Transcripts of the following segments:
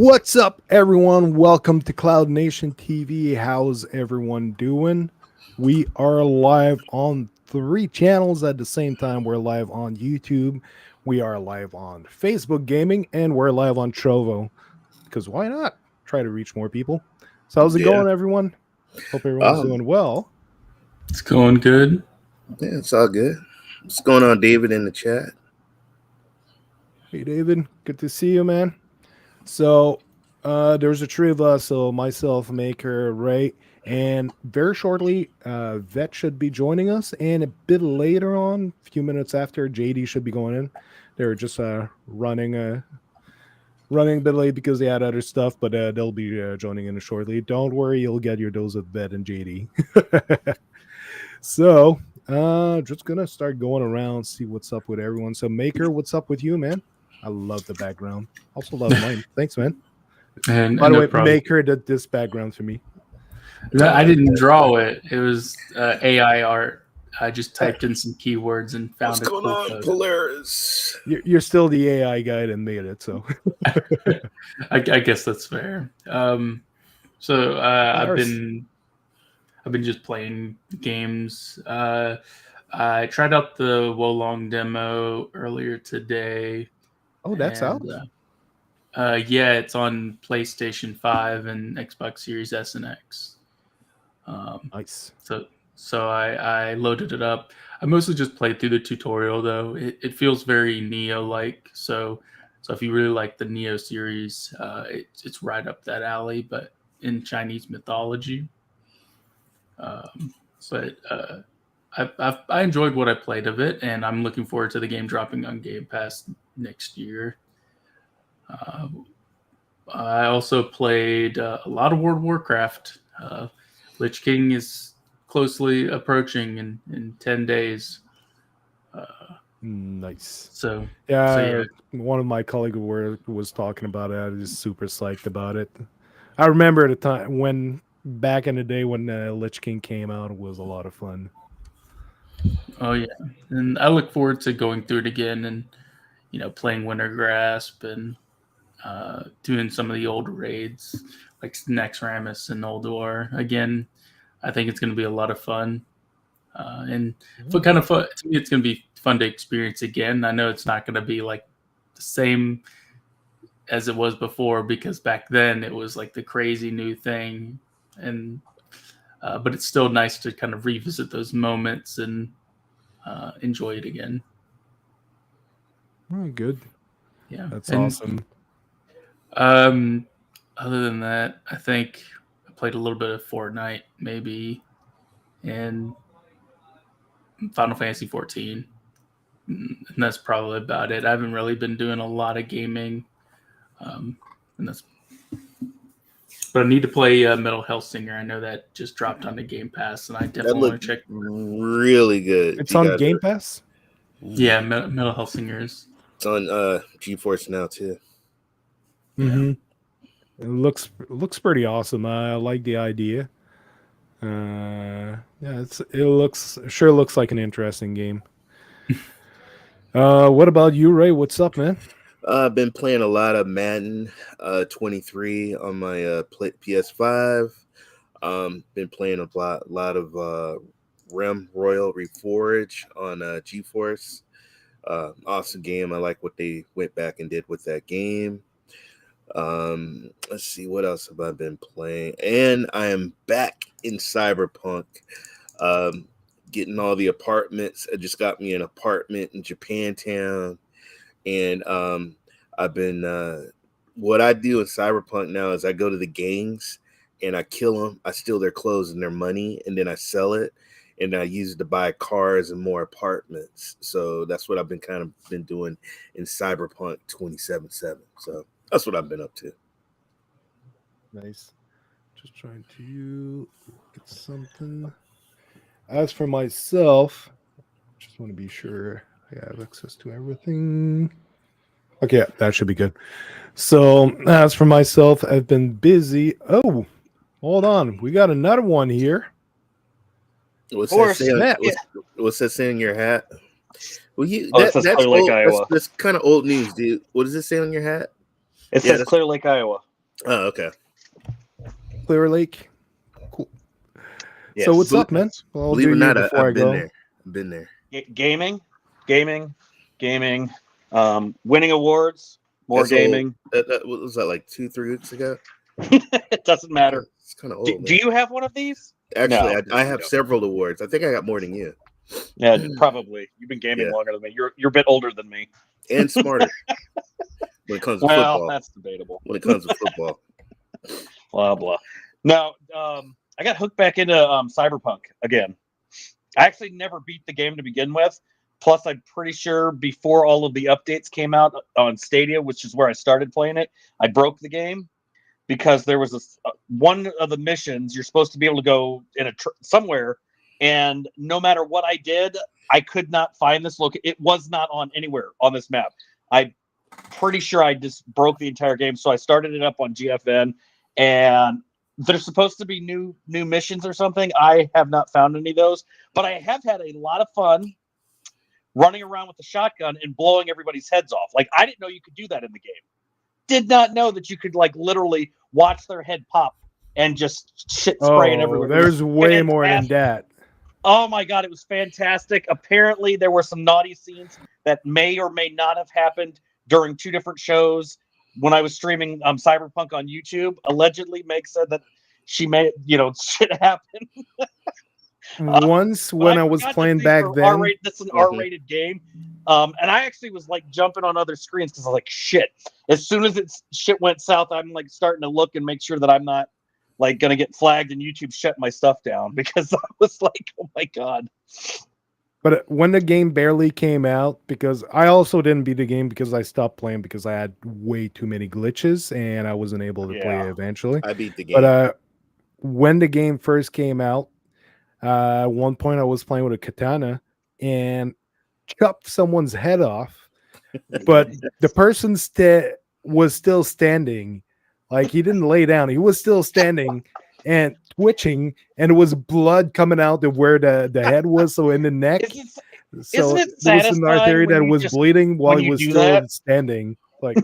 What's up, everyone? Welcome to CloudNationTV. How's everyone doing? We are live on 3 channels at the same time. We're live on YouTube, we are live on Facebook Gaming, and we're live on Trovo. Because why not? Try to reach more people. So how's it going, everyone? Hope everyone's doing well. It's going good. Yeah, it's all good. What's going on, David, in the chat? Hey, David. Good to see you, man. So there's a 3 of us, so myself, Maker, Ray, and very shortly, Vet should be joining us, and a bit later on, a few minutes after, JD should be going in. They're just running a bit late because they had other stuff, but they'll be joining in shortly. Don't worry, you'll get your dose of Vet and JD. So just gonna start going around, see what's up with everyone. So Maker, what's up with you, man? I love the background. Also love mine. Thanks, man. And by the way, Maker did this background for me. No, I didn't draw it. It was AI art. I just typed in some keywords and found What's going on, Polaris? You're still the AI guy that made it, so I guess that's fair. So I've been just playing games. I tried out the Wolong demo earlier today. Oh, that's out? Yeah, it's on PlayStation 5 and Xbox Series S and X. Nice. So I loaded it up. I mostly just played through the tutorial, though. It feels very Neo-like. So if you really like the Neo series, it's right up that alley, but in Chinese mythology. But I enjoyed what I played of it, and I'm looking forward to the game dropping on Game Pass next year. I also played a lot of World of Warcraft. Lich King is closely approaching in 10 days. Nice. So yeah, one of my colleagues was talking about it. I was just super psyched about it. I remember the time when back in the day when Lich King came out, it was a lot of fun. Oh yeah, and I look forward to going through it again and playing Winter Grasp and doing some of the old raids like Naxxramas and Noldor again. I think it's going to be a lot of fun, and kind of fun to me. It's going to be fun to experience again. I know it's not going to be like the same as it was before because back then it was like the crazy new thing, and but it's still nice to kind of revisit those moments and enjoy it again. Oh, good. Yeah, that's awesome. Other than that, I think I played a little bit of Fortnite, maybe, and Final Fantasy 14, and that's probably about it. I haven't really been doing a lot of gaming, but I need to play Metal Hellsinger. I know that just dropped on the Game Pass, and I definitely want to check. Really good. It's on Game Pass. Yeah, Metal Hellsinger is. It's on GeForce now too. Mm-hmm. It looks pretty awesome. I like the idea. Yeah, it sure looks like an interesting game. What about you, Ray? What's up, man? I've been playing a lot of Madden 23 on my PS5. Been playing a lot of Rem Royal Reforged on GeForce. Awesome game. I like what they went back and did with that game. Let's see, what else have I been playing? And I am back in Cyberpunk. Getting all the apartments. I just got me an apartment in Japantown. And I've been what I do in Cyberpunk now is I go to the gangs and I kill them. I steal their clothes and their money, and then I sell it, and I use it to buy cars and more apartments. So that's what I've been doing in Cyberpunk 2077. So that's what I've been up to. Nice. Just trying to get something. As for myself, just want to be sure I have access to everything. Okay, that should be good. So as for myself, I've been busy. Oh, hold on. We got another one here. What's that saying in your hat? Well, that's Clear Lake, Iowa. That's kind of old news, dude. What does it say on your hat? It says Clear Lake, Iowa. Oh, okay. Clear Lake. Cool. Yes. So what's up, man? Well, I'll Believe it do or you not, before I I've been go. there. I've been there. Gaming. Winning awards. More That's old. gaming. What was that, like 2-3 weeks ago? It doesn't matter. It's kind of old. Do man. you have one of these? Actually, No, I you have don't. several awards. I think I got more than you. Yeah, probably. You've been gaming Yeah. longer than me. You're a bit older than me. And smarter when it comes to Well, football. that's debatable. When it comes to football. Blah blah. Now, I got hooked back into Cyberpunk again. I actually never beat the game to begin with. Plus, I'm pretty sure before all of the updates came out on Stadia, which is where I started playing it, I broke the game because there was one of the missions you're supposed to be able to go in somewhere, and no matter what I did, I could not find this location. It was not on anywhere on this map. I'm pretty sure I just broke the entire game, so I started it up on GFN, and there's supposed to be new missions or something. I have not found any of those, but I have had a lot of fun running around with the shotgun and blowing everybody's heads off. Like, I didn't know you could do that in the game. Did not know that you could, like, literally watch their head pop and just shit spraying everywhere. There's way more than that. Oh my God, it was fantastic. Apparently, there were some naughty scenes that may or may not have happened during two different shows when I was streaming Cyberpunk on YouTube. Allegedly, Meg said that she made, shit happen. Once when I was playing back then, this is an R-rated game, and I actually was like jumping on other screens because I was like, shit. As soon as shit went south, I'm like starting to look and make sure that I'm not like gonna get flagged and YouTube shut my stuff down because I was like, oh my God. But when the game barely came out, because I also didn't beat the game because I stopped playing because I had way too many glitches and I wasn't able to play it eventually. I beat the game. But when the game first came out, at one point I was playing with a katana and chopped someone's head off, but the person was still standing. Like, he didn't lay down. He was still standing and twitching, and it was blood coming out of where the head was, so in the neck. Isn't it there was an artery that was bleeding while he was still standing. Like,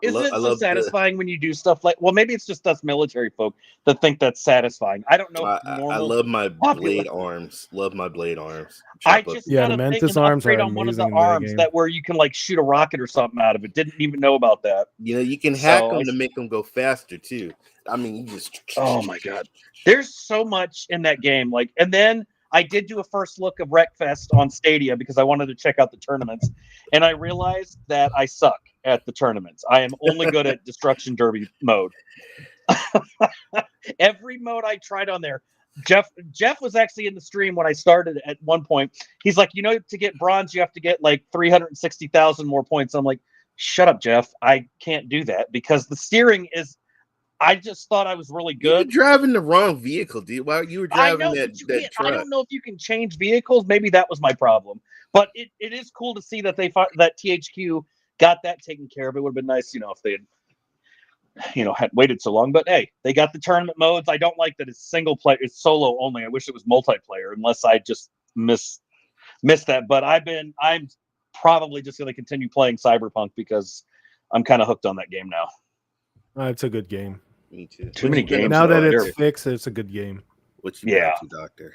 isn't it so satisfying when you do stuff like? Well, maybe it's just us military folk that think that's satisfying. I don't know. I love my blade arms. Love my blade arms. I just the Mantis arms are on one of the arms that where you can like shoot a rocket or something out of it. Didn't even know about that. You can hack them to make them go faster too. I mean, you just. Oh my God, there's so much in that game. Like, and then I did do a first look of Wreckfest on Stadia because I wanted to check out the tournaments, and I realized that I suck at the tournaments. I am only good at Destruction Derby mode. Every mode I tried on there. Jeff was actually in the stream when I started at one point. He's like, to get bronze, you have to get like 360,000 more points. I'm like, shut up, Jeff. I can't do that because the steering is. I just thought I was really good. You're driving the wrong vehicle, dude. Why you were driving that truck? I don't know if you can change vehicles. Maybe that was my problem. But it is cool to see that that THQ got that taken care of. It would have been nice, if they had waited so long. But hey, they got the tournament modes. I don't like that it's single player, it's solo only. I wish it was multiplayer, unless I just missed that. But I'm probably just going to continue playing Cyberpunk because I'm kind of hooked on that game now. It's a good game. Me too. Too many games. Now that it's fixed, it's a good game. What you got to, Doctor?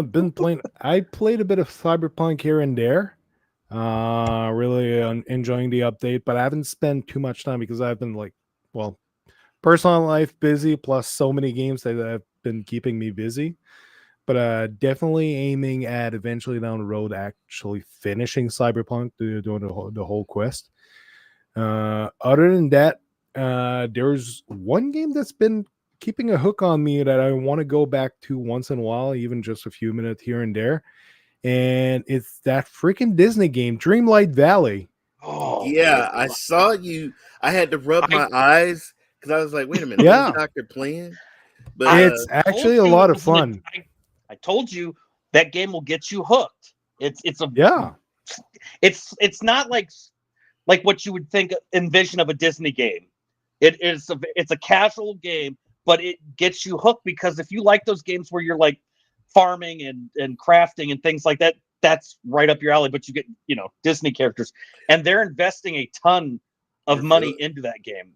Been playing. I played a bit of Cyberpunk here and there. Really enjoying the update, but I haven't spent too much time because I've been personal life busy, plus so many games that have been keeping me busy. But definitely aiming at eventually down the road actually finishing Cyberpunk, doing the whole quest. Other than that, there's one game that's been keeping a hook on me that I want to go back to once in a while, even just a few minutes here and there. And it's that freaking Disney game, Dreamlight Valley. Oh, yeah, I saw you. I had to rub my eyes because I was like, wait a minute, yeah, Doctor playing? But it's actually a lot of fun. I told you that game will get you hooked. It's not like what you would envision of a Disney game. It's a casual game, but it gets you hooked because if you like those games where you're like farming and crafting and things like that, that's right up your alley. But you get Disney characters, and they're investing a ton of money into that game.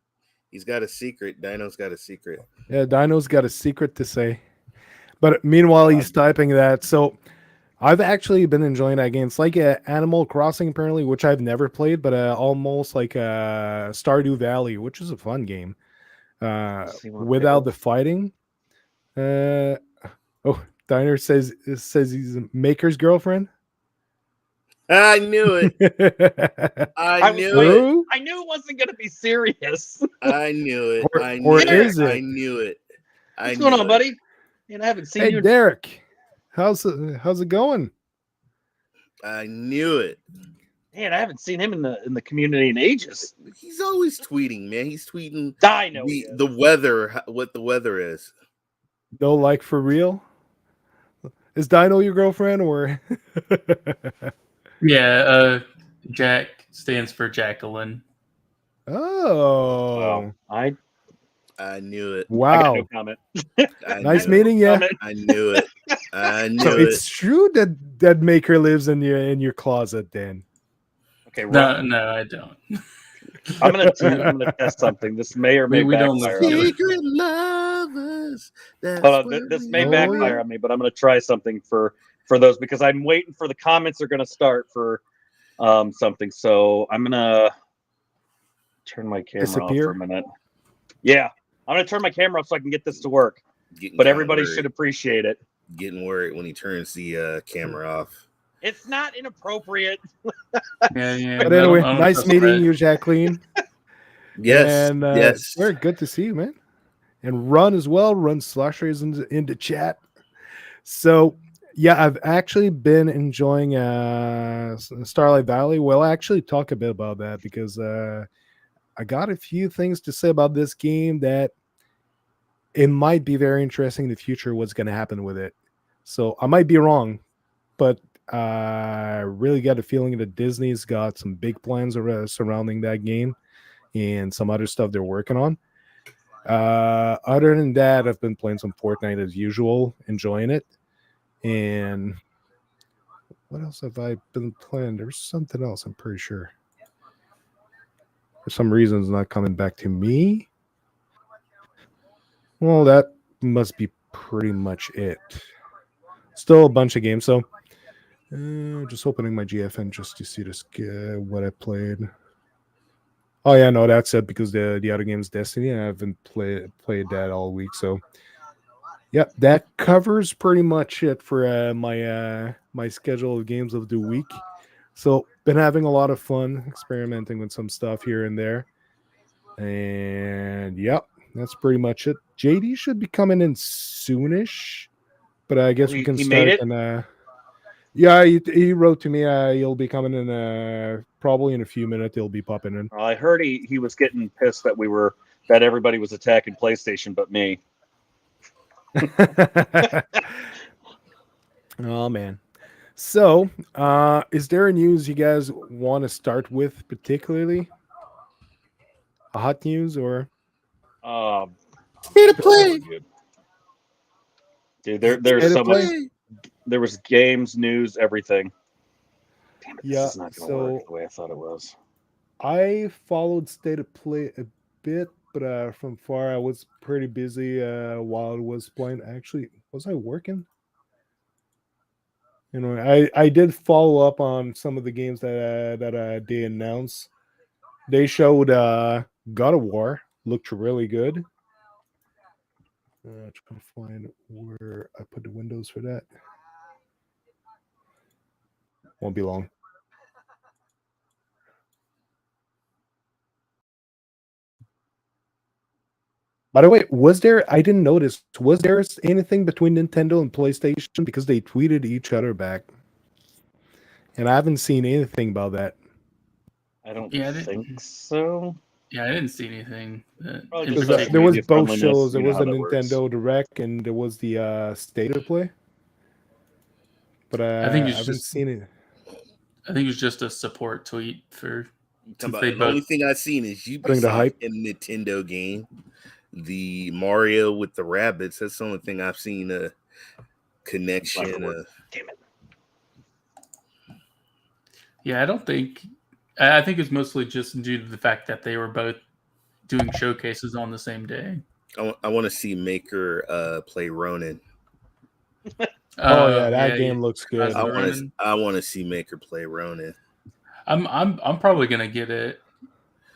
He's got a secret. Dino's got a secret. Yeah, Dino's got a secret to say. But meanwhile, he's typing that. So I've actually been enjoying that game. It's like Animal Crossing, apparently, which I've never played, but almost like Stardew Valley, which is a fun game. Without the fighting. Diner says he's a Maker's girlfriend. I knew it. I knew it. I knew it wasn't going to be serious. I knew it. Or I knew is it. it? I knew it. What's going on, buddy? Man, I haven't seen you. Hey, Derek, how's it going? I knew it. Man, I haven't seen him in the community in ages. He's always tweeting, man. He's tweeting Dino the weather, what the weather is. No, like for real? Is Dino your girlfriend or? Yeah, Jack stands for Jacqueline. Oh, I knew it. Wow. I got no comment. Nice meeting you. I knew it. I knew So it. it's true that Maker lives in your closet, then. Okay, No, I don't. I'm gonna test something. This may or may We don't backfire. live on me. Secret lovers. This may backfire on me, but I'm gonna try something for those because I'm waiting for the comments are gonna start for something. So I'm gonna turn my camera off for a minute. Yeah, I'm gonna turn my camera off so I can get this to work. But everybody should appreciate it. Getting worried when he turns the camera off. It's not inappropriate. Yeah. But anyway, I'm nice meeting you, Jacqueline. Yes, And yes. very good to see you, man. And Run as well. Run Slasher is in the chat. So yeah, I've actually been enjoying Starlight Valley. We'll actually talk a bit about that because I got a few things to say about this game that it might be very interesting in the future what's going to happen with it. So I might be wrong, but I really got a feeling that Disney's got some big plans surrounding that game and some other stuff they're working on. Other than that, I've been playing some Fortnite as usual, enjoying it. And what else have I been playing? There's something else, I'm pretty sure. For some reason, it's not coming back to me. Well, that must be pretty much it. Still a bunch of games, so just opening my GFN just to see this what I played. Oh yeah, no, that's it because the other game's Destiny. I haven't played that all week, so yep, that covers pretty much it for my schedule of games of the week. So been having a lot of fun experimenting with some stuff here and there, and yep, that's pretty much it. JD should be coming in soonish, but I guess we can start. Made it? And yeah, he wrote to me. He'll be coming in probably in a few minutes. He'll be popping in. Well, I heard he was getting pissed that everybody was attacking PlayStation but me. Oh man. So, is there a news you guys want to start with particularly? A hot news or? State of play. Dude, there's so much. There was games, news, everything. Damn it, this is not going to work the way I thought it was. I followed State of Play a bit, but from far I was pretty busy while I was playing. Actually, was I working? You know, I did follow up on some of the games that they announced. They showed God of War, looked really good. Trying to find where I put the windows for that. Won't be long. By the way, I didn't notice, was there anything between Nintendo and PlayStation? Because they tweeted each other back. And I haven't seen anything about that. I don't think so. Yeah, I didn't see anything. There was both shows. There was the Nintendo Direct and there was the State of Play. But I haven't seen it. I think it's just a support tweet for. The only thing I've seen is Ubisoft and Nintendo game. The Mario with the rabbits. That's the only thing I've seen a connection. Damn it. Yeah, I think it's mostly just due to the fact that they were both doing showcases on the same day. I want to see Maker play Ronin. Oh yeah, that game looks good. I want to see Maker play Ronin. I'm probably gonna get it.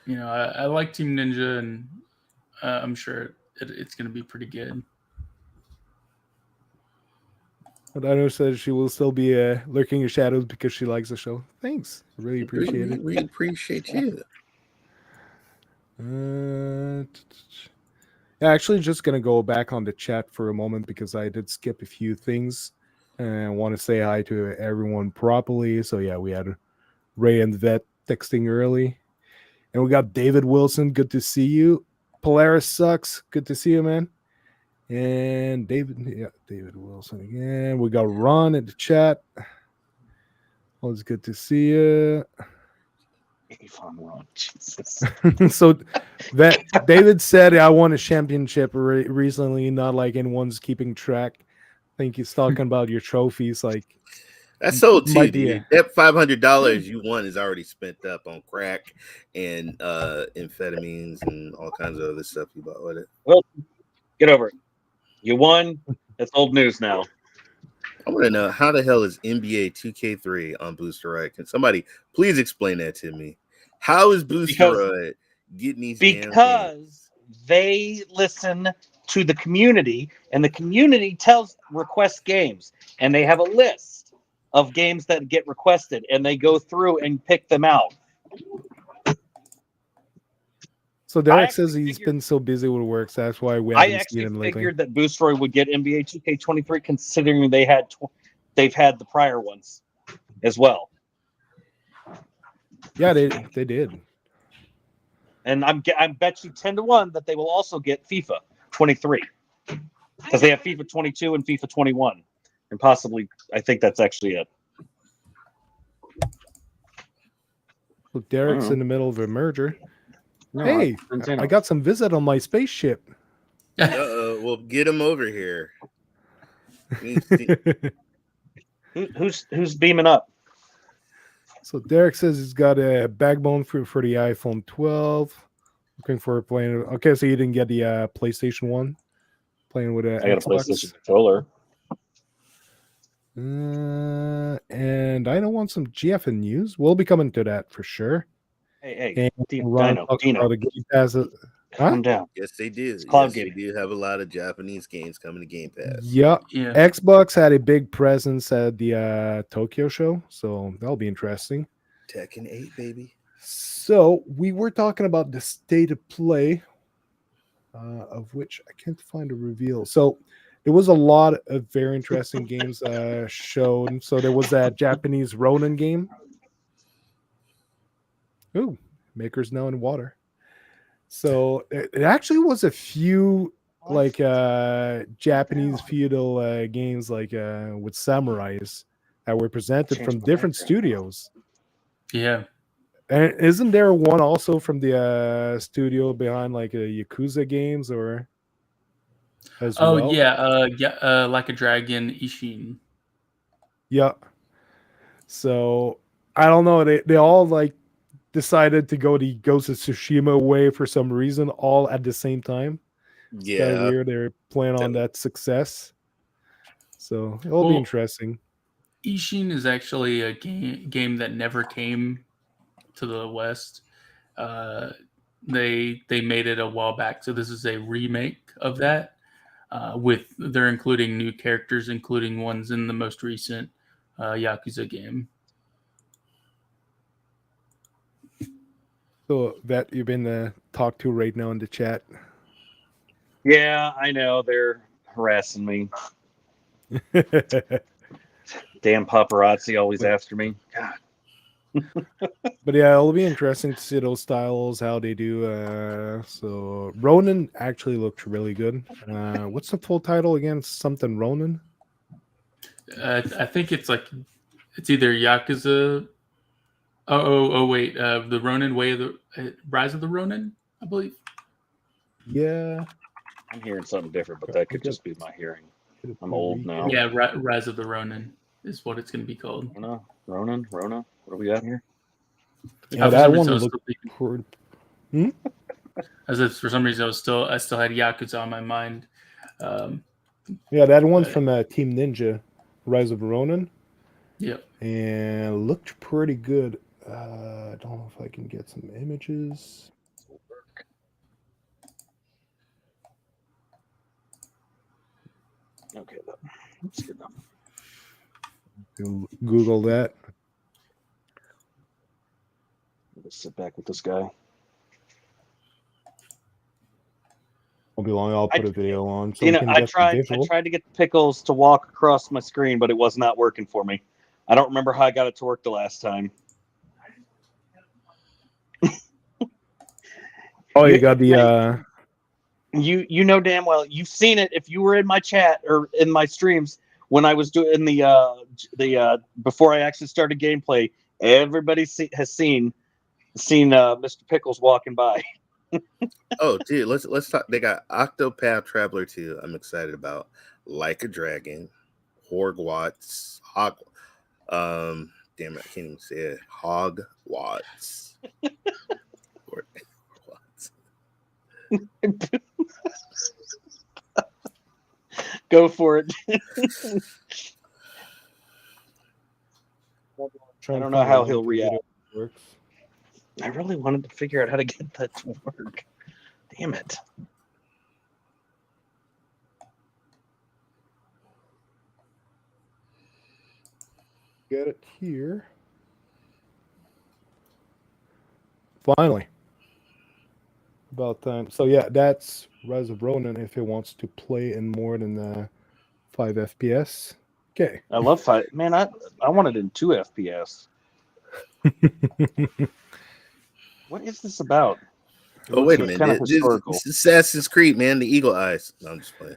You know, I like Team Ninja, and I'm sure it's gonna be pretty good. But I know says she will still be lurking in shadows because she likes the show. Thanks, really appreciate it. We appreciate you. Actually, just gonna go back on the chat for a moment because I did skip a few things, and I want to say hi to everyone properly. So yeah, we had Ray and Vet texting early, and we got David Wilson. Good to see you. Polaris sucks. Good to see you, man. And David Wilson again. We got Ron in the chat. Always good to see you. Jesus. So that David said I won a championship recently, not like anyone's keeping track. I think he's talking about your trophies. Like that's so too, be dude. That $500 you won is already spent up on crack and amphetamines and all kinds of other stuff you bought with it. Well, get over it. You won. That's old news now. I want to know how the hell is NBA 2K3 on Boosteroid? Can somebody please explain that to me? How is Boosteroid getting these? Because they listen to the community, and the community requests games, and they have a list of games that get requested, and they go through and pick them out. So Derek says he's been so busy with work, so that's why we haven't seen him lately. I actually figured that Boosteroid would get NBA 2K23, considering they've had the prior ones as well. Yeah, they did. And I bet you 10-1 that they will also get FIFA 23, because they have FIFA 22 and FIFA 21, and possibly I think that's actually it. So Derek's in the middle of a merger. No, hey, I got some visit on my spaceship. Well, get him over here. Who's beaming up? So Derek says he's got a backbone for the iPhone 12. Looking for playing. Okay, so you didn't get the PlayStation 1? Playing with a I got a PlayStation controller. And I don't want some GFN news. We'll be coming to that for sure. Hey, Dino. Calm down. Yes, they do. Cloud Gaming. They do have a lot of Japanese games coming to Game Pass. Yeah. Xbox had a big presence at the Tokyo show, so that'll be interesting. Tekken 8, baby. So we were talking about the state of play, of which I can't find a reveal. So there was a lot of very interesting games shown. So there was that Japanese Ronin game. Ooh, Maker's now in water. So it actually was a few like Japanese feudal games like with samurais that were presented from different studios. Yeah. And isn't there one also from the studio behind like Yakuza games or as well? Yeah, like a Dragon Ishin. Yeah. So I don't know. They all like decided to go the Ghost of Tsushima way for some reason, all at the same time. It's kind of weird. They're playing on that success. So it'll be interesting. Ishin is actually a game that never came to the West. They made it a while back, so this is a remake of that. They're including new characters, including ones in the most recent Yakuza game. So that you've been talked to right now in the chat. Yeah, I know they're harassing me. Damn paparazzi always after me. God. But yeah, it'll be interesting to see those styles, how they do. So Ronin actually looked really good. What's the full title again? Something Ronin? I think it's either Yakuza. Oh wait, the Ronin Way of the Rise of the Ronin, I believe. Yeah, I'm hearing something different, but that could just be my hearing. I'm old now. Yeah, Rise of the Ronin is what it's going to be called. Ronin. What do we got here? Yeah, that one looked. As if for some reason I still had Yakuza on my mind. Yeah, that one's But- from Team Ninja, Rise of Ronin, yeah. and looked pretty good. I don't know if I can get some images. Okay, that's good enough. You'll Google that. Let's sit back with this guy. Won't be long. I'll put I- a video on so You we know, can I get the tried visual. to get Pickles to walk across my screen, but it was not working for me. I don't remember how I got it to work the last time. Oh, you got the You know damn well you've seen it if you were in my chat or in my streams when I was doing the before I actually started gameplay. Everybody has seen Mr. Pickles walking by. Oh, dude, let's talk. They got Octopath Traveler 2. I'm excited about Like a Dragon, Hogwarts, damn it, I can't even say it. Hogwarts. Go for it. I don't know how he'll react. Works. I really wanted to figure out how to get that to work. Damn it. Get it here. Finally. About time. So yeah, that's Rise of Ronin if it wants to play in more than 5 FPS. Okay. I love fight. Man, I want it in 2 FPS. What is this about? It Oh, wait a looks minute. kind of historical. This is Assassin's Creed, man. The Eagle Eyes. No, I'm just playing.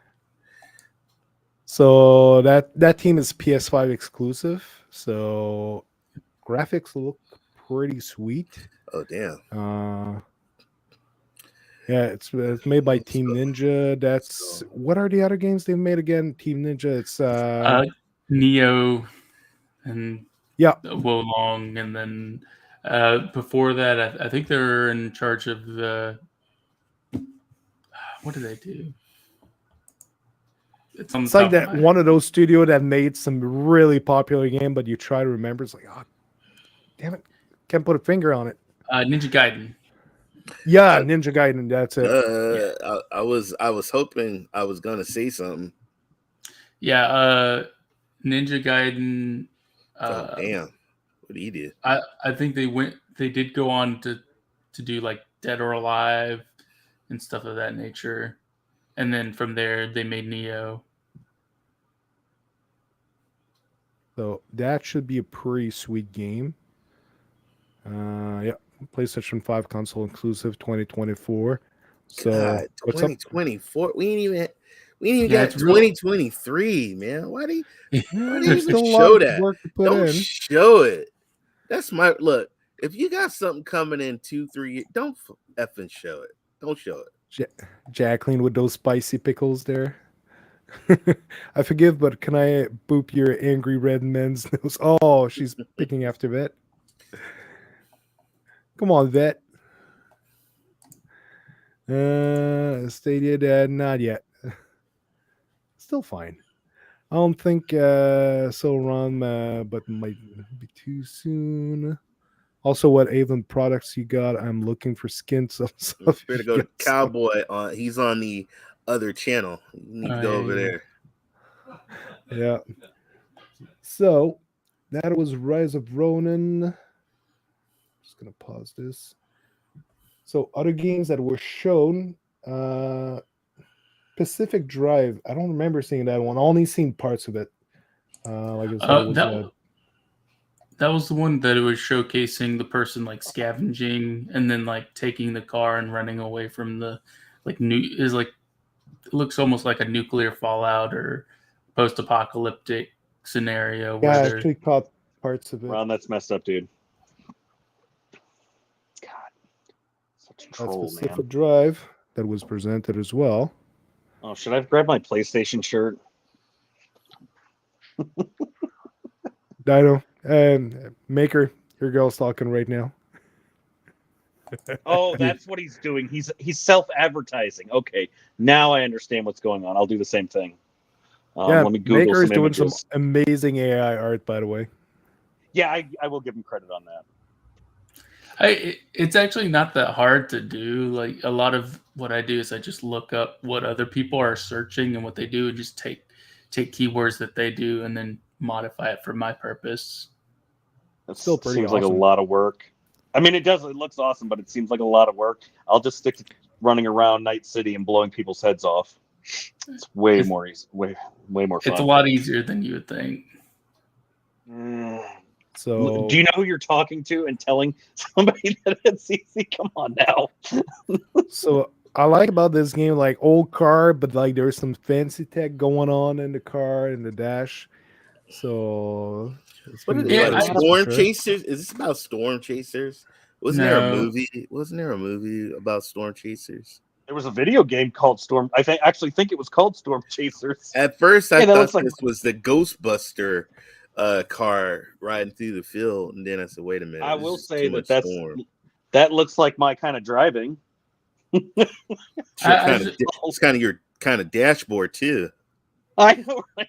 So that team is PS5 exclusive. So graphics look pretty sweet. Oh, damn. Yeah, it's made by Team Ninja. That's what are the other games they've made again? Team Ninja. It's Neo and yeah, Wolong, and then before that, I think they were in charge of the. What did they do? It's on the it's like top of that my one of those studio that made some really popular game, but you try to remember, it's like, oh, damn it, can't put a finger on it. Ninja Gaiden. Yeah, Ninja Gaiden. That's it. I was hoping I was gonna say something. Yeah, Ninja Gaiden. Oh, damn. What did he do? I think they did go on to do like Dead or Alive and stuff of that nature, and then from there they made Neo. So that should be a pretty sweet game. Yeah, PlayStation 5 console inclusive 2024. So God, what's up? 2024. We ain't even Yeah, got it's real. 2023, man. Why do you There's even still a show lot of that? work to put Don't in. show it. That's my look. If you got something coming in 2-3 years, don't effing show it. Don't show it. Jacqueline with those spicy pickles there. I forgive, but can I boop your angry red men's nose? Oh, she's picking after Vet. Come on, Vet. Stadia Dad, not yet. Still fine. I don't think so, Ron, but might be too soon. Also, what Avon products you got? I'm looking for skin. So Better to go to Cowboy on. He's on the other channel. You need to go over there. Yeah. So that was Rise of Ronin. Just gonna pause this. So other games that were shown, Pacific Drive. I don't remember seeing that one. I only seen parts of it. Like I said, it was, that was the one that it was showcasing the person like scavenging and then like taking the car and running away from the it looks almost like a nuclear fallout or post-apocalyptic scenario. yeah, I Where actually caught parts of it. Ron, that's messed up, dude. God, such a That's troll, Pacific man. Drive that was presented as well. Oh, should I have grabbed my PlayStation shirt? Dino, Maker, your girl's talking right now. Oh, that's what he's doing. He's self-advertising. Okay, now I understand what's going on. I'll do the same thing. Yeah, Let me Google Maker is some doing images. some amazing AI art, by the way. Yeah, I will give him credit on that. It's actually not that hard to do. Like a lot of what I do is I just look up what other people are searching and what they do, and just take keywords that they do and then modify it for my purpose. That Still pretty seems like a awesome. lot of work. I mean, it does. It looks awesome, but it seems like a lot of work. I'll just stick to running around Night City and blowing people's heads off. It's way more easy, way more fun. It's a lot easier than you would think. So, Do you know who you're talking to and telling somebody that it's easy? Come on now. so I like about this game, like old car, but like there's some fancy tech going on in the car in the dash. So it's What pretty is it, Yeah, like delicious for storm sure. chasers? Is this about storm chasers? Wasn't there a movie? Wasn't there a movie about storm chasers? There was a video game called Storm. I actually think it was called Storm Chasers. At first, I Hey, that thought looks like- this was the Ghostbuster car riding through the field, and then I said, "Wait a minute!" I this will is say too much that storm. that looks like my kind of driving. It's kind of your kind of dashboard too. I know, right?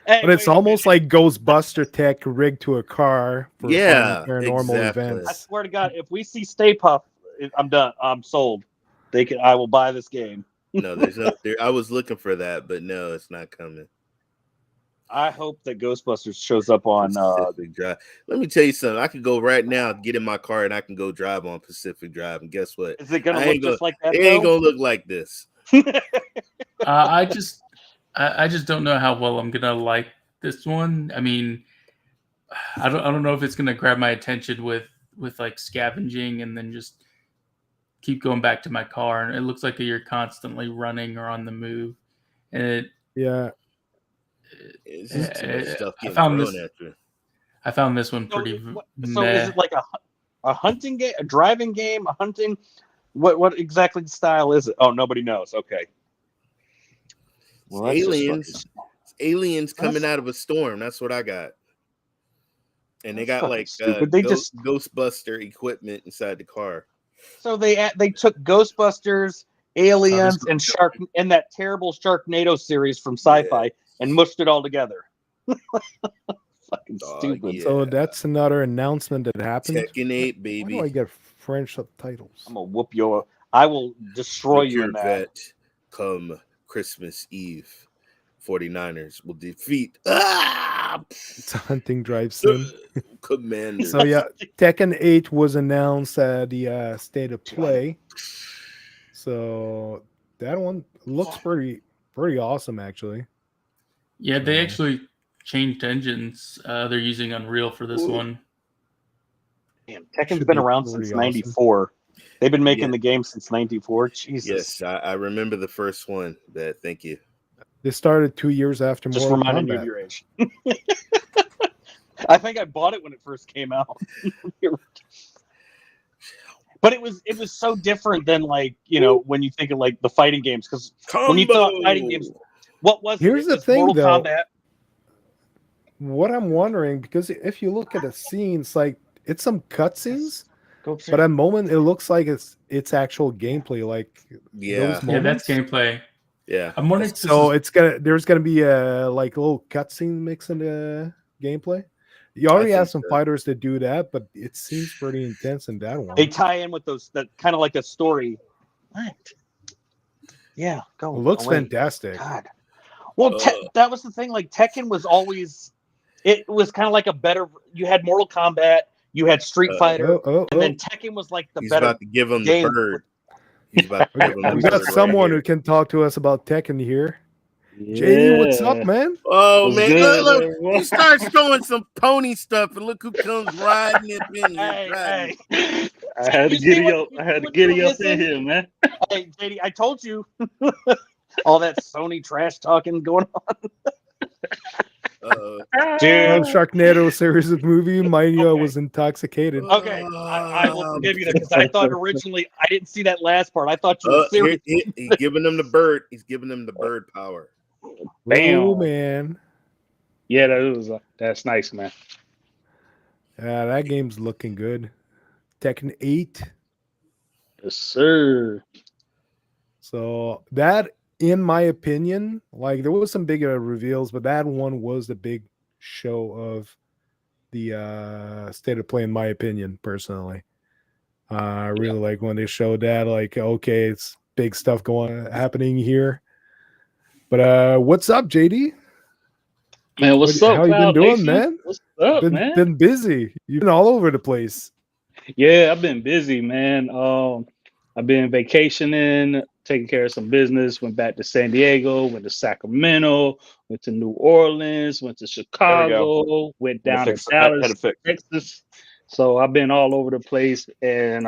Hey, But it's wait a almost minute. like Ghostbuster tech rigged to a car for Yeah, finding paranormal exactly. I events. swear to God, if we see Stay Puft, I'm done. I'm sold. I will buy this game. No, there's no. I was looking for that, but no, it's not coming. I hope that Ghostbusters shows up on. Pacific Drive. Let me tell you something. I can go right now, get in my car, and I can go drive on Pacific Drive. And guess what? Is it going I to ain't look just like that? It ain't gonna look like this. I just don't know how well I'm gonna like this one. I mean, I don't know if it's gonna grab my attention with like scavenging and then just keep going back to my car. And it looks like you're constantly running or on the move. And Yeah, It's just too much stuff I getting found thrown this. at you. I found this one pretty. So is it like a hunting game, a driving game, a hunting? What exactly style is it? Oh, nobody knows. Okay. Well, that's Aliens. Aliens coming out of a storm. That's what I got. And they That's got like stupid. They just Ghostbuster equipment inside the car. so they took Ghostbusters, Aliens, and that terrible Sharknado series from Sci-Fi and mushed it all together. Fucking stupid. Yeah. so that's another announcement that happened. Tekken 8, Why baby. do I get French subtitles? I'm gonna whoop your. I will destroy Look you your in that. vet come Christmas Eve. 49ers will defeat It's a hunting drive sim. Commander. So yeah, Tekken 8 was announced at the State of Play. So that one looks pretty awesome, actually. Yeah, they actually changed engines. They're using Unreal for this one. Damn, Tekken's Should been be around pretty since awesome. '94. They've been making the game since '94. Jesus. Yes, I remember the first one. That thank you. They started 2 years after Just Mortal reminding you of Kombat. your age. I think I bought it when it first came out. But it was so different than like, when you think of like the fighting games, because when you thought fighting games, what was Here's it? the It was thing, Mortal though. Kombat. What I'm wondering, because if you look at the scenes, like it's some cutscenes, Go but at the moment it looks like it's actual gameplay. Like Yeah. those Yeah, that's moments. gameplay. Yeah. I'm wondering. So there's gonna be a like little cutscene mix in the gameplay. You already have some fighters that do that, but it seems pretty intense in that one. They tie in with those, that kind of like a story. What? Yeah, go. It looks away. fantastic. God. Well, that was the thing. Like Tekken was always, it was kind of like a better. You had Mortal Kombat, you had Street Fighter, and then Tekken was like the He's better. about to give him game. the bird. He's about to give him the We got bird someone right who can talk to us about Tekken here. Yeah. JD, what's up, man? Oh What's man, good, look, everyone? you start showing some pony stuff, and look who comes riding it in here. Hey. I had to You see giddy what- up. I had to what you giddy were up in missing? here, man. Hey, JD, I told you. All that Sony trash talking going on. Well, Sharknado series of movie, Mania was intoxicated. Okay, I will forgive you that, because I thought originally I didn't see that last part. I thought you were serious. He's giving them the bird. He's giving them the bird power. Bam. Oh man, Yeah, that's nice, man. yeah, that game's looking good. Tekken 8. Yes, sir. So that, in my opinion, like there was some bigger reveals, but that one was the big show of the state of play, in my opinion, personally. I really like when they showed that, like, okay, it's big stuff happening here. But what's up, JD? Man, what's up, How you been Cloud doing, Nation? man? What's up, man? Been busy. You've been all over the place. Yeah, I've been busy, man. I've been vacationing, taking care of some business. Went back to San Diego, went to Sacramento, went to New Orleans, went to Chicago, went down to Dallas, Texas. So I've been all over the place, and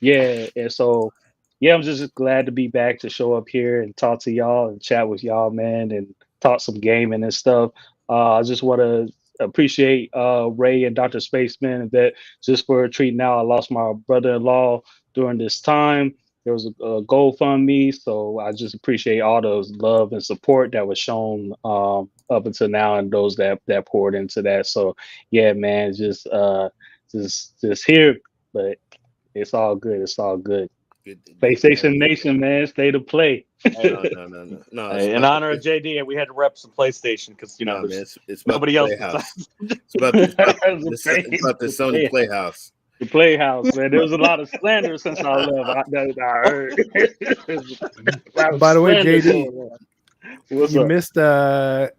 yeah, I'm just glad to be back to show up here and talk to y'all and chat with y'all, man, and talk some gaming and stuff. I just want to appreciate Ray and DrSpaceman and that just for treating out. I lost my brother-in-law during this time. There was a GoFundMe, so I just appreciate all the love and support that was shown up until now, and those that poured into that. So yeah, man, just here, but it's all good. It's all good. PlayStation Nation, man, stay to play. No. Hey, in honor of JD, we had to rep some PlayStation because man, there's it's about nobody the else. Playhouse. It's about the Sony Playhouse. The Playhouse, man. There was a lot of slander since I left. I heard. By the way, JD, What's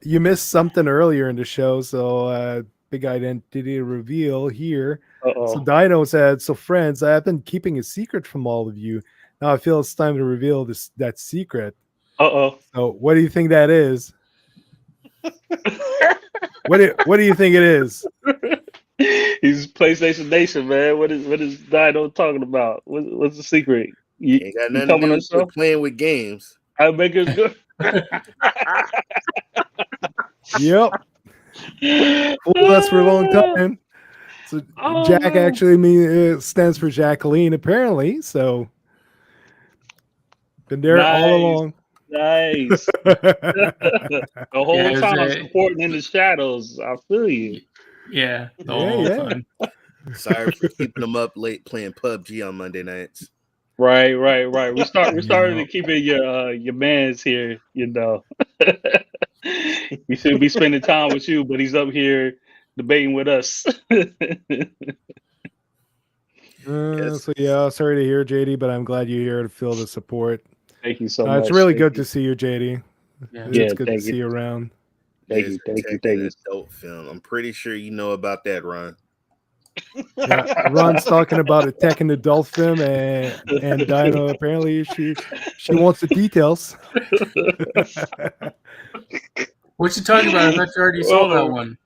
you missed something earlier in the show. So big identity reveal here. So Dino said, "So friends, I have been keeping a secret from all of you. Now I feel it's time to reveal that secret." So what do you think that is? What do you think it is? He's PlayStation Nation, man. What is Dino talking about? What's the secret? Ain't got nothing to do with playing with games. I make it good. Yep. Fooled us for a long time. So Jack actually stands for Jacqueline, apparently. So been there all along. Nice. The whole time I'm supporting in the shadows. I feel you. Yeah. The whole time. Sorry for keeping them up late playing PUBG on Monday nights. Right. We started to keep it your man's here, you know. He should be spending time with you, but he's up here debating with us. So yeah, sorry to hear, JD, but I'm glad you're here to feel the support. Thank you so much. It's really good to see you, JD. Yeah, it's good to see you around. Thank you. Adult film. I'm pretty sure you know about that, Ron. Yeah, Ron's talking about a tech and adult film, and Dino apparently she wants the details. What you talking about? I thought you already saw that one.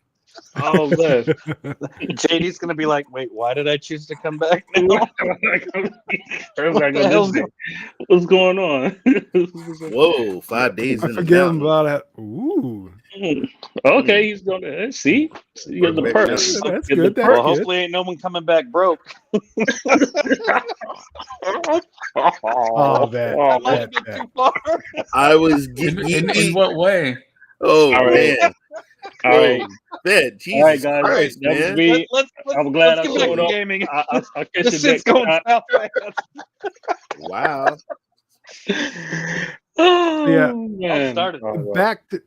Oh man, JD's gonna be like, "Wait, why did I choose to come back now? What's going on?" Whoa, 5 days in the mountain. About it. Ooh. Okay, he's gonna see. You get the purse. That's good. Well, hopefully, ain't no one coming back broke. Oh, man. That might have been too far. I was in what way? Oh man. All right, man, Jesus all right, guys. Christ, man. I'm glad I get back showed to up. gaming. I'll catch This you shit's next going time. south fast. Wow. Oh, yeah. Man. Started. Back to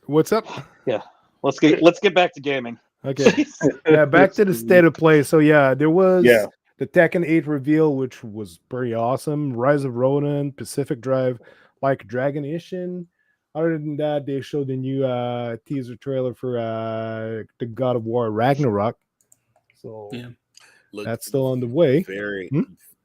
what's up? Yeah, let's get back to gaming. Okay. Yeah, back to the state of play. So yeah, there was the Tekken 8 reveal, which was pretty awesome. Rise of Ronin, Pacific Drive, like Dragon Ishin. Other than that, they showed the new teaser trailer for the God of War Ragnarok. So that's still on the way. Very,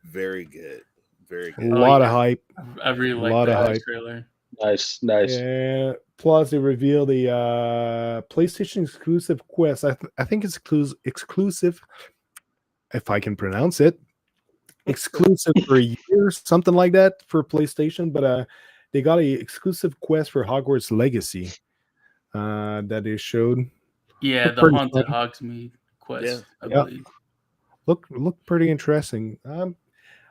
very good. Very good. A lot of hype. I really like that trailer. Nice. Yeah. Plus, they revealed the PlayStation exclusive quest. I think it's exclusive, if I can pronounce it. Exclusive for a year, something like that for PlayStation. But they got an exclusive quest for Hogwarts Legacy that they showed. Yeah, the Haunted Hogsmeade quest. I believe. Look pretty interesting.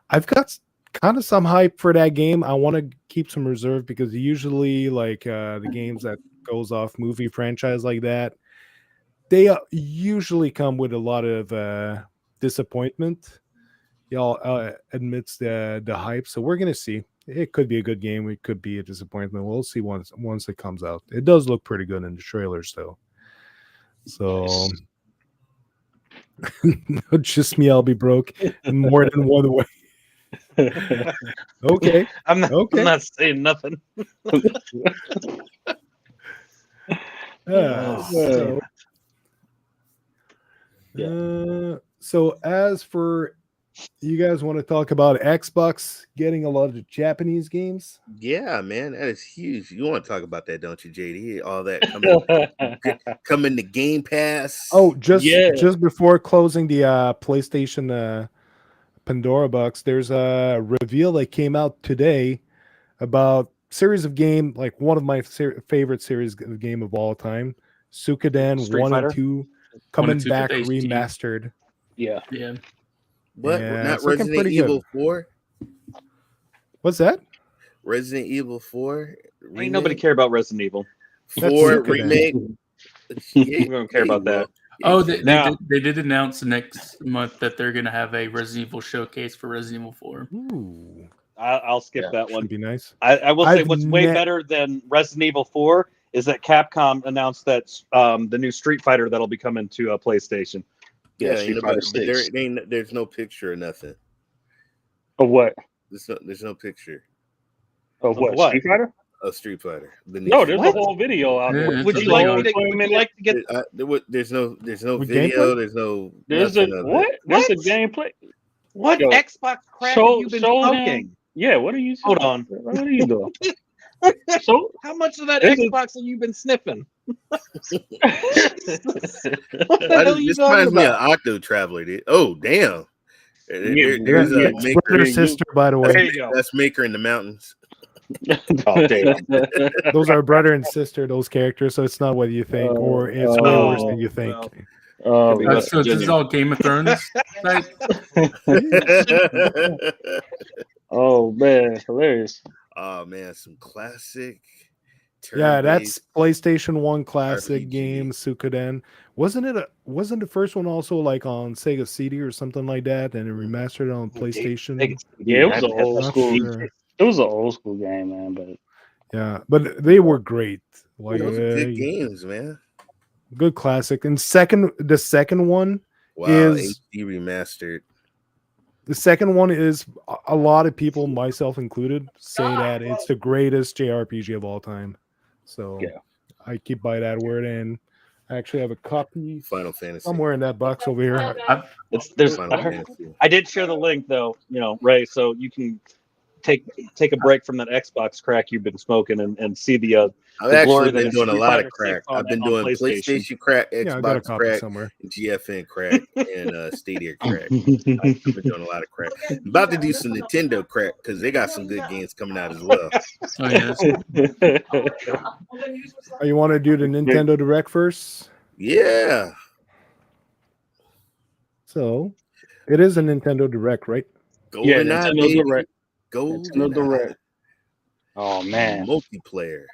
I've got kind of some hype for that game. I want to keep some reserve because usually, like the games that goes off movie franchise like that, they usually come with a lot of disappointment. y'all admits the hype. So we're gonna see. It could be a good game. It could be a disappointment. We'll see once it comes out. It does look pretty good in the trailers, though. So just me, I'll be broke in more than one way. Okay. I'm not saying nothing. So, so as for you guys want to talk about Xbox getting a lot of Japanese games? Yeah, man, that is huge. You want to talk about that, don't you, JD? All that coming to Game Pass. Oh, just Yeah. before closing the PlayStation Pandora box, there's a reveal that came out today about series of game, like one of my favorite series of game of all time, Suikoden Street 1 Fighter? and 2 1 coming and 2 back for the HD. remastered. Yeah. Yeah. What? Yeah, Not it's looking Resident pretty Evil good. 4? What's that? Resident Evil 4? Ain't nobody care about Resident Evil. That's 4 Suikoden. remake? We don't care about that. Oh, Now- they did announce next month that they're going to have a Resident Evil showcase for Resident Evil 4. Ooh, I'll skip that should one. be nice. I will say I've what's way ne- better than Resident Evil 4 is that Capcom announced that the new Street Fighter that'll be coming to a PlayStation. Yeah, Street ain't Fighter nobody- 6. there's no picture or nothing. Of what? There's no picture Of what? what? Street Fighter? of Street Fighter. The new No, Street there's What? a whole video out there. Yeah, Would it's you a like video. me to? 20 Would you minutes. like to get? There's no With video. gameplay? There's no There's a nothing of what? it. There's a What? gameplay. What Yo, Xbox crap show- have you been show him. smoking? Yeah, what are you Hold on. What are you doing? So How much of that This is- Xbox have you been sniffing? What the hell are you This talking reminds me of about? Octo Traveler. Dude. Oh damn! Yeah, There's yeah. a It's maker. brother you- sister, by the way. There you go. That's maker in the mountains. Oh, damn. Those are brother and sister, those characters, so it's not what you think, or it's way worse than you think. well. Oh, Maybe man. West So this is Virginia. all Game of Thrones type. Oh man, hilarious. Oh man, some classic. Yeah, that's turn-based- PlayStation 1 classic RPG. game, Suikoden. Wasn't the first one also like on Sega CD or something like that, and it remastered on PlayStation? Yeah, it was an old Not school. sure. It was an old school game, man. But Yeah, but they were great. Like Those are good games, man. good classic. And the second one Wow, is- HD remastered. The second one is a lot of people, myself included, say that it's the greatest JRPG of all time. So Yeah. I keep by that word, and I actually have a copy Final Fantasy. somewhere in that box over here. There's. Final I, heard- Fantasy. I did share the link though, Ray, so you can take a break from that Xbox crack you've been smoking and see the I've the actually glory that been is doing a Street lot Fighter of crack. 6 on- I've been on doing PlayStation. PlayStation crack, Yeah, I got a Xbox copy crack, somewhere. GFN crack, and Stadia crack. I've been doing a lot of crack. I'm about to do some Nintendo crack because they got some good games coming out as well. Oh yeah, Oh, you want to do the Nintendo Direct first? Yeah. So it is a Nintendo Direct, right? yeah, GoldenEye, Nintendo baby. Direct. Nintendo GoldenEye. Direct. Oh man, Multiplayer.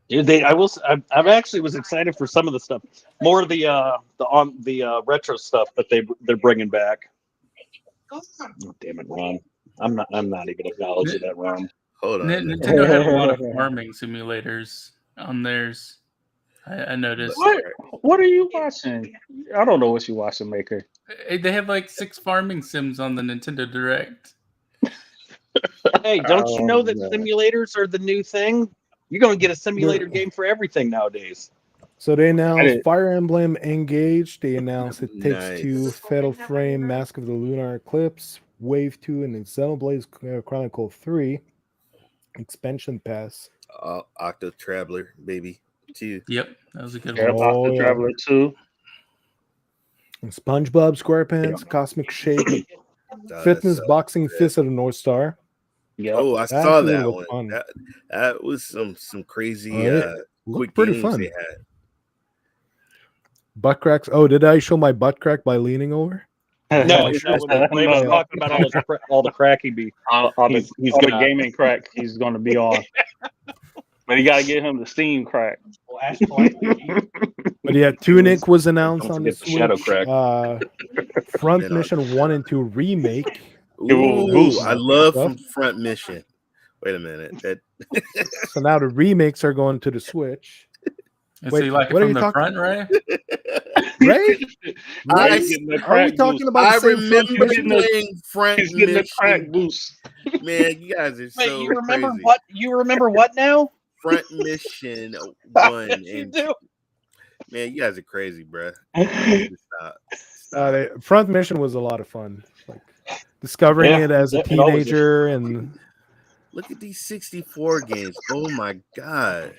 Dude, I actually was excited for some of the stuff, more of the retro stuff that they're bringing back. Oh, damn it, Ron! I'm not even acknowledging that, Ron. Hold on. Nintendo had a lot of farming simulators on theirs. I noticed. what are you watching? I don't know what you're watching, Maker. They have like 6 farming sims on the Nintendo Direct. Hey, don't you know that man. simulators are the new thing? You're going to get a simulator game for everything nowadays. So they announced did- Fire Emblem Engage. They announced It Takes Nice. Two, Fatal Frame, Mask of the Lunar Eclipse, Wave 2, and then Xenoblade Chronicle 3 expansion pass. Octo Traveler, baby. 2. Yep, that was a good Yeah, one. Oh, Octo yeah. Traveler 2. And SpongeBob SquarePants, Cosmic Shake, Fitness Boxing Fist of the North Star. Yeah. Oh, I That saw actually that looked one. fun. That was some crazy Oh, yeah. quick Looked pretty games fun. they had. Butt cracks. Oh, did I show my butt crack by leaning over? No, No, Ray was talking about all the crack he'd be. all the He's all the got- gaming crack he's going to be on. But you got to get him the Steam crack. But yeah, Tunic was announced Don't on the forget the Shadow Switch. Crack. Front Man, Mission 1 and 2 remake. Ooh, I love stuff. from Front Mission. Wait a minute. That So now the remakes are going to the Switch. And Wait, so you like it what are from you the talking- front, Ray? Right? I- He's getting the Are we crack talking boost. about the I same remember Front Mission? playing Front He's getting the crack Mission. boost. Man, you guys are Wait, so you remember crazy. what? You remember what now? Front Mission I 1 bet you and do. man, you guys are crazy, bruh. Stop. Front Mission was a lot of fun. Like discovering Yeah, it as a it always is. teenager and Look at these 64 games. Oh my god.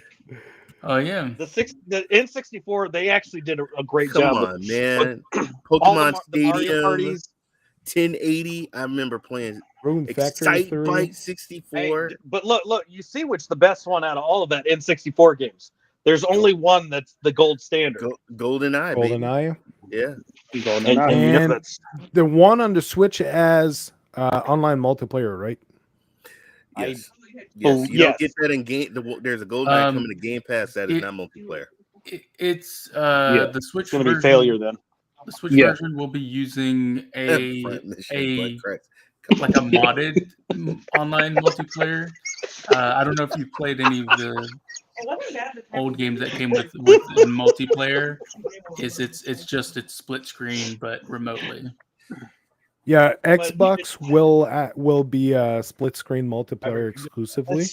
Oh yeah. The N64, they actually did a great Come job. on, man. All the Pokemon the Mario Stadium parties. 1080. I remember playing Rune Factory Excite 3. Bike Hey, 64. but look, you see which the best one out of all of that N64 games. There's only one that's the gold standard. Golden Eye, Golden baby. Eye. Yeah. And yep, And that's the one on the Switch has online multiplayer, right? Yes. Oh, Yes. You don't yes. get that in game. There's a Golden Eye coming to Game Pass that is it- not multiplayer. It's Yeah, the Switch it's going to be version. failure then. The Switch Yeah. version will be using Front Mission, butt cracks. like a modded online multiplayer. I don't know if you've played any of the old games that came with the multiplayer. It's split screen but remotely. Yeah, Xbox will be split screen multiplayer exclusively,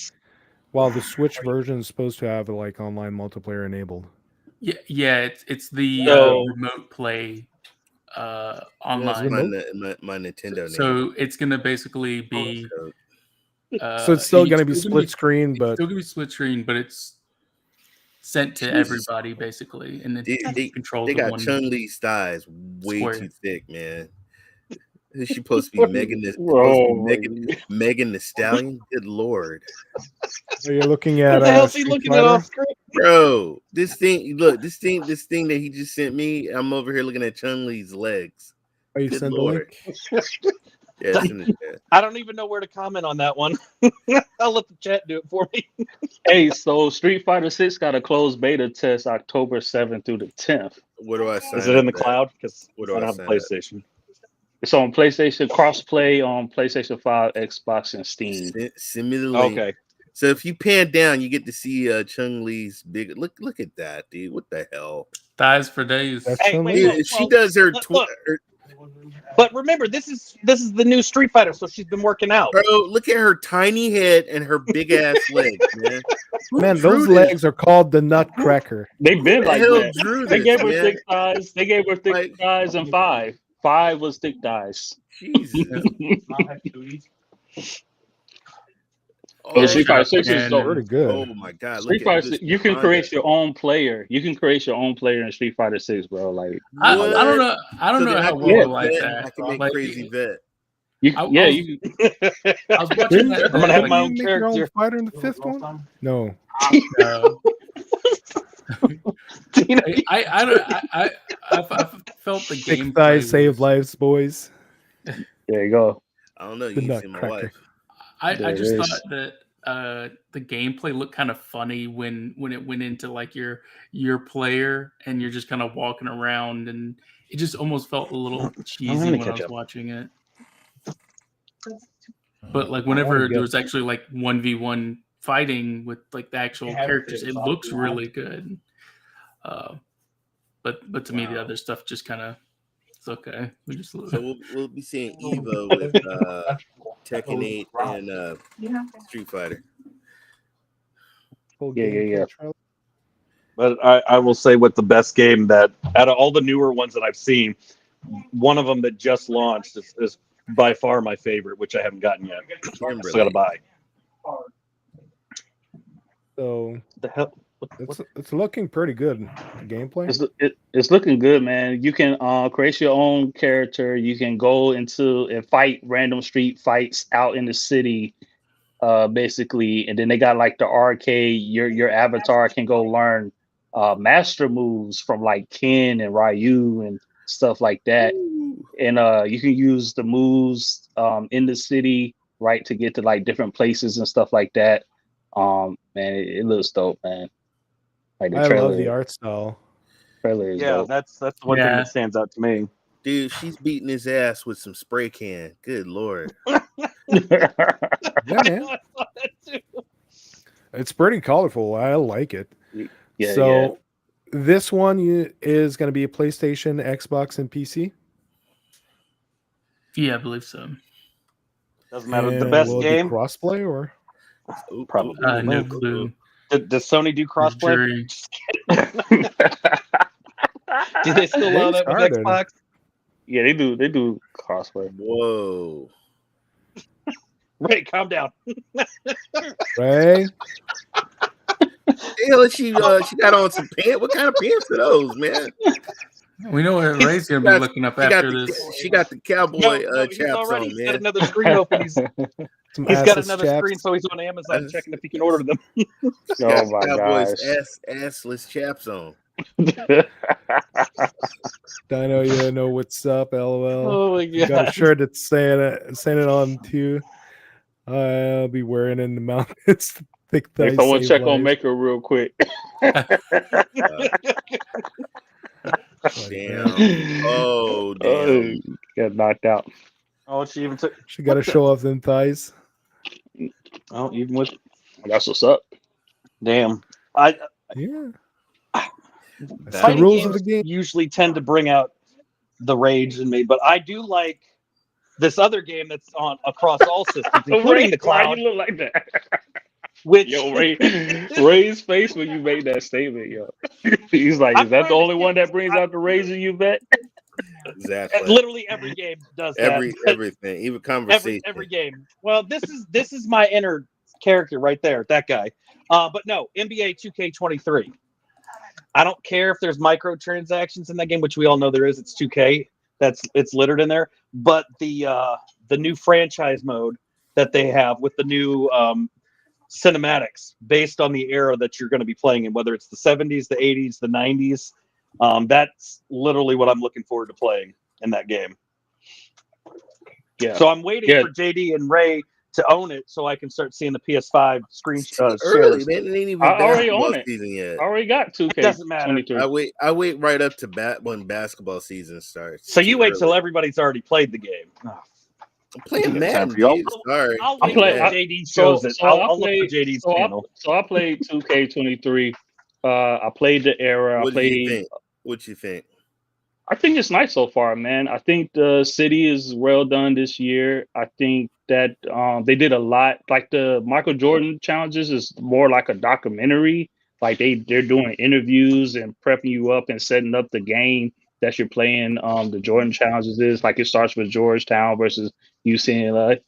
while the Switch version is supposed to have like online multiplayer enabled. Yeah. It's the So- remote play That's online. my Nintendo name. So it's gonna basically be. So it's still going to be it's gonna split screen, It's but still gonna be split screen, but it's sent to everybody basically, and then They control They the got one. Chun-Li's thighs way square. too thick, man. Is she supposed to be Megan the Stallion? Good lord, are you looking at What the hell's he Street looking at Fighter? off screen? bro! This thing that he just sent me. I'm over here looking at Chun-Li's legs. Are you Good sending the lord. link? Yeah, it's in the chat. I don't even know where to comment on that one. I'll let the chat do it for me. Hey, so Street Fighter 6 got a closed beta test October 7th through the 10th. Where do I sign Is it in the up at? cloud? Because Where I do don't I have a sign up? PlayStation. It's on PlayStation, crossplay on PlayStation 5, Xbox, and Steam. Send me the link. Okay. So if you pan down, you get to see Chun-Li's big. Look at that, dude. What the hell? Thighs for days. That's Hey, Chun-Li? wait, Dude, look, she well, does her. look. But remember, this is the new Street Fighter, so she's been working out. Bro, look at her tiny head and her big ass legs, man. Who Man, drew those this? legs are called the Nutcracker. They've been Who the like hell that. drew They this, gave her man? thick thighs. They gave her thick Like- thighs and 5. 5 was thick thighs. Jesus. Yeah, Street Fighter 6 is And- dope. Pretty good. Oh my god! Street look at Fighter, this you can Honda. create your own player. You can create your own player in Street Fighter 6, bro. Like, I What? don't know. I don't So know then how I can well make I like vet, that. I can make Like, crazy vet. you, I- yeah, I was- you. I was watching that. I'm gonna have Didn't my you own make your own character. fighter in the fifth one? No. I felt the Thick game thighs save lives, boys. There you go. I don't know. The You can see my Nutcracker. wife. I There just it thought is. that the gameplay looked kind of funny when it went into like your player and you're just kind of walking around, and it just almost felt a little cheesy gonna when I catch was up. watching it. But like I wanna whenever get- there was actually like 1v1 fighting with like the actual characters, it looks really good. But to me, the other stuff just kind of it's okay. We just So we'll be seeing Evo with Tekken 8 and Street Fighter. Full Yeah. gameplay trailer. But I will say what the best game that out of all the newer ones that I've seen, one of them that just launched is by far my favorite, which I haven't gotten yet. Still gotta buy. So The hell? it's looking pretty good. The gameplay. It's looking good, man. You can create your own character. You can go into and fight random street fights out in the city, basically. And then they got like the arcade. Your avatar can go learn master moves from like Ken and Ryu and stuff like that. And you can use the moves in the city, right, to get to like different places and stuff like that. Man, it looks dope, man. Like the I trailer. love the art style. Trailer is Yeah, dope. that's the one thing Yeah. that stands out to me. Dude, she's beating his ass with some spray can. Good lord. Yeah, man. I saw that too. It's pretty colorful. I like it. Yeah, So this one is going to be a PlayStation, Xbox, and PC. Yeah, I believe so. Doesn't matter. The And best will it game, be crossplay or? Ooh, Probably. No clue. Does Sony do crossplay? Jury. Just kidding. Do they still allow They that with started. Xbox? Yeah, they do crossplay. Whoa. Ray, calm down. Right? Hell, she got on some pants. What kind of pants are those, man? We know what Ray's gonna be got- looking up She got after the, this. she got the cowboy No, he's chaps already. on, He's got man. another screen open. He's Some got assless another chaps. screen, so he's on Amazon That's- checking if he can order them. Oh my Cowboys gosh. assless chaps on. Dino, you know what's up, LOL. Oh my You got a god! shirt that's saying it on too. I'll be wearing in the mountains. Thick Hey, thighs someone save check on lives. Maker real quick. Like, Damn. man, Oh, Oh, damn. got knocked out. Oh, she even took. she got to What the- show off them thighs. Oh, even with. That's what's up. Damn. Yeah. That- Fighting rules of games the game. usually tend to bring out the rage in me, but I do like this other game that's on across all systems, including the Why cloud. you look like that? Which Yo, Ray's face when you made that statement, yo. He's like, I'm is that the trying to only one that brings I- out the rage in you, bet? Exactly. literally every game does that. Everything, even conversation. Every game. Well, this is my inner character right there, that guy. But no, NBA 2K23. I don't care if there's microtransactions in that game, which we all know there is. It's 2K. It's littered in there. But the new franchise mode that they have with the new cinematics based on the era that you're going to be playing in, whether it's the 70s, the 80s, the 90s, that's literally what I'm looking forward to playing in that game. Yeah. So I'm waiting Yeah. for JD and Ray to own it so I can start seeing the PS5 screen Early, shares. man. It ain't even I already basketball own it. season yet. I already got 2K. It doesn't matter. 23. I wait right up to when basketball season starts. So you Too wait till early. everybody's alred played the game. Oh, I'm playing Take time Madden, for y'all. dude. Sorry. I'll I'm wait play- till I- JD shows it. I'll look played for JD's so channel. I played 2K23. I played the era. What I do played. you think? What you think? I think it's nice so far, man. I think the city is well done this year. I think that they did a lot. Like the Michael Jordan challenges is more like a documentary. Like they're doing interviews and prepping you up and setting up the game that you're playing. The Jordan challenges is like it starts with Georgetown versus UCLA,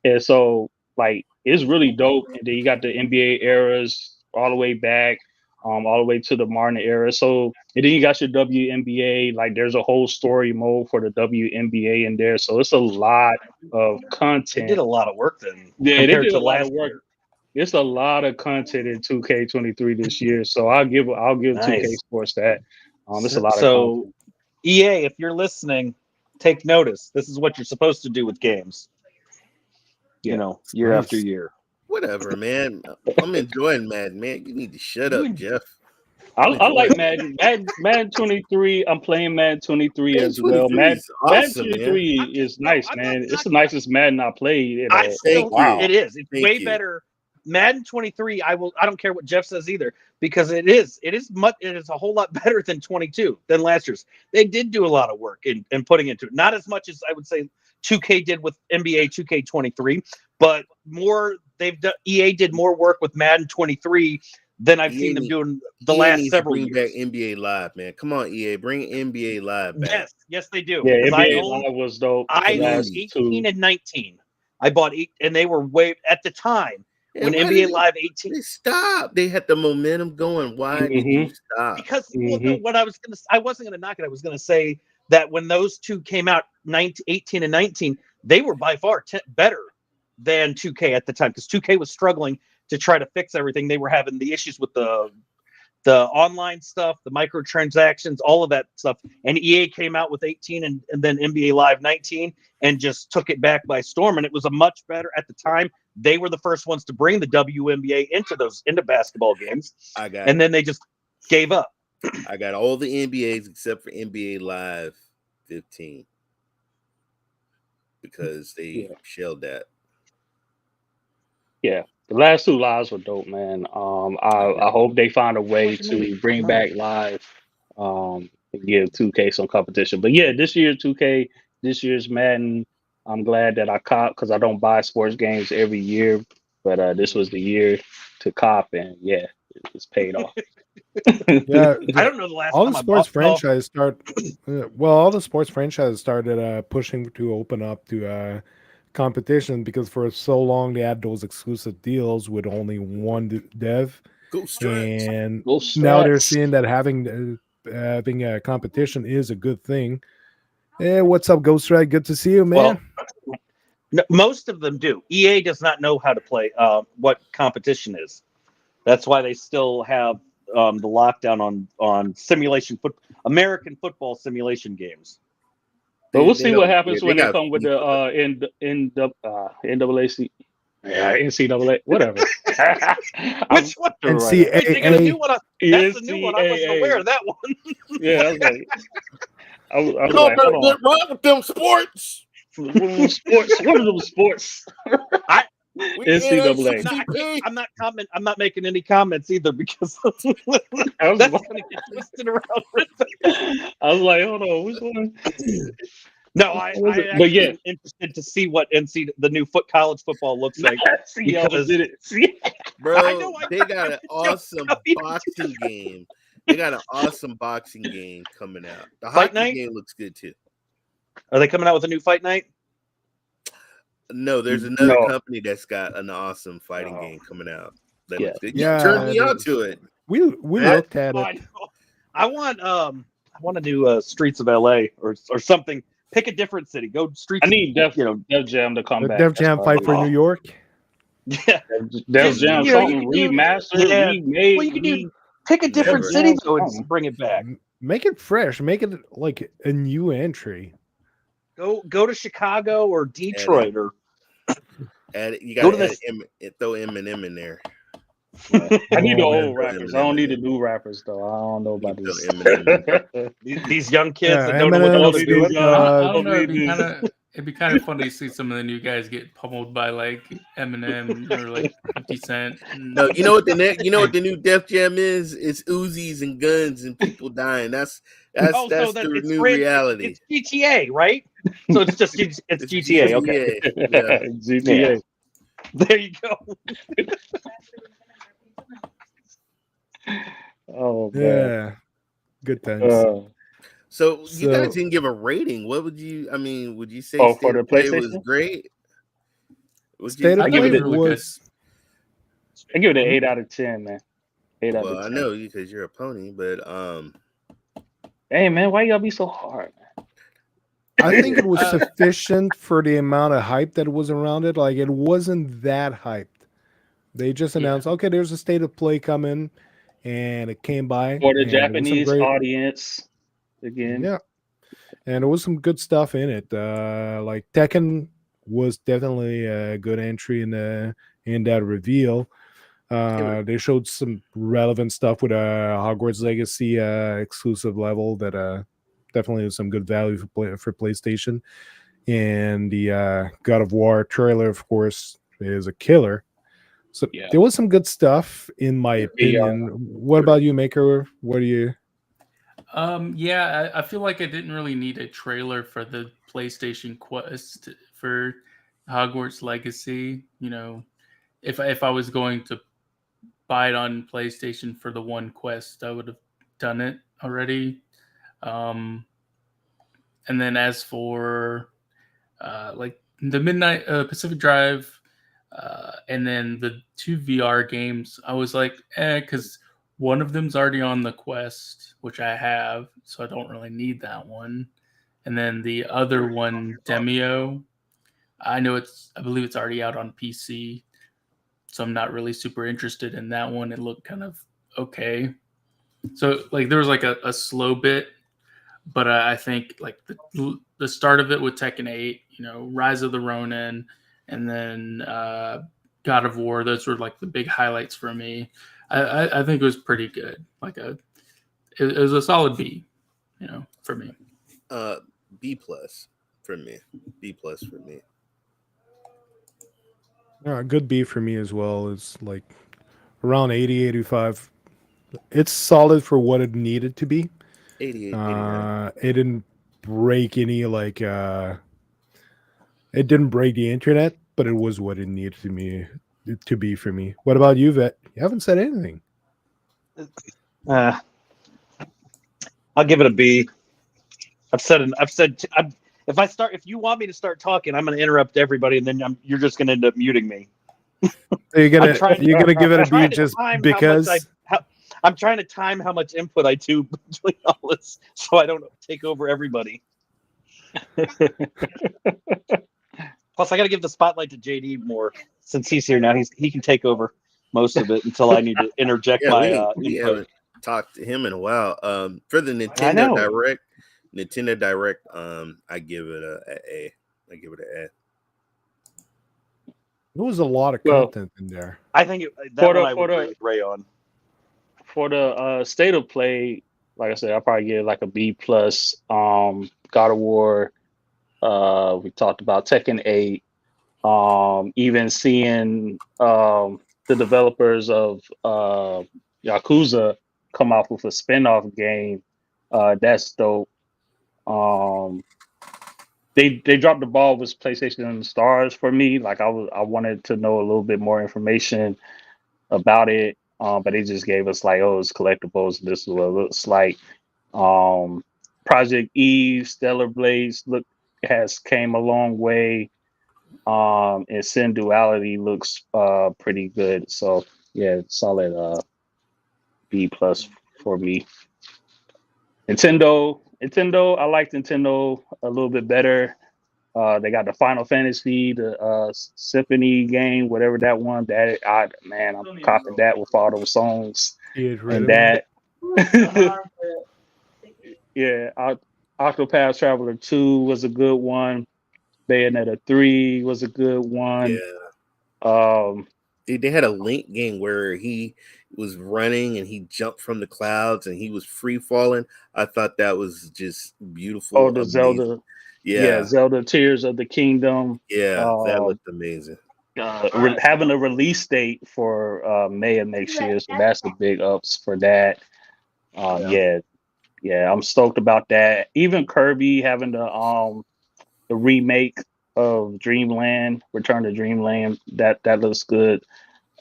and so like it's really dope. And then you got the NBA eras all the way back. All the way to the Martin era. So, and then you got your WNBA. Like, there's a whole story mode for the WNBA in there. So it's a lot of They content. did a lot of work then. Yeah, they compared did to a lot of last work. year. It's a lot of content in 2K23 this year. So I'll give Nice. 2K Sports that. It's a lot of So content. EA, if you're listening, take notice. This is what you're supposed to do with games. Yeah. You know, year Nice. after year. Whatever, man. I'm enjoying Madden, man. You need to shut up, Jeff. I enjoy like it. Madden 23. I'm playing Madden 23 Madden as well. 23 Madden, is awesome, Madden man. 23 is nice, I'm man. not It's the nicest Madden I played. In I a still, Thank you. it is. It's Thank way you. better. Madden 23. I don't care what Jeff says either, because it is a whole lot better than 22 than last year's. They did do a lot of work in putting into it. Not as much as I would say 2K did with NBA 2K23, but more. EA did more work with Madden 23 than I've seen them doing the EA last needs several to bring years. back NBA Live, man. Come on, EA, bring NBA Live back. Yes, they do. Yeah, Because NBA Live was dope. I The owned last 18 two. and 19. I bought 8, and they were way at the time when And why NBA did Live 18. they stop? They had the momentum going. Why did you stop? Because well, no, what I wasn't gonna knock it. I was gonna say that when those two came out, 18 and 19, they were by far better than 2K at the time, because 2K was struggling to try to fix everything. They were having the issues with the online stuff, the microtransactions, all of that stuff. And EA came out with 18 and then NBA Live 19 and just took it back by storm. And it was a much better at the time. They were the first ones to bring the WNBA into basketball games. I got And it. then they just gave up. I got all the NBAs except for NBA Live 15 because they shelled that. Yeah, the last two lives were dope, man. I hope they find a way to bring back live, and give 2K some competition. But yeah, this year's 2K, this year's Madden, I'm glad that I cop because I don't buy sports games every year, but this was the year to cop, and yeah, it's paid off. Yeah, I don't know the last all time the I sports bought. franchise start. Well, all the sports franchises started pushing to open up to competition because for so long they had those exclusive deals with only one dev, Go Strats. and Go now they're Strats. seeing that having a competition is a good thing. Hey, what's up, Ghost Rat? Good to see you, man. Well, no, most of them do. EA does not know how to play what competition is. That's why they still have the lockdown on American football simulation games. But we'll They see what don't happens care. when They they got come with the NAAC. Yeah, NCAA, whatever. Which one? NCAA. Wait, they got a new one. That's the new one. I wasn't NCAA. aware of that one. Yeah, I was like, I was Y'all like, better hold get on. right with them sports. One of them sports. One of them sports. We NCAA. NAACP. I'm not making any comments either because that's I was going like, to get twisted around. I was like, hold on, which one? No, I But actually yeah. am interested to see what the new college football looks like. See, y'all Because- did it. See? Bro, I know, I they got an awesome boxing game. They got an awesome boxing game coming out. The Fight hockey night? game looks good too. Are they coming out with a new fight night? No, there's another No. company that's got an awesome fighting game coming out. That Yeah. looks good. Yeah, You turned me it on is. to it. We looked at I it. know. I want to do Streets of LA or something. Pick a different city. Go Streets. I need Def you know. Jam to come The back. Def That's Jam what I fight for need. New York. Yeah. Def Jam, You know, you something can do- remastered, yeah. remade. Well, you can do pick a different Never. city though and Something. bring it back. Make it fresh. Make it like a new entry. Go to Chicago or Detroit or You Go got to to throw Eminem in there. I need the Oh, old rappers. I don't need the new rappers though. I don't know about You this. throw these young kids Yeah, that don't know what the hell they're Eminem, doing. I don't know. Hopefully It'd be kind of funny to see some of the new guys get pummeled by like Eminem or like 50 Cent. No, you know what the new Def Jam is? It's Uzis and guns and people dying. That's So the it's new reality. It's GTA, right? So it's just it's GTA. Okay, Yeah. GTA. there you go. Oh man. Yeah, good times. So you guys So- didn't give a rating. What would you? I mean, would you say Oh, State for of the Play was PlayStation? great? Would State I of give Play it really good. was I give it an 8 out of 10, man. 8 out Well, of I 10. know you because you're a pony, but Hey man, why you gotta be so hard? I think it was sufficient for the amount of hype that was around it. Like it wasn't that hyped. They just announced, okay, there's a State of Play coming, and it came by. For the and there was some Japanese great- audience, again. Yeah, and there was some good stuff in it. Like Tekken was definitely a good entry in that reveal. They showed some relevant stuff with Hogwarts Legacy exclusive level that definitely is some good value for PlayStation. And the God of War trailer, of course, is a killer. So Yeah. there was some good stuff, in my opinion. What about you, Maker? What do you? Yeah, I feel like I didn't really need a trailer for the PlayStation Quest for Hogwarts Legacy. You know, if I was going to buy it on PlayStation for the one Quest, I would have done it already. And then as for like the Midnight Pacific Drive, and then the 2 VR games, I was like, because one of them's already on the Quest, which I have, so I don't really need that one. And then the other one, Demio, I believe it's already out on PC, so I'm not really super interested in that one. It looked kind of okay. So like there was like a slow bit, but I think like the start of it with Tekken 8, you know, Rise of the Ronin, and then God of War. Those were like the big highlights for me. I think it was pretty good. Like it was a solid B, for me. B plus for me. B plus for me. Good B for me as well. It's like around 80, 85. It's solid for what it needed to be. 88, 89. It didn't break any it didn't break the internet, but it was what it needed to be for me. What about you, Vet? You haven't said anything. I'll give it a B. If you want me to start talking, I'm going to interrupt everybody, and then you're just going to end up muting me. You're gonna give it a B just because. I'm trying to time how much input I do between all this, so I don't take over everybody. Plus, I got to give the spotlight to JD more since he's here now. He can take over most of it until I need to interject my we input. haven't talked to him in a while. For the Nintendo Direct, I give it a A. I give it an A. There was a lot of content in there. I think I would agree with Ray on. For the state of play, like I said, I'll probably give like a B plus. God of War. We talked about Tekken 8. Even seeing the developers of Yakuza come off with a spin-off game, that's dope. They dropped the ball with PlayStation Stars for me. Like I wanted to know a little bit more information about it, but they just gave us like, oh, it's collectibles. This is what it looks like. Project Eve, Stellar Blades has came a long way. And Sin Duality looks pretty good. So yeah, solid B plus for me. Nintendo, I like Nintendo a little bit better. They got the Final Fantasy, the Symphony game, whatever that one. I'm copping that with all those songs and that. Yeah, Octopath Traveler 2 was a good one. Bayonetta 3 was a good one. Yeah. They had a Link game where he was running and he jumped from the clouds and he was free falling. I thought that was just beautiful. Oh, the Zelda. Yeah, Zelda Tears of the Kingdom. Yeah, that looked amazing. Having a release date for May of next year, so that's the big ups for that. Yeah, I'm stoked about that. Even Kirby having the remake of Dreamland, Return to Dreamland, that looks good.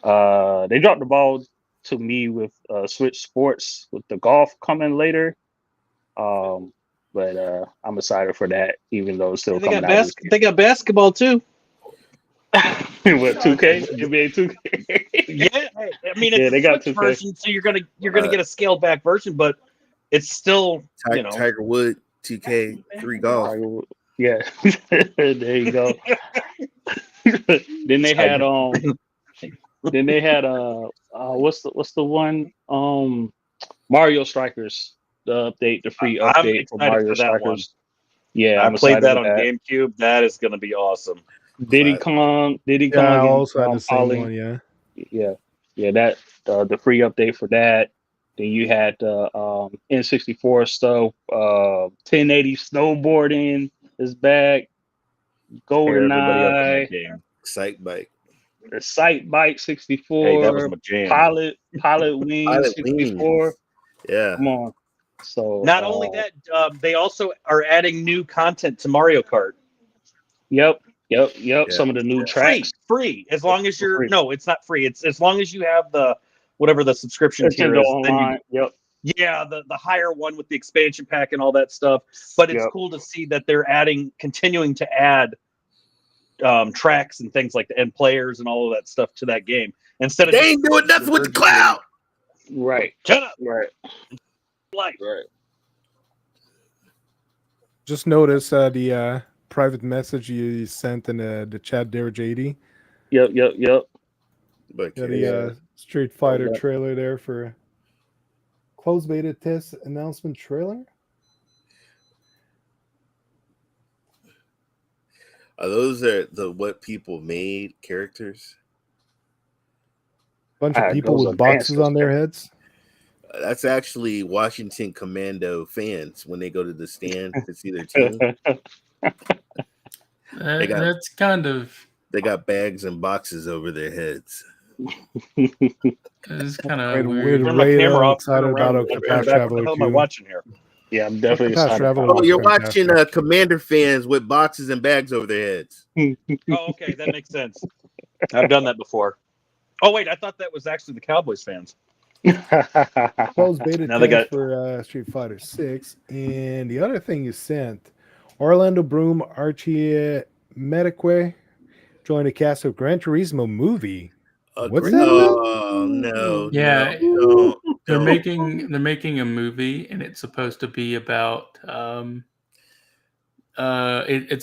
They dropped the ball to me with Switch Sports with the golf coming later. But I'm excited for that, even though it's still coming out. They got basketball too. What, 2K? NBA 2K? Yeah, I mean it's they got Switch 2K version, so you're gonna get a scaled back version, but it's still Tiger Wood 2K3 golf. Yeah, there you go. Then they had what's the one Mario Strikers, the free update for Mario Strikers. One. Yeah, I played that on GameCube. That is going to be awesome. Diddy Kong. I also had the same one. Yeah. That the free update for that. Then you had the N64 stuff. 1080 snowboarding is back. GoldenEye. Sight Bike. The Sight Bike 64. Hey, that was my jam. Pilot Wings 64. Wings. Yeah. Come on. So not only that, they also are adding new content to Mario Kart. Yep. Some of the new tracks. Free. As long as you're no, it's not free. It's as long as you have the whatever the subscription tier is. Yep. Yeah, the higher one with the expansion pack and all that stuff. But it's cool to see that they're continuing to add tracks and things like that, and players and all of that stuff to that game. Instead of they ain't doing nothing with the cloud. Right. Shut up. Right. Right. Just notice the private message you sent in the chat there, JD. Yep. But the Street Fighter trailer there for closed beta test announcement trailer. Are those the what people made characters? Bunch of people with boxes on their heads. That's actually Washington Commando fans when they go to the stand to see their team. They got- That's kind of They got bags and boxes over their heads. it's kind Right, of weird. weird. Turn my Right, camera off. excited Turn around. about Turn Octopath back. What the Traveler hell am I 2. watching here? Yeah, I'm definitely Octopath excited. Traveler about Oh, was you're fantastic. watching Commander fans with boxes and bags over their heads. Oh, okay, that makes sense. I've done that before. Oh wait, I thought that was actually the Cowboys fans. it. Closed beta Now they test got- for Street Fighter 6. And the other thing you sent, Orlando Bloom, Archie Medique joined the cast of Gran Turismo movie. What's that about? Oh no! Yeah, no, they're don't. making a movie, and it's supposed to be about it's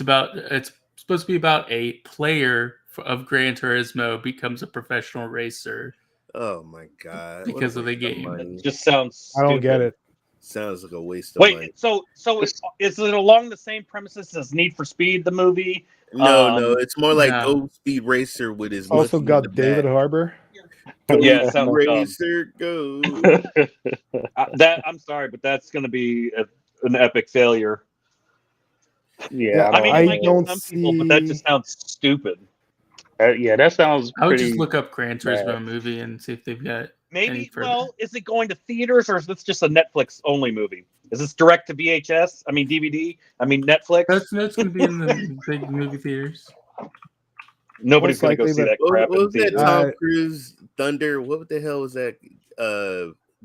supposed to be about a player of Gran Turismo becomes a professional racer Oh my god! because What a of the waste game. money. It just sounds. I don't get stupid. it. Sounds like a waste of money. Wait, so is it along the same premises as Need for Speed, the movie? No, it's more like No. Go Speed Racer with his Also monkey in got the David back. Harbour. Go Yeah, it Speed sounds dumb. Racer, go. That I'm sorry, but that's going to be an epic failure. Yeah, I mean, it I might don't get some people, but that just see- sounds stupid. that sounds. I would pretty just look up Gran Turismo bad. movie and see if they've got any Maybe. further. Well, is it going to theaters or is this just a Netflix only movie? Is this direct to VHS? I mean DVD? I mean Netflix? That's going to be in the big movie theaters. Nobody's going to go likely, see but- that crap What in was that theaters. Tom Cruise Thunder? What the hell was that?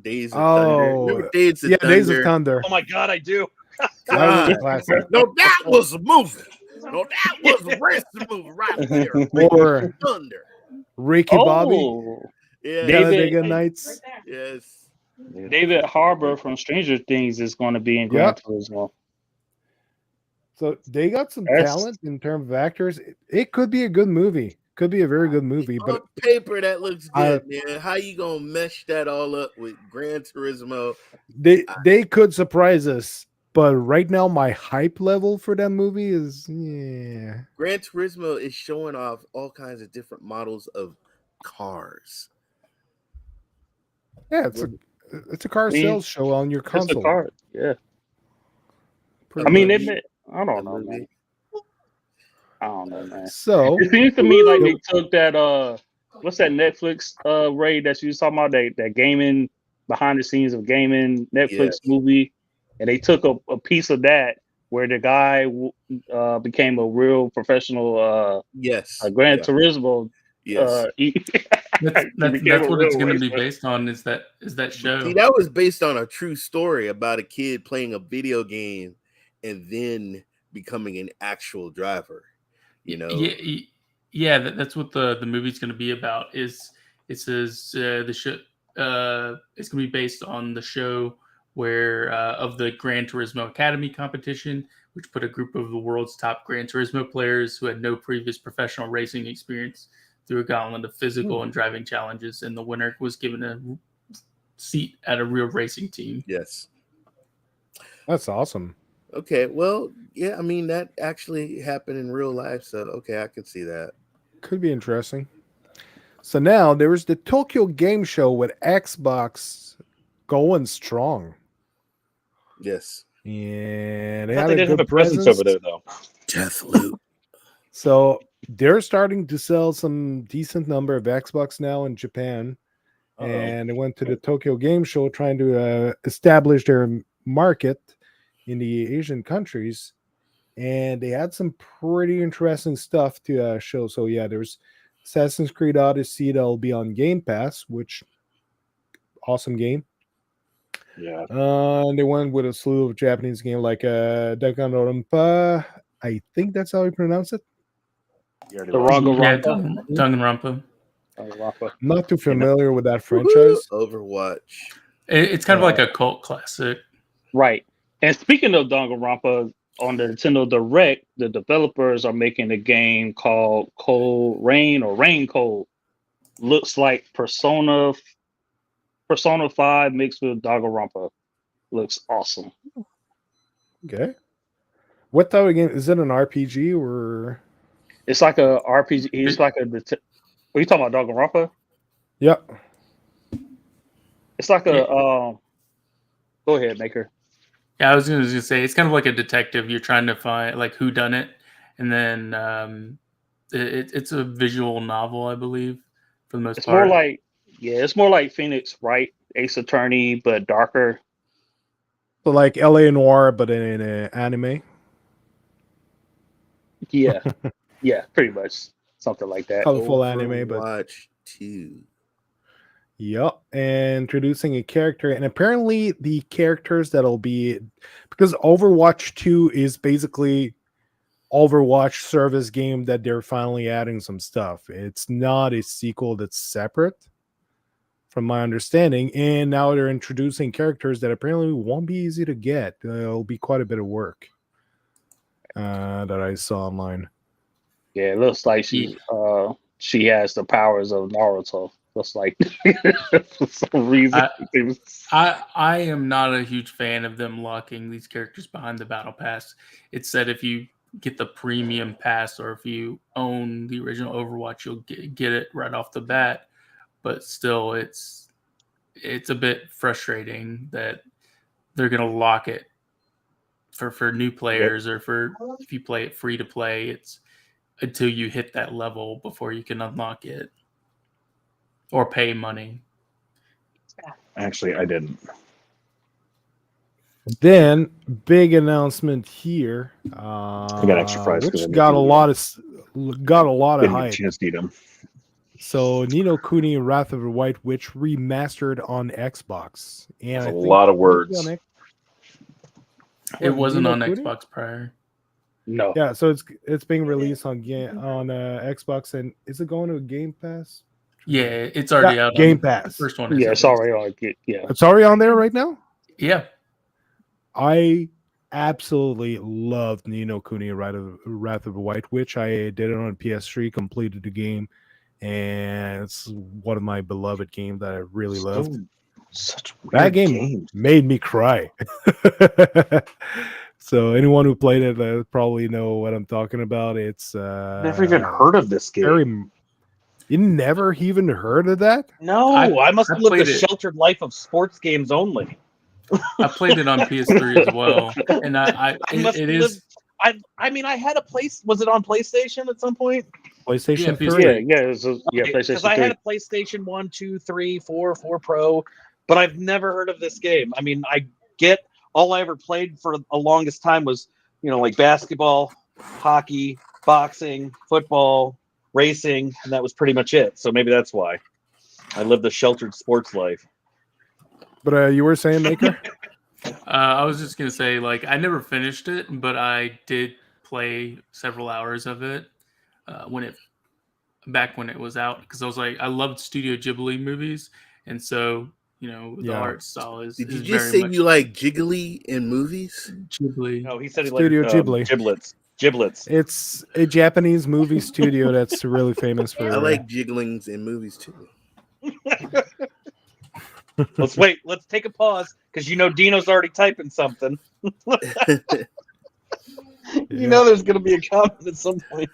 Days of Thunder. Oh, Remember Days of yeah, Thunder? Days of Thunder. Oh my god, I do. That was a God. classic. No, that was a movie. No, that was a wrestling movie right there. Or Thunder. Ricky Bobby, Oh, Yeah. Talladega Nights. Yes. David Harbour from Stranger Things is going to be in Gran Turismo. So they got some That's- talent in terms of actors. It could be a good movie. Could be a very good movie. On But paper, that looks good, man. How you gonna mesh that all up with Gran Turismo? they could surprise us. But right now, my hype level for that movie is Gran Turismo is showing off all kinds of different models of cars. Yeah, it's a car sales show on your It's a console. car. Yeah. Pretty I mean, much. I don't That know, movie. man. I don't know, man. So It seems to me like they took that what's that Netflix raid that you was talking about, that gaming behind the scenes of gaming Netflix movie, and they took a piece of that where the guy became a real professional Gran Turismo. Yes. That's what it's going to be based on. Is that show? See, that was based on a true story about a kid playing a video game and then becoming an actual driver. You know, yeah. That's what the movie's going to be about. It says the show it's going to be based on the show where of the Gran Turismo Academy competition, which put a group of the world's top Gran Turismo players who had no previous professional racing experience through a gauntlet of physical and driving challenges, and the winner was given a seat at a real racing team. Yes, that's awesome. Okay, well, yeah, I mean that actually happened in real life, so okay, I can see that. Could be interesting. So now there's the Tokyo Game Show with Xbox going strong. Yes, and they didn't have a presence over there though. Deathloop. So they're starting to sell some decent number of Xbox now in Japan. And they went to the Tokyo Game Show trying to establish their market in the Asian countries, and they had some pretty interesting stuff to show. So yeah, there's Assassin's Creed Odyssey that'll be on Game Pass, which awesome game. Yeah. And they went with a slew of Japanese game like Danganronpa. I think that's how you pronounce it. Danganronpa. Not too familiar with that franchise. Overwatch. It's kind of like a cult classic. Right. And speaking of Danganronpa, on the Nintendo Direct, the developers are making a game called Cold Rain or Rain Cold. Looks like Persona 5 mixed with Danganronpa. Looks awesome. Okay. What type of game? Is it an RPG or? It's like a RPG. It's like a. Are you talking about Danganronpa? Yep. It's like a go ahead, Maker. Yeah, I was going to say it's kind of like a detective. You're trying to find like who done it, and then it's a visual novel, I believe, for the most It's part. it's more like Phoenix Wright, Ace Attorney, but darker. So like LA Noir, but in an anime. Yeah, yeah, pretty much something like that. Colorful anime, but Overwatch 2. yep. And introducing a character, and apparently the characters that'll be, because Overwatch 2 is basically Overwatch service game that they're finally adding some stuff. It's not a sequel that's separate, from my understanding, and now they're introducing characters that apparently won't be easy to get. It'll be quite a bit of work that I saw online. Yeah, it looks like she has the powers of Naruto. Looks like for some reason. I am not a huge fan of them locking these characters behind the battle pass. It said if you get the premium pass or if you own the original Overwatch, you'll get it right off the bat. But still, it's a bit frustrating that they're going to lock it for new players or for if you play it free to play. It's until you hit that level before you can unlock it or pay money. Actually, I didn't. Then big announcement here, I got extra fries which 'cause I made got a you lot of Didn't get a hype. chance to eat them. So Ni no Kuni Wrath of the White Witch remastered on Xbox, and That's I a think lot of words. on It wasn't Ni no on Kuni? Xbox prior. No. Yeah, so it's being released on Xbox, and is it going to a Game Pass? Yeah, it's already out. Game on, Pass. First one. Is Yeah, it's already on. Yeah. It's already on there right now. Yeah. I absolutely loved Ni no Kuni Wrath of the White Witch. I did it on PS3, completed the game, and it's one of my beloved games that I really loved. Such weird That game games. made me cry. So anyone who played it probably know what I'm talking about. It's Never even heard of this game. very. You never even heard of that? No, I must I have lived a played it. sheltered life of sports games only. I played it on PS3 as well, and it is. I mean, I had a place. Was it on PlayStation at some point? PlayStation Yeah, 3. Yeah, it was Because PlayStation I 3. had a PlayStation 1, 2, 3, 4, 4 Pro, but I've never heard of this game. I mean, I get all I ever played for the longest time was, like basketball, hockey, boxing, football, racing, and that was pretty much it. So maybe that's why I lived a sheltered sports life. But you were saying, Maker? I was just gonna say, I never finished it, but I did play several hours of it when it was out, because I loved Studio Ghibli movies, and so the art style is. Did you is just very say much you like jiggly in movies? Ghibli? No, he said he Studio liked Ghibli. Giblets. It's a Japanese movie studio that's really famous for. I like jigglings in movies too. Let's wait. Let's take a pause because Dino's already typing something. There's going to be a comment at some point.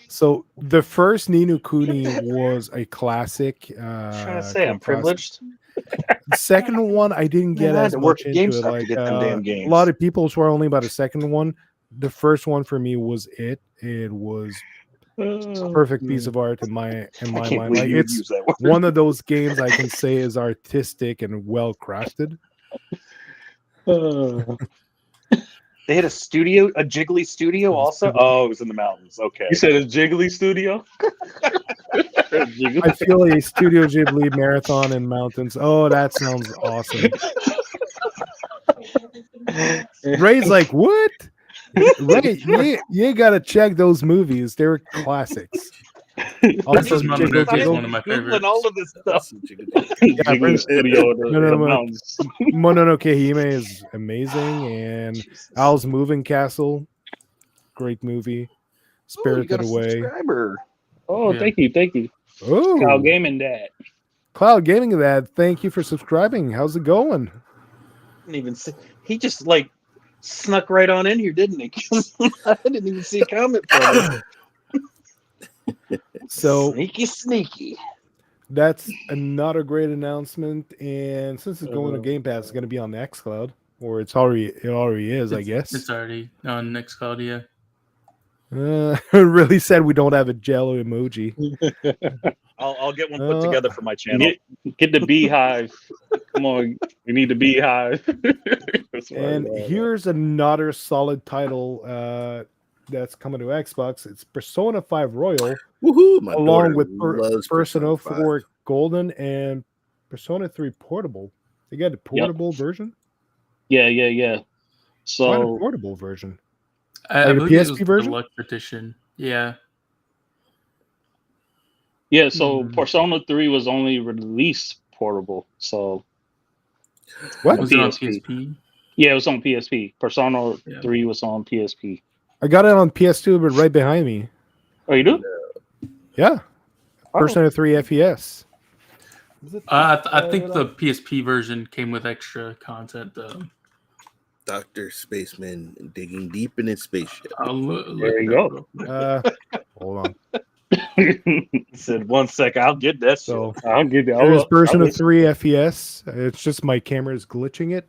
So the first Ni no Kuni was a classic. I'm trying to say I'm privileged. The second one I didn't get I had as to work much at into it. GameStop to get them damn games. A lot of people swear only about the second one. The first one for me was it. It was a perfect piece of art in my mind. Like, it's one of those games I can say is artistic and well crafted. They had a Jiggly studio also. Oh, it was in the mountains. Okay. You said a Jiggly studio? I feel a Studio Ghibli marathon in mountains. Oh, that sounds awesome. Ray's like, what? Ray, you gotta check those movies. They're classics. This is Mononoke is one of my favorites. All of this stuff. Jiggly studio. Mononoke Hime is amazing, and Owl's Moving Castle, great movie. Spirited Away. Subscriber. Oh, Yeah. thank you. Oh, Cloud Gaming Dad. Cloud Gaming Dad, thank you for subscribing. How's it going? Didn't even see. He just snuck right on in here, didn't he? I didn't even see a comment from him. So Sneaky. that's another great announcement. And since it's going to Game Pass, it's going to be on xCloud, or it already is, I guess. It's already on Nextcloud, yeah. Really sad we don't have a Jello emoji. I'll get one put together for my channel. Get the beehive. Come on, we need the beehive. And here's another solid title that's coming to Xbox. It's Persona 5 Royal, Woohoo! My along daughter with loves Persona 5. 4 Golden and Persona 3 Portable. They got the portable version? Yeah. Why the So portable version? I Like a believe it PSP was the version? deluxe edition. Yeah. Persona 3 was only released portable. So What? Was it on PSP. PSP? yeah, it was on PSP. Persona Yeah. 3 was on PSP. I got it on PS2, but right behind me. Oh, you do? Yeah. Oh. Persona 3 FES. I think the PSP version came with extra content, though. DrSpaceman digging deep in his spaceship. There you go. Hold on. He said, 1 sec, I'll get that shit. So I'll get that. there's Persona 3 FES. It's just my camera is glitching it.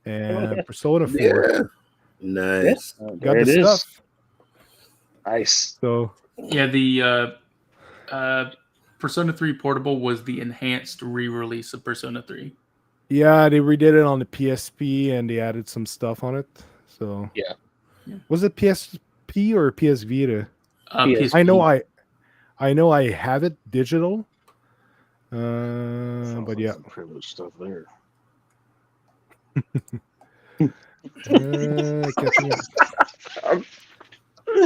And Persona 4. Yeah. Nice. Got There it the is. stuff. Nice. So Yeah, the Persona 3 Portable was the enhanced re-release of Persona 3. yeah, they redid it on the PSP and they added some stuff on it. So Yeah. Was it PSP or PS Vita? PSP. I know I have it digital. But yeah. Some privileged stuff there. Catching up.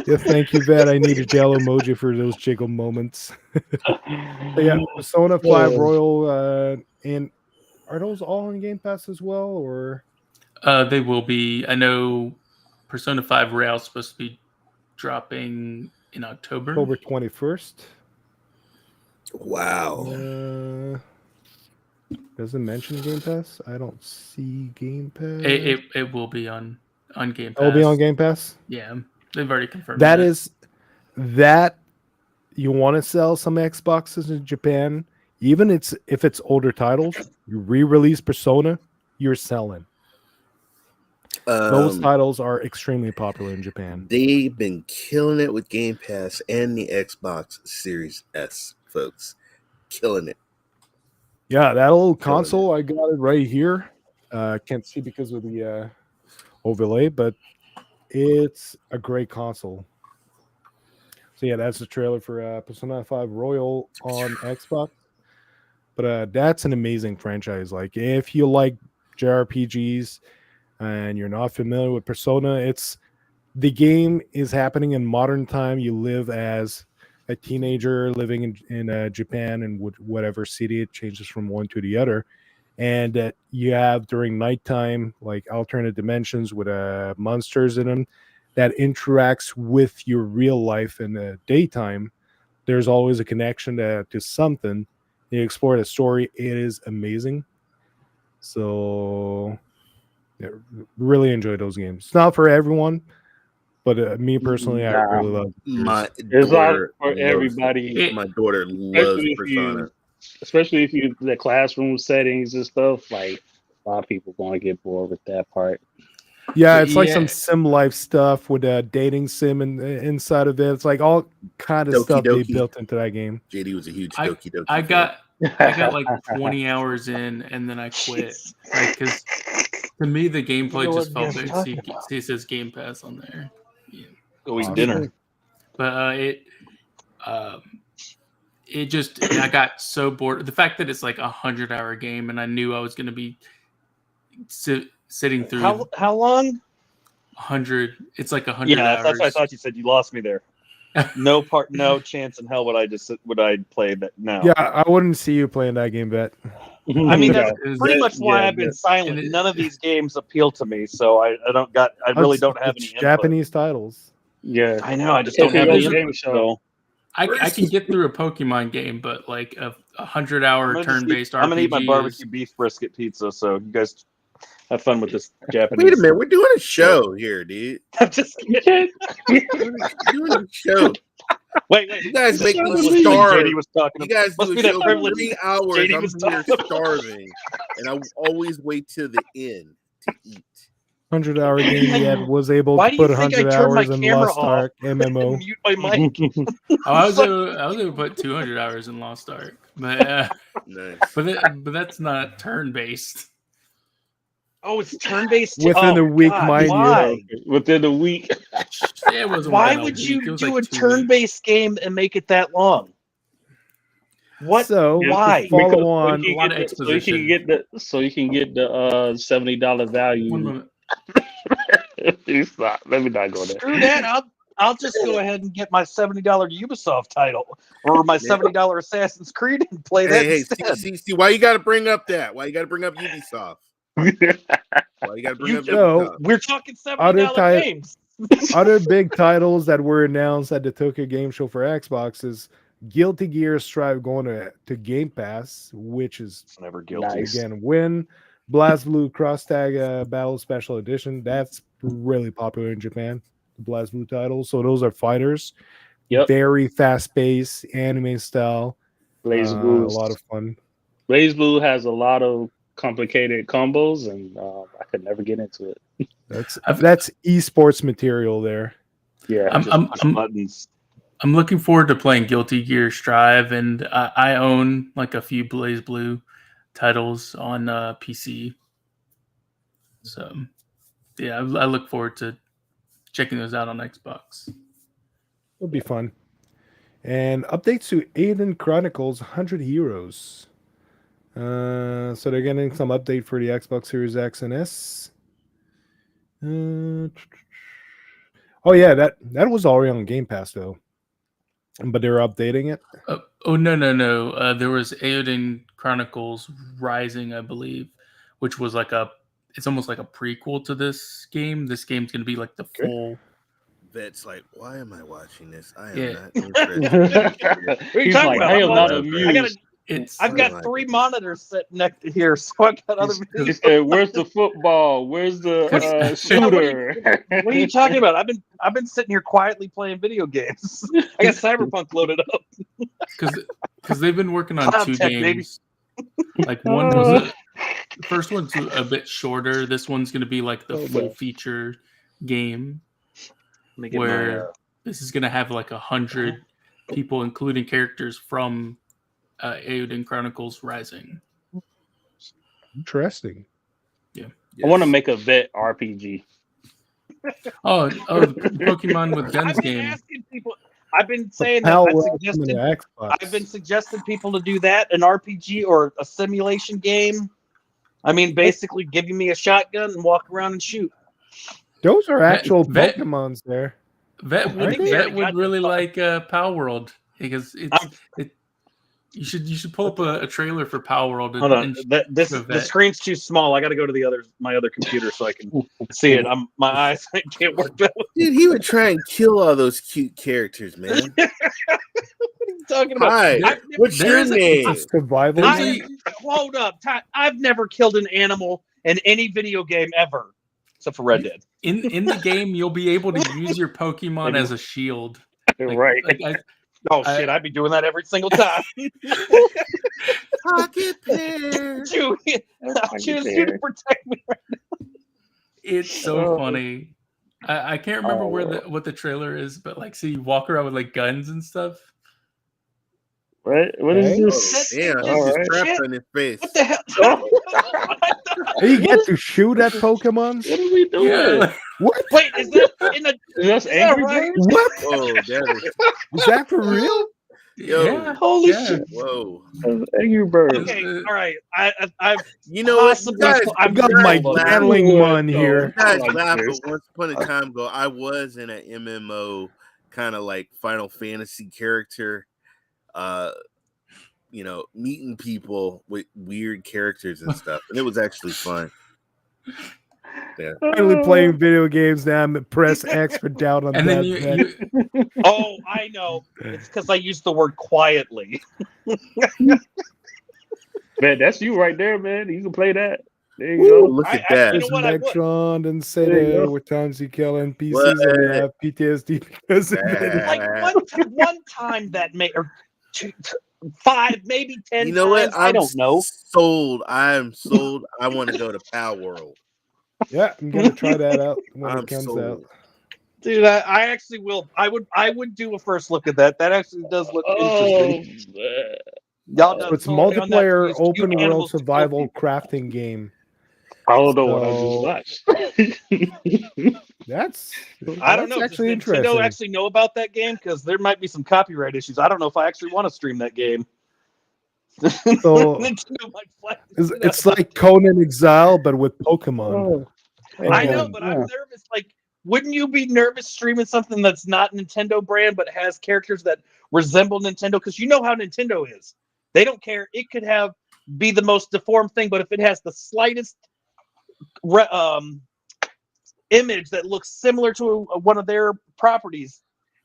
Yeah, thank you, Vet. I need a Jello emoji for those jiggle moments. But yeah, Persona 5 Royal, and are those all on Game Pass as well, or They will be. I know Persona 5 Royal is supposed to be dropping in October. October 21st? Wow. Doesn't mention Game Pass. I don't see Game Pass. It will be on Game Pass. It'll be on Game Pass. Yeah, they've already confirmed That is that you want to sell some Xboxes in Japan, even if it's older titles, you re-release Persona, you're selling. Those titles are extremely popular in Japan. They've been killing it with Game Pass and the Xbox Series S, folks. Killing it. Yeah, that old console, I got it right here. Can't see because of the overlay, but it's a great console. So yeah, that's the trailer for Persona 5 Royal on Xbox. But that's an amazing franchise. Like, if you like JRPGs and you're not familiar with Persona, the game is happening in modern time. You live as a teenager living in Japan, and whatever city, it changes from one to the other. And you have during nighttime, like alternate dimensions with monsters in them that interacts with your real life in the daytime. There's always a connection to something. You explore the story. It is amazing. So yeah, really enjoy those games. It's not for everyone, but me personally, I really love it. My It's not daughter for loves- everybody. My daughter loves Persona. Especially if you the classroom settings and stuff. Like, a lot of people going to get bored with that part. Yeah, it's like Yeah. some sim life stuff with a dating sim inside of it. It's like all kind of Doki stuff they Doki. built into that game. JD was a huge I- Doki Doki. I fan. got like 20 hours in, and then I quit. Like, because to me, the gameplay You know just what felt game's good. talking See, it says Game Pass on there. Yeah. Go eat Awesome. dinner. But it just, I got so bored. The fact that it's like 100-hour game, and I knew I was going to be sitting through How long? 100. It's like 100 Yeah, hours. that's what I thought you said. You lost me there. No chance in hell would I play that now. Yeah, I wouldn't see you playing that game, Bet. I mean, that's It was- pretty much why yeah, I've been yeah. silent. And it- None of these games appeal to me, so I really don't have any It's input. Japanese titles. Yeah. I know, I just It's don't have a any game input. show. So I can get through a Pokemon game, but like a 100-hour turn-based RPG. I'm gonna eat my barbecue beef brisket pizza. So you guys have fun with this Japanese. Wait a minute, we're doing a show here, dude. I'm just kidding. We're doing a show. Wait. You guys make Must me be what starve. JD was talking You about. guys Must do be a that show for privilege 3 hours. JD I'm was here talking about. starving, and I always wait till the end to eat. 100-hour game yet was able Why to do you put think I 100 turned my hours in camera Lost off Ark and MMO. mute my mic? Oh, I was able to put 200 hours in Lost Ark, but Nice. but that's not turn based. Oh, it's turn-based. Within oh, a week, God, mind you. why? Within a week. It wasn't. Why within a would week. you It was do like a 2 weeks. turn-based game and make it that long? What? So Why? to follow on, A lot of exposition. So you can get the $70 value. One moment. Let me not go there. Screw that. I'll just go ahead and get my $70 Ubisoft title or my $70 Assassin's Creed and play that instead. See, why you got to bring up that? Why you got to bring up Ubisoft? Why you got to bring up Ubisoft? We're talking $70 games. Other big titles that were announced at the Tokyo Game Show for Xbox is Guilty Gear Strive going to Game Pass, which is Never guilty. Nice. again win. BlazBlue Cross Tag Battle Special Edition. That's really popular in Japan. The BlazBlue title. So those are fighters. Yep. Very fast paced anime style. BlazBlue. A lot of fun. BlazBlue has a lot of complicated combos, and I could never get into it. That's esports material there. Yeah, I'm buttons. I'm looking forward to playing Guilty Gear Strive, and I own like a few BlazBlue titles on PC. So, yeah, I look forward to checking those out on Xbox. It'll be fun. And updates to Aiden Chronicles 100 Heroes. So they're getting some update for the Xbox Series X and S. Oh yeah, that was already on Game Pass though, but they're updating it. No. There was Aiden Chronicles Rising, I believe, which was it's almost like a prequel to this game. This game's going to be like the full. Vet's like, why am I watching this? I am Yeah. not interested. He's like, I am not amused. I've got 3 monitors sitting next to here, so I got other He videos. said, "Where's the football? Where's the shooter?" What are you talking about? I've been sitting here quietly playing video games. I got Cyberpunk loaded up. Because they've been working on Cloud 2 tech, games. Like one was the first one's a bit shorter. This one's going to be like the full feature game, where this is going to have like 100 people, including characters from Aiden Chronicles Rising. Interesting. Yeah. I want to make a vet RPG. Oh, the Pokemon with Guns game. I've been saying that. I've been suggesting people to do that, an RPG or a simulation game. I mean, basically giving me a shotgun and walk around and shoot. Those are actual Pokemons there. Vet would really like Power World, because you should pull up a trailer for Power World. Hold on, the screen's too small. I got to go to my other computer so I can see it. My eyes can't work that way. Dude, he would try and kill all those cute characters, man. What are you talking about? Hi, what's your name? Survival. Hold up, I've never killed an animal in any video game ever, except for Red Dead. In the game, you'll be able to use your Pokemon as a shield. Right. Shit, I'd be doing that every single time. Pocket pair. Choose you to protect me right now. It's so funny. I can't remember what the trailer is, but like, so you walk around with like guns and stuff. Right? What is this? Damn, he's just trapped on his face. What the hell? You get to shoot at Pokemon? What are we doing? Yeah. What? Wait, is that Angry right? Birds? What? Whoa, Is that for real? Yo, Yeah. Holy Yeah. shit! whoa. Angry Birds. Okay, all right. I've You know what? You guys, I've got my battling one you here. guys laugh, but once upon a time ago, I was in an MMO kind of like Final Fantasy character. Meeting people with weird characters and stuff, and it was actually fun. Yeah. Finally playing video games now. I'm press X for doubt on And that. then Oh, I know. It's because I used the word quietly. Man, that's you right there, man. You can play that. There you Ooh, go. look at You that. know There's what? I would. Metron and say There you go. with times you kill NPCs What? and you have PTSD because of it. Like one time that may or 5, maybe 10 You know what? times. I don't know. Sold. I'm sold. I want to go to Power World. Yeah, I'm gonna try that out when I'm it comes sold. out. Dude, I actually will. I would do a first look at that. That actually does look interesting. Man. Y'all done It's sold me on that to multiplayer, use cute open world animals to kill survival people. crafting game. I don't know what So- I just watched. That's I don't that's know. actually Does Nintendo interesting. actually know about that game? Because there might be some copyright issues. I don't know if I actually want to stream that game. So Nintendo might flag it's like Conan Exile, but with Pokemon. Oh, I Oh, know, but I'm yeah. nervous. Like, wouldn't you be nervous streaming something that's not Nintendo brand but has characters that resemble Nintendo? Because you know how Nintendo is. They don't care. It could be the most deformed thing, but if it has the slightest image that looks similar to one of their properties,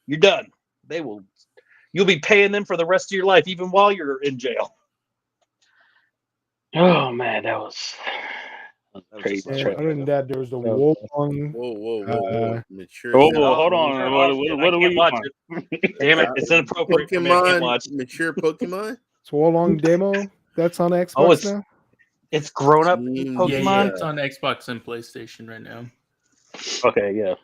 you're done. You'll be paying them for the rest of your life, even while you're in jail. Oh man, that was crazy. just And like- other than that, there's the That was- Wolong. Whoa. Mature. Oh, stuff. hold on. Turn What off are shit. we I can't watch on? it. Damn it! It's inappropriate for me. I can't watch. Mature Pokemon. It's Wolong demo that's on Xbox Oh, it's now. It's grown up Team, Pokemon. Yeah, it's on Xbox and PlayStation right now. Okay, yeah.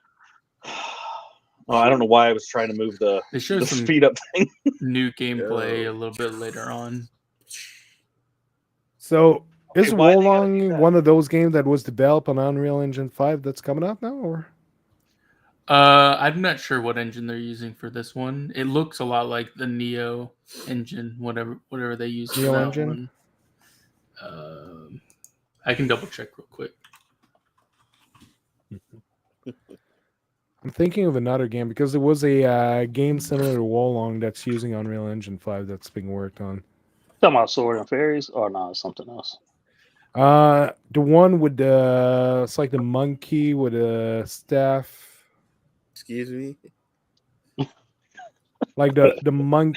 Oh, I don't know why I was trying to move the They show some speed up thing. new gameplay a little bit later on. So is Okay, why they gotta do Wolong that? one of those games that was developed on Unreal Engine 5 that's coming out now, or I'm not sure what engine they're using for this one. It looks a lot like the Neo engine, whatever they use for Neo that engine? one. I can double check real quick. I'm thinking of another game because there was a game similar to Wolong that's using Unreal Engine 5 that's being worked on. Talking about Sword and Fairies? Or no, it's something else. The one with it's like the monkey with a staff, Excuse me. like the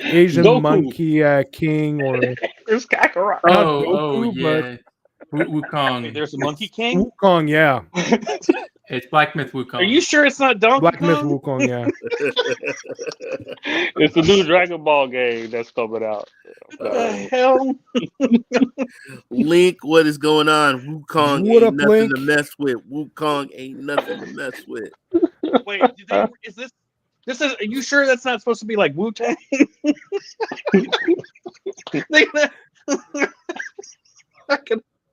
Asian Goku. monkey king, or It's Kakarot. Not Oh, Goku, yeah. Wukong. There's a Monkey King. Wukong, yeah, It's Black Myth Wukong. Are you sure it's not Donkey Black Myth Kong? Wukong, yeah. It's the new Dragon Ball game that's coming out. What the hell? Link, what is going on? Wukong What ain't up, nothing Link? to mess with. Wukong ain't nothing to mess with. Wait, is this? This is. Are you sure that's not supposed to be like Wu Tang?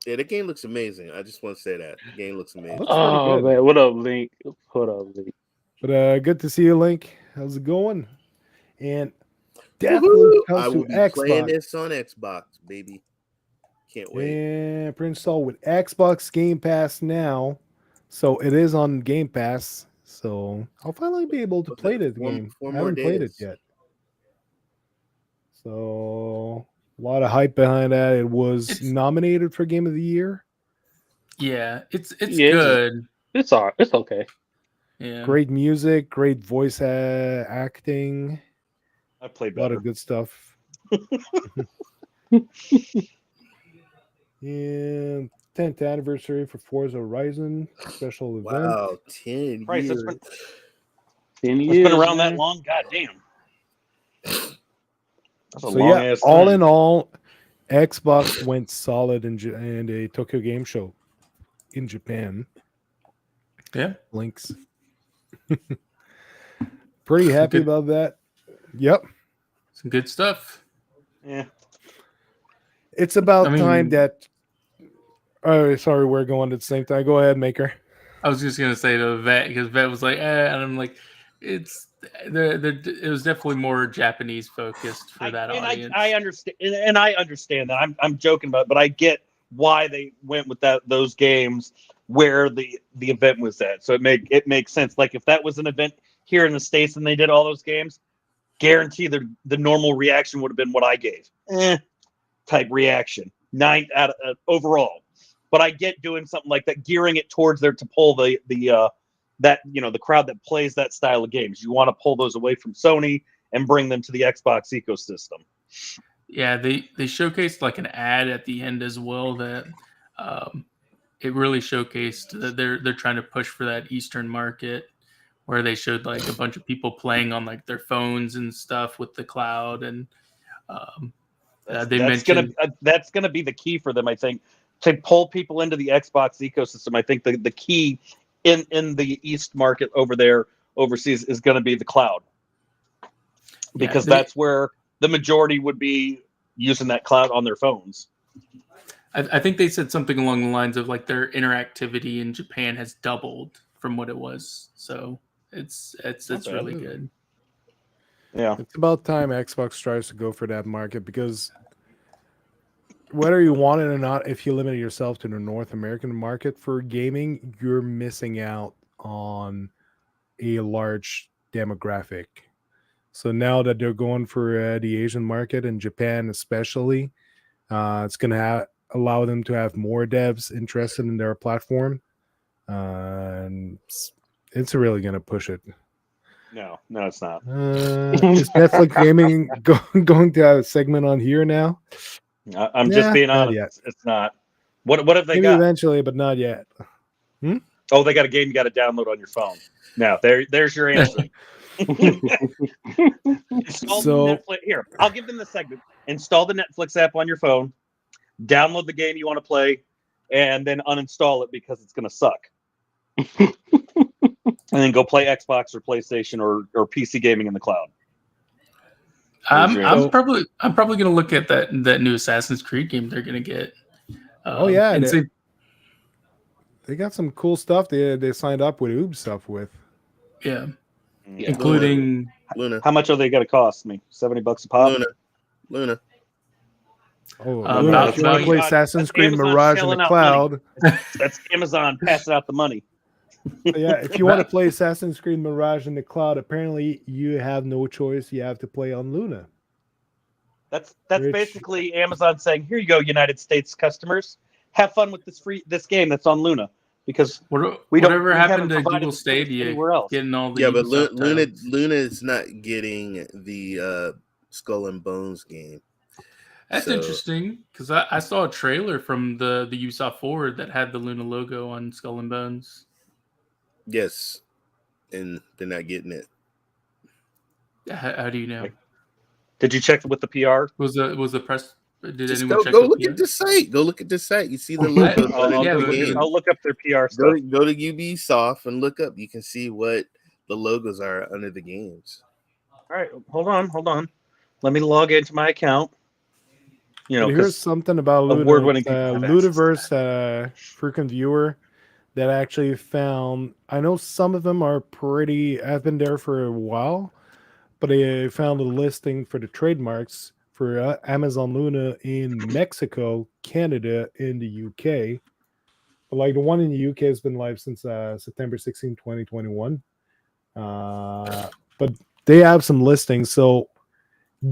Yeah, the game looks amazing. I just want to say that. The game looks amazing. Looks pretty Oh good. man, what up, Link? What up, Link? But good to see you, Link. How's it going? And definitely Woohoo! comes I will to be playing Xbox. this on Xbox, baby. Can't wait. And pre-install with Xbox Game Pass now, so it is on Game Pass. So I'll finally be able to Okay, play this four- game. four I more haven't played it days. yet. So a lot of hype behind that. It was It's- nominated for Game of the Year. Yeah, it's Yeah, good. It's all right. It's okay. Yeah. Great music, great voice acting, I played a lot better. of good stuff. And 10th anniversary for Forza Horizon special event. Wow, 10 Christ, years. it's 10 been years, around man. that long. God damn. That's a So long yeah, ass all time. in all, Xbox went solid in a Tokyo Game Show in Japan. Yeah. Links. Pretty happy Good. about that. Yep. Some good stuff. Yeah. It's about I mean- time that. Oh, sorry, we're going at the same time. Go ahead, Maker. I was just gonna say to Vet because Vet was like, and I'm like, it was definitely more Japanese focused for that audience. I understand, and I understand that. I'm joking about it, but I get why they went with those games where the event was at. So it makes sense. Like if that was an event here in the States and they did all those games, guarantee the normal reaction would have been what I gave. Type reaction. 9 out of overall. But I get doing something like that, gearing it towards there to pull the crowd that plays that style of games. You want to pull those away from Sony and bring them to the Xbox ecosystem. Yeah, they showcased like an ad at the end as well that it really showcased that they're trying to push for that Eastern market, where they showed like a bunch of people playing on like their phones and stuff with the cloud, and they mentioned that's gonna be the key for them, I think, to pull people into the Xbox ecosystem. I think the key in the East market over there overseas is going to be the cloud, because that's where the majority would be using that cloud on their phones. I think they said something along the lines of like their interactivity in Japan has doubled from what it was. So it's really good. Yeah, it's about time Xbox tries to go for that market, because whether you want it or not, if you limit yourself to the North American market for gaming, you're missing out on a large demographic. So now that they're going for the Asian market and Japan especially, it's going to allow them to have more devs interested in their platform. And it's really going to push it. no, it's not. Is Netflix Gaming going to have a segment on here now? I'm just being honest. It's not. What have they Maybe got? eventually, but not yet. Oh, they got a game you got to download on your phone. Now, there's your answer. Install Netflix. Here, I'll give them the segment. Install the Netflix app on your phone. Download the game you want to play, and then uninstall it because it's going to suck. And then go play Xbox or PlayStation or PC gaming in the cloud. I'm probably going to look at that new Assassin's Creed game they're going to get. They got some cool stuff they signed up with Ubisoft with. Yeah. Including Luna. How much are they going to cost me? $70 a pop? Luna. Oh, Luna, if you want to play Assassin's Creed Mirage in the cloud. That's Amazon passing out the money. Yeah, if you want to play Assassin's Creed Mirage in the cloud, apparently you have no choice. You have to play on Luna. That's basically Amazon saying, "Here you go, United States customers. Have fun with this game that's on Luna." Because whatever happened to Google Stadia getting all the but Luna is not getting the Skull and Bones game. That's interesting, because I saw a trailer from the Ubisoft Forward that had the Luna logo on Skull and Bones. Yes, and they're not getting it. How do you know? Did you check with the PR? Was the press? Did Just anyone check? Go look at the site. Go look at the site. You see the logo. I'll look up their PR stuff. Go to Ubisoft and look up. You can see what the logos are under the games. All right, hold on. Let me log into my account. Here's something about Luna. Award-winning Ludiverse, frequent viewer that actually found. I know some of them are have been there for a while, but they found a listing for the trademarks for Amazon Luna in Mexico, Canada, and the UK. But like the one in the UK has been live since September 16, 2021. But they have some listings. So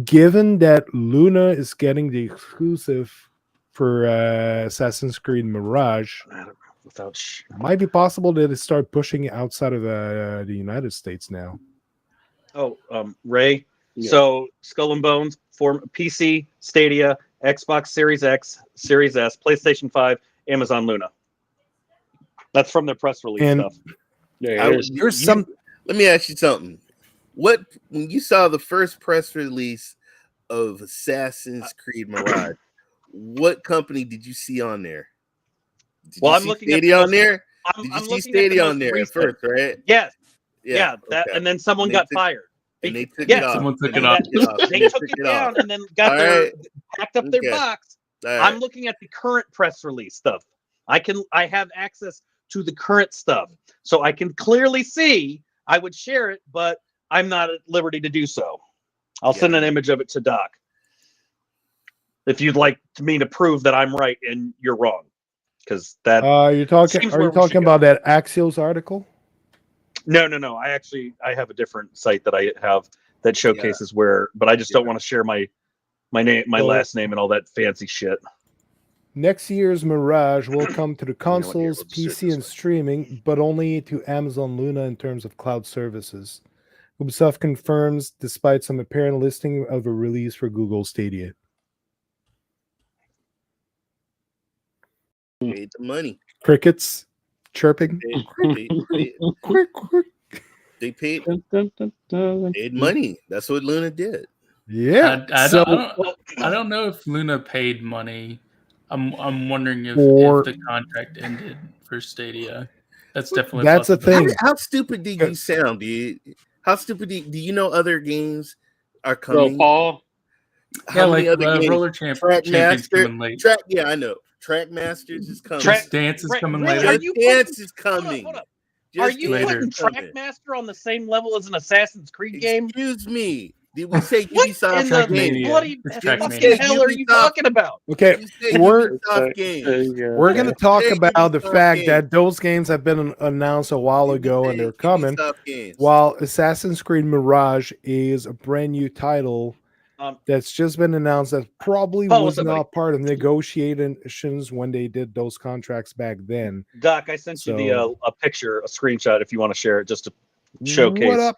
given that Luna is getting the exclusive for Assassin's Creed Mirage, it might be possible that it start pushing outside of the United States now. Oh, Ray. Yeah. So Skull and Bones for PC, Stadia, Xbox Series X, Series S, PlayStation 5, Amazon Luna. That's from their press release stuff. Let me ask you something. When you saw the first press release of Assassin's Creed Mirage, what company did you see on there? I'm looking at Stadia on there. Did you see Stadia on there at first, right? Yes. Yeah. That, and then someone got fired. And they took it off. Someone took it off. They took it down and then packed up their box. Right. I'm looking at the current press release stuff. I have access to the current stuff, so I can clearly see. I would share it, but I'm not at liberty to do so. I'll send an image of it to Doc if you'd like me to prove that I'm right and you're wrong. Because that are you talking about that Axios article? No. I have a different site that I have that showcases where, but I just don't want to share my name, my last name, and all that fancy shit. Next year's Mirage will come to the consoles, PC, and streaming, but only to Amazon Luna in terms of cloud services. Ubisoft confirms, despite some apparent listing of a release for Google Stadia. paid the money. Crickets chirping. Quick. They paid money. That's what Luna did. Yeah. I don't know if Luna paid money. I'm wondering if the contract ended for Stadia. That's definitely that's a thing. How stupid did you sound, dude? How stupid do you know other games are coming? Bro, Paul. How many other games? Roller Champions coming late. I know. Track Masters is coming. Just Dance is coming later. Dance is coming. Hold up. Are you putting Trackmaster on the same level as an Assassin's Creed game? Excuse me. Did we say What Ubisoft in the game? bloody fucking hell are you talking about? Okay, we're We're going to talk about the fact that those games have been announced a while ago and they're coming. While Assassin's Creed Mirage is a brand new title that's just been announced that probably was not part of negotiations when they did those contracts back then. Doc, I sent you a picture, a screenshot if you want to share it just to showcase. What up?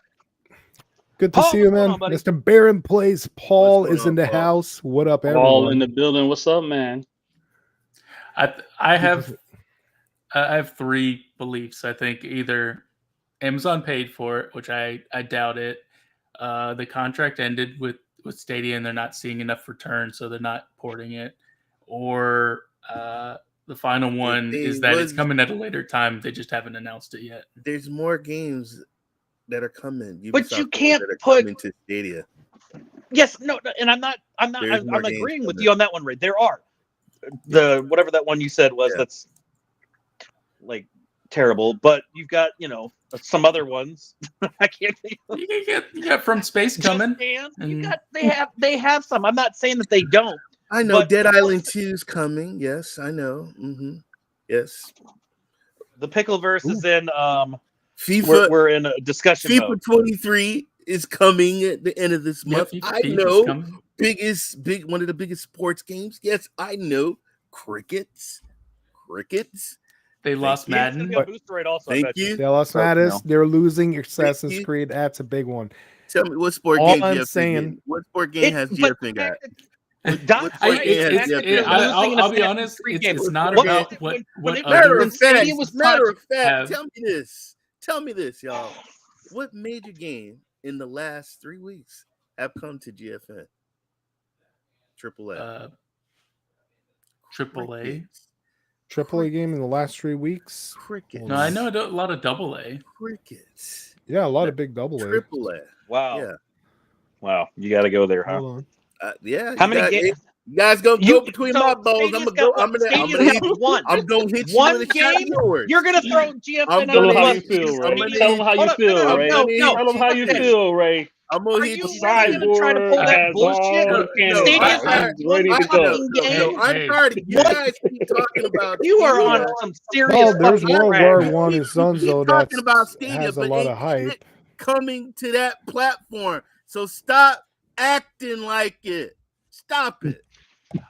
Good to see you, man. Mr. Baron Plays. Paul is in the house. What up, everyone? Paul in the building. What's up, man? I have 3 beliefs. I think either Amazon paid for it, which I doubt it. The contract ended with Stadia and they're not seeing enough return, so they're not porting it. Or the final one is that it's coming at a later time. They just haven't announced it yet. There's more games that are coming, but you can't put into Stadia. Yes, no, and I'm agreeing with you on that one, Ray. There are whatever that one you said was that's like terrible, but you've got some other ones. I can't think. You got From Space coming. They have some. I'm not saying that they don't. I know Dead Island 2 is coming. Yes, I know. Yes, the Pickleverse is in. FIFA, we're in a discussion. FIFA mode. 23 is coming at the end of this month. I know, one of the biggest sports games. Yes, I know. Crickets. They lost Madden. Thank you. They lost Madden. They're losing Assassin's Creed. That's a big one. Tell me what sport game what sport game has GFN got? I'll be honest. It's not about what matter of fact. Tell me this, y'all. What major game in the last 3 weeks have come to GFN? AAA. AAA game in the last 3 weeks? Cricket. No, I know a lot of AA. Crickets. Yeah, a lot of big AA. AAA. Wow. Yeah. Wow. You got to go there, huh? Hold on. Yeah. How many games? You guys gonna go between my balls. I'm gonna hit you one game. You're gonna throw GFN Tell them how you feel, Ray. Tell them how you feel, Ray. Tell them how you feel, Ray. I'm gonna hit you. Cyborg try to pull that bullshit. Ready to go. I'm tired. You guys keep talking about. You are on some serious. Oh, there's World War One and Sons though. Talking about Stadia, has a lot of hype coming to that platform. So stop acting like it. Stop it.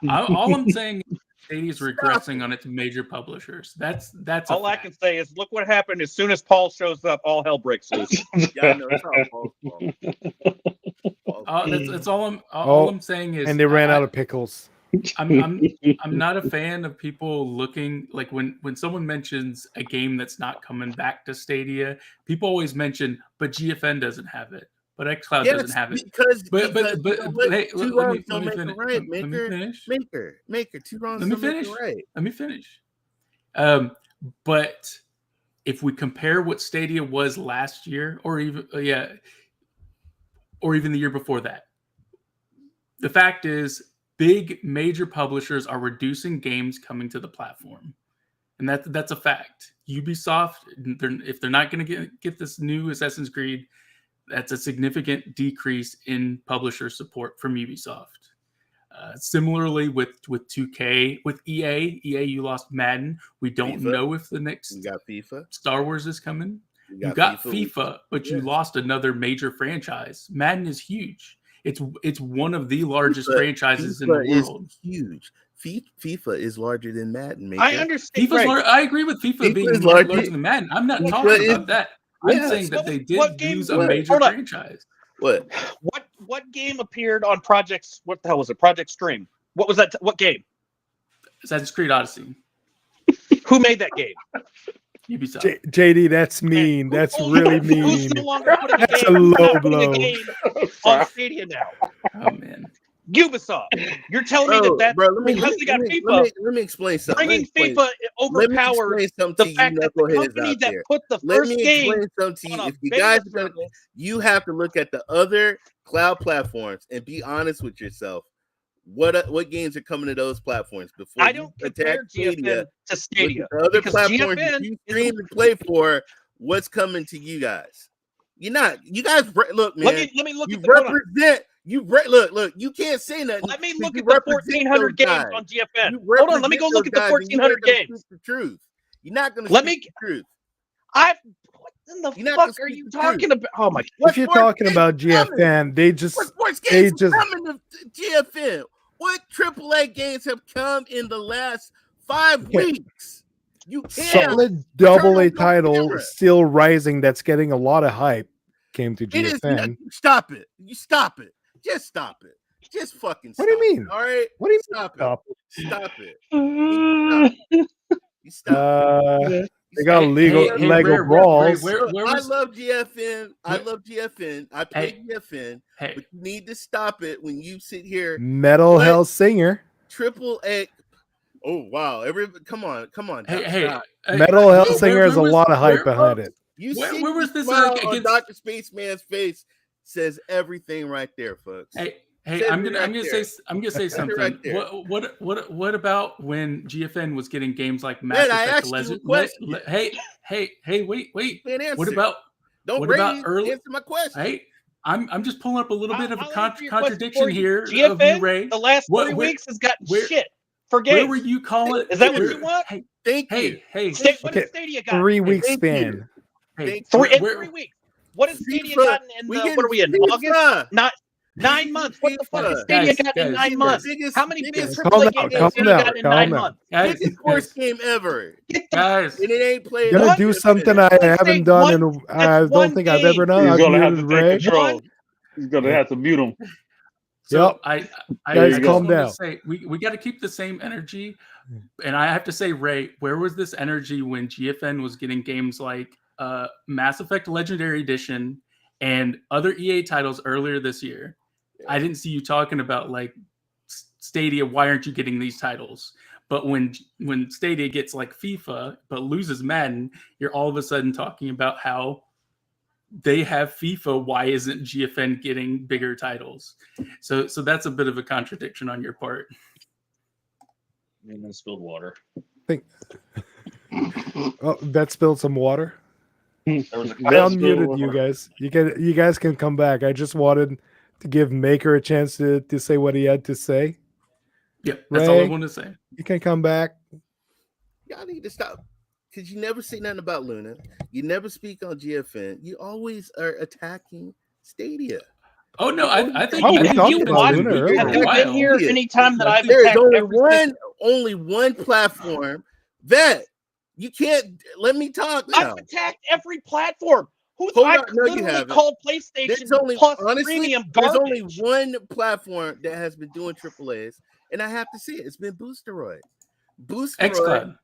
All I'm saying is Stadia is regressing on its major publishers. That's all I can say is look what happened as soon as Paul shows up, all hell breaks loose. Yeah, I know. It's all Paul's that's all I'm saying is, and they ran out of pickles. I'm not a fan of people looking like when someone mentions a game that's not coming back to Stadia, people always mention, but GFN doesn't have it. But xCloud doesn't have it. But hey, let me finish. Maker. 2 wrongs. Let me finish. Right. Let me finish. But if we compare what Stadia was last year, or even the year before that, the fact is, big major publishers are reducing games coming to the platform, and that's a fact. Ubisoft, if they're not going to get this new Assassin's Creed, that's a significant decrease in publisher support from Ubisoft. Similarly with 2K, with EA, you lost Madden. We don't know if the next FIFA. Star Wars is coming. You got FIFA, but you lost another major franchise. Madden is huge. It's one of the largest franchises in the world. Huge. FIFA is larger than Madden. I understand. I agree with FIFA being larger than Madden. I'm not talking about that. I'm saying that they did lose a major franchise. What game appeared on Project? What the hell was it? Project Stream. What was that? What game? Assassin's Creed Odyssey. Who made that game? Ubisoft. JD, that's mean. And That's who's- really Who's mean. no longer putting a That's game? a Who's low not putting blow. a game on Stadia now? Oh man. Ubisoft. You're telling me that because they got FIFA, let me explain something. bringing Let me FIFA explain overpowers something the to you fact that the knuckleheads company out that there. put the Let first me game explain something to on you. a If you beta guys are gonna, service, you have to look at the other cloud platforms and be honest with yourself. What games are coming to those platforms before I you don't attack compare GFN to Stadia. Look at the other because platforms GFN you is stream and play for. What's coming to you guys? You guys look, man. Let me look You at the hold on. represent. Look. You can't say nothing. Let me 'cause look you at the represent 1,400 those games guys. on GFN. You Hold on, let me represent go look those at the guys, and you 1,400 ain't gonna games. speak the truth. You're not going to Let speak me. the truth. What in the You're not gonna fuck are speak you the talking truth. about? Oh my! What If you're sports talking games about is coming? GFN, they What just sports they games is just coming to GFN? What AAA games have come in the last 5 Okay. weeks? You can't. solid Turn double on A your title camera. still rising. That's getting a lot of hype. Came to It is GFN. stop it. You stop it. Just stop it. Just fucking stop. What do you mean? It, all right. What do you Stop it. stop? Stop it. You stop. They got Lego Ray, brawls. Look, where I was, love GFN. I Where- love GFN. I play Hey. GFN. hey, But you need to stop it when you sit here. Metal What? Hell Singer. Triple A. Oh wow! Come on! hey, Doc. Metal Hell where- Singer has a where was- lot of hype where- behind it. You Where- see where was the this, smile on against- Dr. Spaceman's face says everything right there, folks. Hey, Says I'm it gonna right there. say something. right there. What about when GFN was getting games like Mass Man, I Effect asked you a Legend? question. Hey, wait. Can't answer. What about Don't what raise about early? answer my question. Hey, I'm just pulling up a little bit of a I'll answer your question contradiction for you. here of you, GFN, Ray. the last What- 3 where- weeks has gotten where- shit for Where games. were you calling? Is that what where- you want? Hey, Thank you. hey, What Okay, has Stadia got? 3 week Thank span. hey. Thank In where- 3 weeks. What has Stadia FIFA. gotten in We the? getting What are we in? FIFA. August? Not 9 months. What the fuck has Stadia Guys, gotten in guys. 9 months? Biggest- How many big biggest- Calm AAA down, games has Stadia calm gotten in down, 9 calm months? Guys, Biggest sports game ever. guys, And it ain't played. Gonna What? do Just something minute. I Let's haven't say done, one- and I that's don't one think I've game. ever done. He's I've gonna have to muted take Ray. control. He's gonna have to mute him. so Yep. I Guys, just calm wanted down. to say we got to keep the same energy, and I have to say, Ray, where was this energy when GFN was getting games like Mass Effect Legendary Edition and other EA titles earlier this year? I didn't see you talking about like Stadia. Why aren't you getting these titles? But when Stadia gets like FIFA but loses Madden, you're all of a sudden talking about how they have FIFA. Why isn't GFN getting bigger titles? So that's a bit of a contradiction on your part. And then spilled water. Oh, that spilled some water. There was a I unmuted you guys. You guys can come back. I just wanted to give Maker a chance to say what he had to say. Yep, that's all I Ray? want to say. You can come back. Y'all need to stop. Because you never say nothing about Luna. You never speak on GFN. You always are attacking Stadia. Oh no, I think Oh, we I think talked you've been about been Luna bigger earlier. for a Have you while. been here anytime that I've There's attacked only one platform that you can't let me talk now. I've attacked every platform. Who's Hold I on, no, you literally haven't. called PlayStation There's only Plus honestly, premium there's garbage. only one platform that has been doing AAAs, and I have to say it's been Boosteroid. xCloud.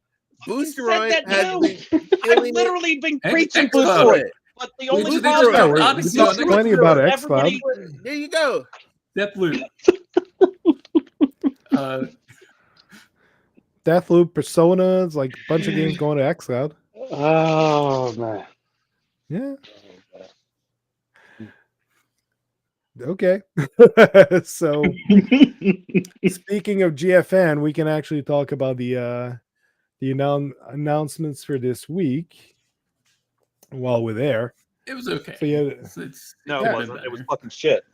Boosteroid said that has too. been I've killing it. literally been Hey, preaching xCloud. Boosteroid. But the only Which they problem just got we're- Odyssey we on talked plenty about everybody, There you go. Deathloop. Deathloop, Personas, like a bunch of games going to xCloud. Oh man. Yeah. Okay. So speaking of GFN, we can actually talk about the announcements for this week while we're there. It was okay. So yeah, no, could've it been wasn't. It better. was fucking shit.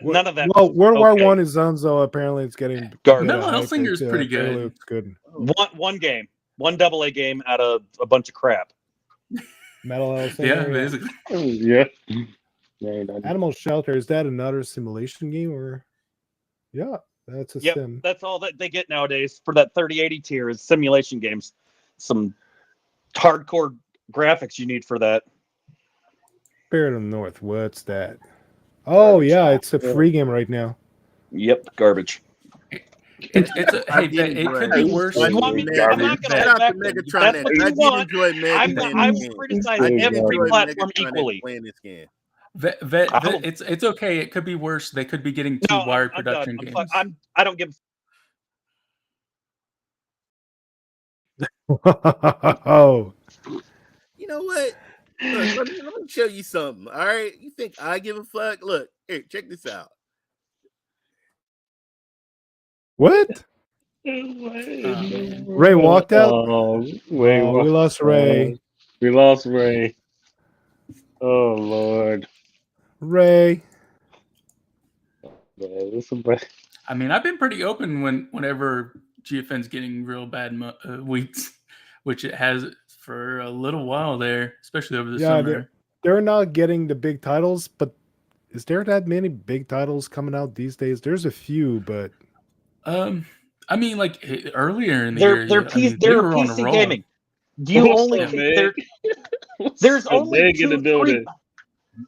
None of that. Well, World War okay. One is done, so apparently it's getting Garbage. Metal Hellsinger is pretty good. It's good. One game, one AA game out of a bunch of crap. Metal Yeah, Hellsinger. basically. Yeah. Yeah, Animal Shelter, is that another simulation game or? Yeah, that's a Yep, sim. that's all that they get nowadays for that 3080 tier is simulation games. Some hardcore graphics you need for that. Spirit of the North. What's that? Oh Garbage. yeah, it's a free game right now. Yep, garbage. Hey, it could be worse. You want me? I'm not going to Shout hold out back. to Then. If Megatron. that's what I you did want. enjoy Meg playing I this will game. criticize I did every enjoy platform Megatron equally. playing this game. It's okay. It could be worse. They could be getting two wired I'm production done. games. I don't give. Oh, You know what? Look, let me show you something. All right, you think I give a fuck? Look, here, check this out. what? Ray walked out. Oh, Ray, Oh, we lost Ray. We lost Ray. Oh Lord. Ray. I mean, I've been pretty open whenever GFN's getting real bad weeks, which it has for a little while there, especially over the summer. They're not getting the big titles, but is there that many big titles coming out these days? There's a few, but I mean, like earlier in the They're year, they were on a PC roll. gaming. Do you What's only up, Meg? there's So only Meg in the building.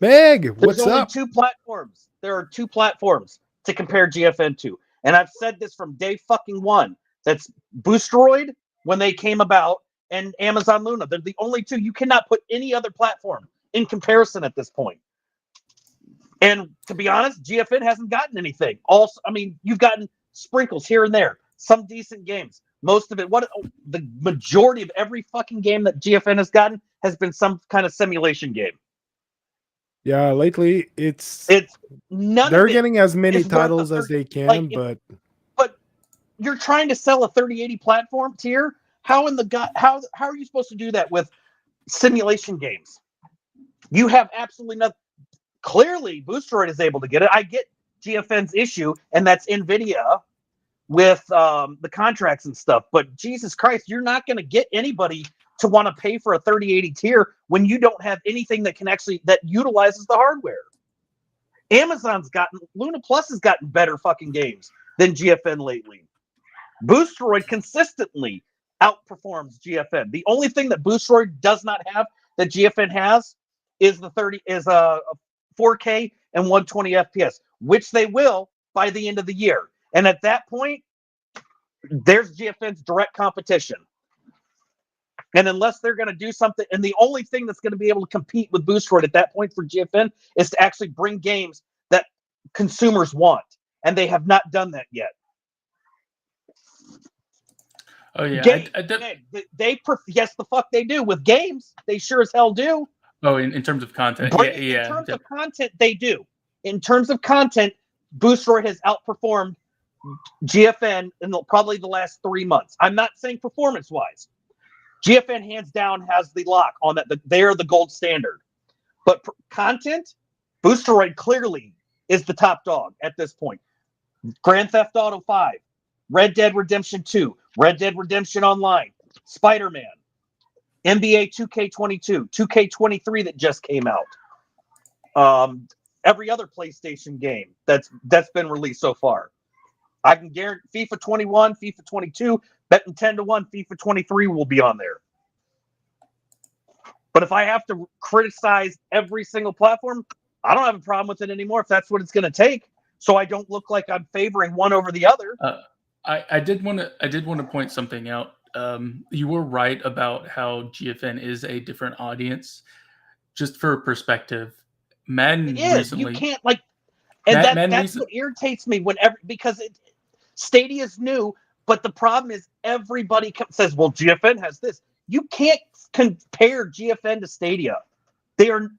Meg, what's There's only up? two platforms. There are two platforms to compare GFN to. And I've said this from day fucking one. That's Boosteroid when they came about and Amazon Luna. They're the only two. You cannot put any other platform in comparison at this point. And to be honest, GFN hasn't gotten anything. Also, I mean, you've gotten sprinkles here and there, some decent games. Most of it, the majority of every fucking game that GFN has gotten has been some kind of simulation game. Yeah, lately it's none they're of it getting as many is worth titles the as they can, like, but you're trying to sell a 3080 platform tier. How in the god? How are you supposed to do that with simulation games? You have absolutely nothing. Clearly, Boosteroid is able to get it. I get GFN's issue, and that's NVIDIA with the contracts and stuff. But Jesus Christ, you're not going to get anybody to want to pay for a 3080 tier when you don't have anything that utilizes the hardware. Luna Plus has gotten better fucking games than GFN lately. Boosteroid consistently outperforms GFN. The only thing that Boosteroid does not have that GFN has is a 4K and 120 FPS, which they will by the end of the year. And at that point, there's GFN's direct competition. And unless they're going to do something, and the only thing that's going to be able to compete with Boosteroid at that point for GFN is to actually bring games that consumers want. And they have not done that yet. Oh yeah, yes, the fuck they do with games. They sure as hell do. Oh, in terms of content, In terms of content, they do. In terms of content, Boosteroid has outperformed GFN in probably the last 3 months. I'm not saying performance-wise. GFN hands down has the lock on that. They're the gold standard. But content, Boosteroid clearly is the top dog at this point. Grand Theft Auto 5, Red Dead Redemption 2, Red Dead Redemption Online, Spider-Man, NBA 2K22, 2K23 that just came out. Every other PlayStation game that's been released so far. I can guarantee FIFA 21, FIFA 22, betting 10-1, FIFA 23 will be on there. But if I have to criticize every single platform, I don't have a problem with it anymore if that's what it's going to take. So I don't look like I'm favoring one over the other. I did want to point something out. You were right about how GFN is a different audience. Just for perspective, Madden recently, you can't that's what irritates me because Stadia's new, but the problem is everybody says, "Well, GFN has this." You can't compare GFN to Stadia. They are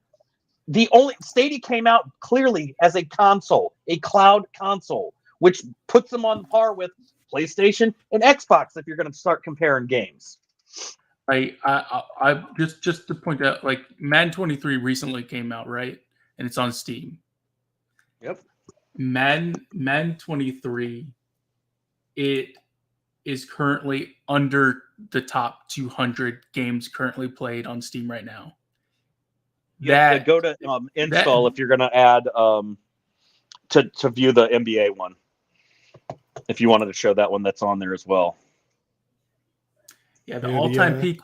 Stadia came out clearly as a console, a cloud console, which puts them on par with PlayStation and Xbox if you're going to start comparing games. I just to point out, like Madden 23 recently came out, right? And it's on Steam. Yep. Madden 23, it is currently under the top 200 games currently played on Steam right now. Go to install if you're going to add to view the NBA one. If you wanted to show that one, that's on there as well. Yeah, the all-time peak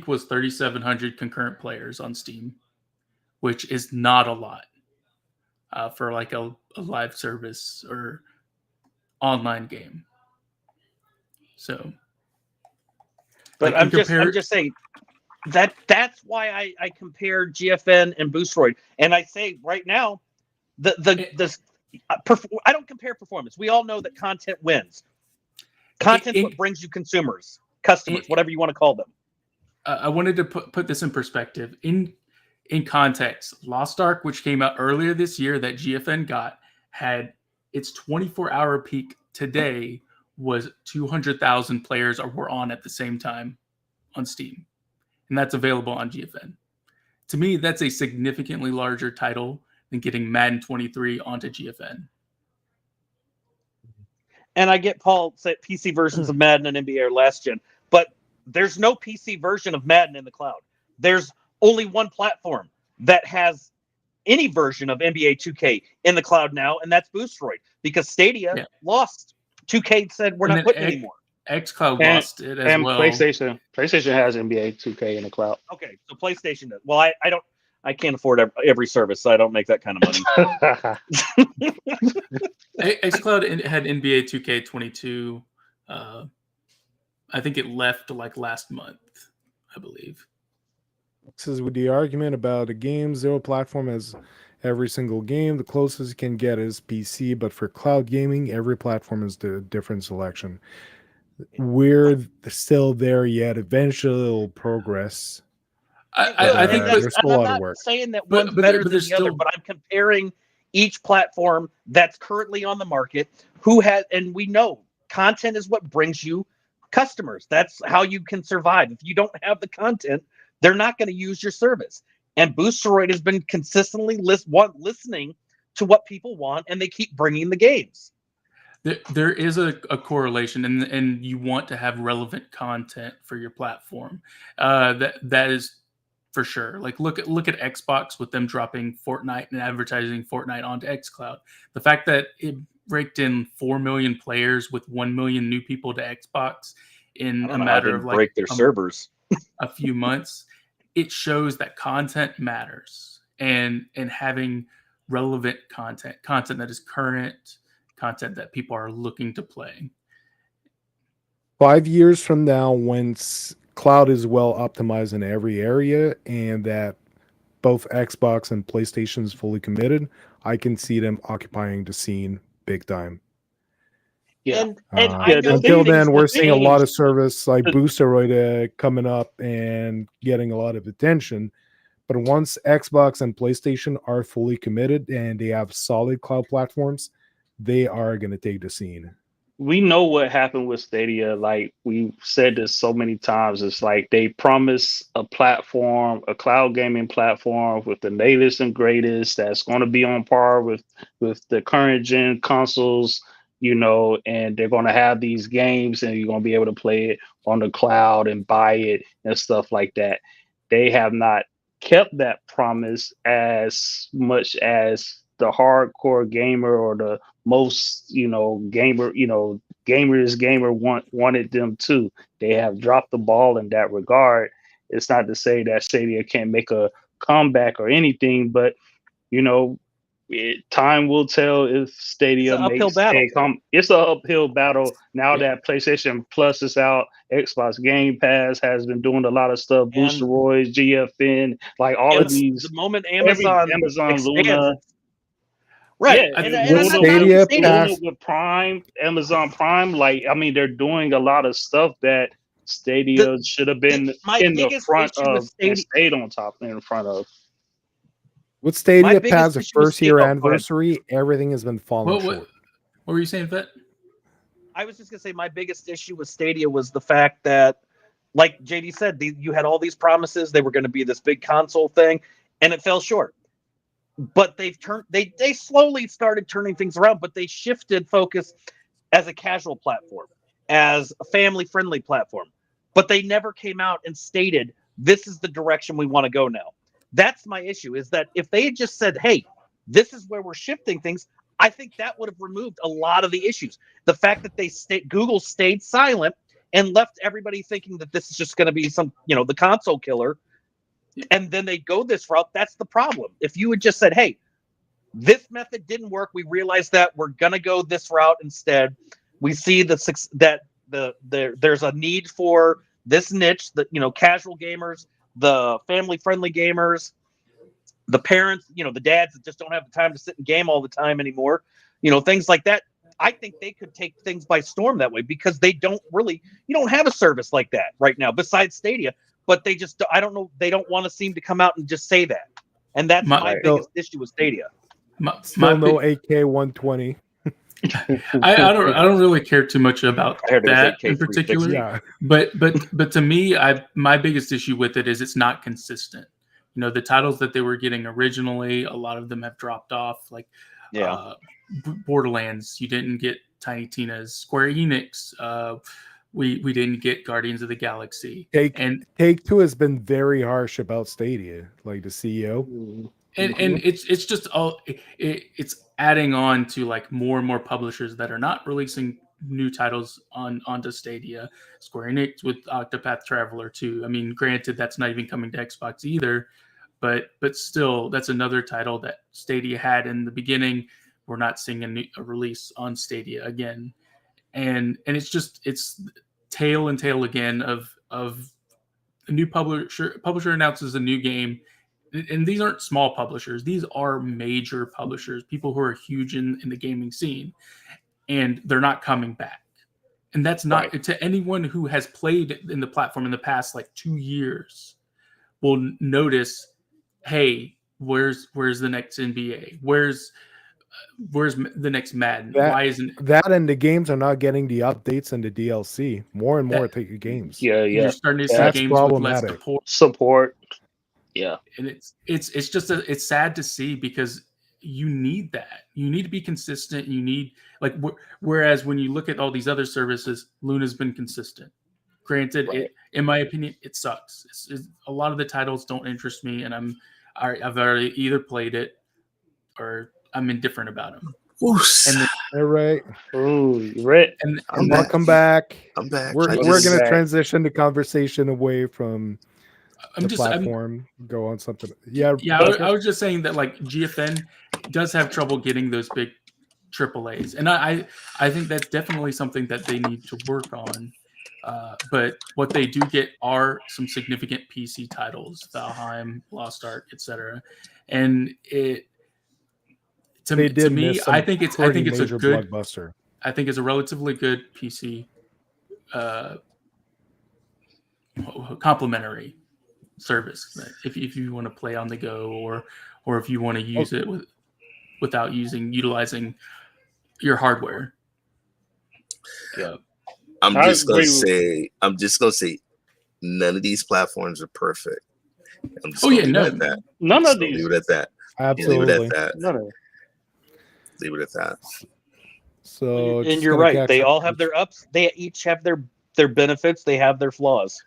was 3,700 concurrent players on Steam, which is not a lot for like a live service or online game. So, But like, I'm just saying that's why I compare GFN and Boosteroid, and I say right now I don't compare performance. We all know that content wins. Content's what brings you customers, whatever you want to call them. I wanted to put this in perspective. In context, Lost Ark, which came out earlier this year that GFN got, had its 24-hour peak today was 200,000 players were on at the same time on Steam. And that's available on GFN. To me, that's a significantly larger title than getting Madden 23 onto GFN. And I get Paul said PC versions of Madden and NBA are last gen, but there's no PC version of Madden in the cloud. There's only one platform that has any version of NBA 2K in the cloud now, and that's Boosteroid, because Stadia lost. 2K said we're not putting anymore. xCloud lost it as well. PlayStation has NBA 2K in the cloud. Okay, so PlayStation does. Well, I can't afford every service, so I don't make that kind of money. xCloud had NBA 2K22. I think it left like last month, I believe. This is with the argument about a game, zero platform has every single game. The closest you can get is PC, but for cloud gaming, every platform is the different selection. We're still there yet. Eventually, it'll progress. I think there's still a lot of work. I'm not saying that one's better than the other, but I'm comparing each platform that's currently on the market. And we know content is what brings you customers. That's how you can survive. If you don't have the content, they're not going to use your service. And Boosteroid has been consistently listening to what people want, and they keep bringing the games. There is a correlation, and you want to have relevant content for your platform. That is for sure. Like look at Xbox with them dropping Fortnite and advertising Fortnite onto xCloud. The fact that it raked in 4 million players with 1 million new people to Xbox in a matter of like break their servers a few months, it shows that content matters, and having relevant content that is current, content that people are looking to play. 5 years from now, when cloud is well optimized in every area and that both Xbox and PlayStation is fully committed, I can see them occupying the scene big time. Yeah. Until then, we're seeing a lot of service like Boosteroid coming up and getting a lot of attention. But once Xbox and PlayStation are fully committed and they have solid cloud platforms, they are going to take the scene. We know what happened with Stadia. Like we've said this so many times. It's like they promise a platform, a cloud gaming platform with the latest and greatest that's going to be on par with the current gen consoles, and they're going to have these games and you're going to be able to play it on the cloud and buy it and stuff like that. They have not kept that promise as much as the hardcore gamer or the most gamer wanted them to. They have dropped the ball in that regard. It's not to say that Stadia can't make a comeback or anything, but time will tell if Stadia makes it's an uphill battle now that PlayStation Plus is out. Xbox Game Pass has been doing a lot of stuff. Boosteroids, GFN, like all of these. The moment Amazon Luna. Right. Yeah, Stadia with Prime, Amazon Prime, they're doing a lot of stuff that Stadia should have been in the front of and stayed on top in front of. With Stadia Pass, the first year anniversary, everything has been falling short. What were you saying, Vet? I was just going to say my biggest issue with Stadia was the fact that, like JD said, you had all these promises. They were going to be this big console thing, and it fell short. But they slowly started turning things around, but they shifted focus as a casual platform, as a family-friendly platform. But they never came out and stated, this is the direction we want to go now. That's my issue, is that if they had just said, hey, this is where we're shifting things, I think that would have removed a lot of the issues. The fact that Google stayed silent and left everybody thinking that this is just going to be the console killer, and then they go this route, that's the problem. If you had just said, hey, This method didn't work. We realized that we're gonna go this route instead. We see that there's a need for this niche, that casual gamers, the family friendly gamers, the parents, the dads that just don't have the time to sit and game all the time anymore, things like that. I think they could take things by storm that way, because you don't have a service like that right now besides Stadia, but I don't know, they don't want to seem to come out and just say that. And that's my biggest issue with Stadia. Still no AK 120. I don't really care too much about I heard it was that 8K in particular. 360. But to me, my biggest issue with it is it's not consistent. The titles that they were getting originally, a lot of them have dropped off. Like Borderlands, you didn't get Tiny Tina's. Square Enix, we didn't get Guardians of the Galaxy. Take-Two has been very harsh about Stadia, like the CEO. And it's just it's adding on to like more and more publishers that are not releasing new titles onto Stadia. Square Enix with Octopath Traveler 2. I mean, granted, that's not even coming to Xbox either, but still, that's another title that Stadia had in the beginning. We're not seeing a release on Stadia again, and it's tale and tale again of a new publisher announces a new game. And these aren't small publishers. These are major publishers, people who are huge in the gaming scene, and they're not coming back. And that's not to anyone who has played in the platform in the past, like 2 years, will notice, hey, where's the next NBA? Where's the next Madden? Why isn't that? And the games are not getting the updates and the DLC. More and more take games. Yeah. You're starting to see That's games problematic. with less support. Yeah, and it's just it's sad to see, because you need that. You need to be consistent. You need whereas when you look at all these other services, Luna's been consistent. Granted, in my opinion, it sucks. A lot of the titles don't interest me, and I've already either played it or I'm indifferent about them. All right. Ooh, right. And Welcome back. I'm back. We're going to transition the conversation away from platform. Go on something. Yeah. I was just saying that like GFN does have trouble getting those big AAAs, and I think that's definitely something that they need to work on. But what they do get are some significant PC titles, Valheim, Lost Ark, etc. And to me, I think it's a good blockbuster. I think it's a relatively good PC complementary service if you want to play on the go, or if you want to use it without utilizing your hardware. Yeah. I'm just gonna say none of these platforms are perfect. None of these. Leave it at that. Absolutely. Leave it at that. None of it. Leave it at that. So, and you're right. They all have their ups. They each have their benefits. They have their flaws.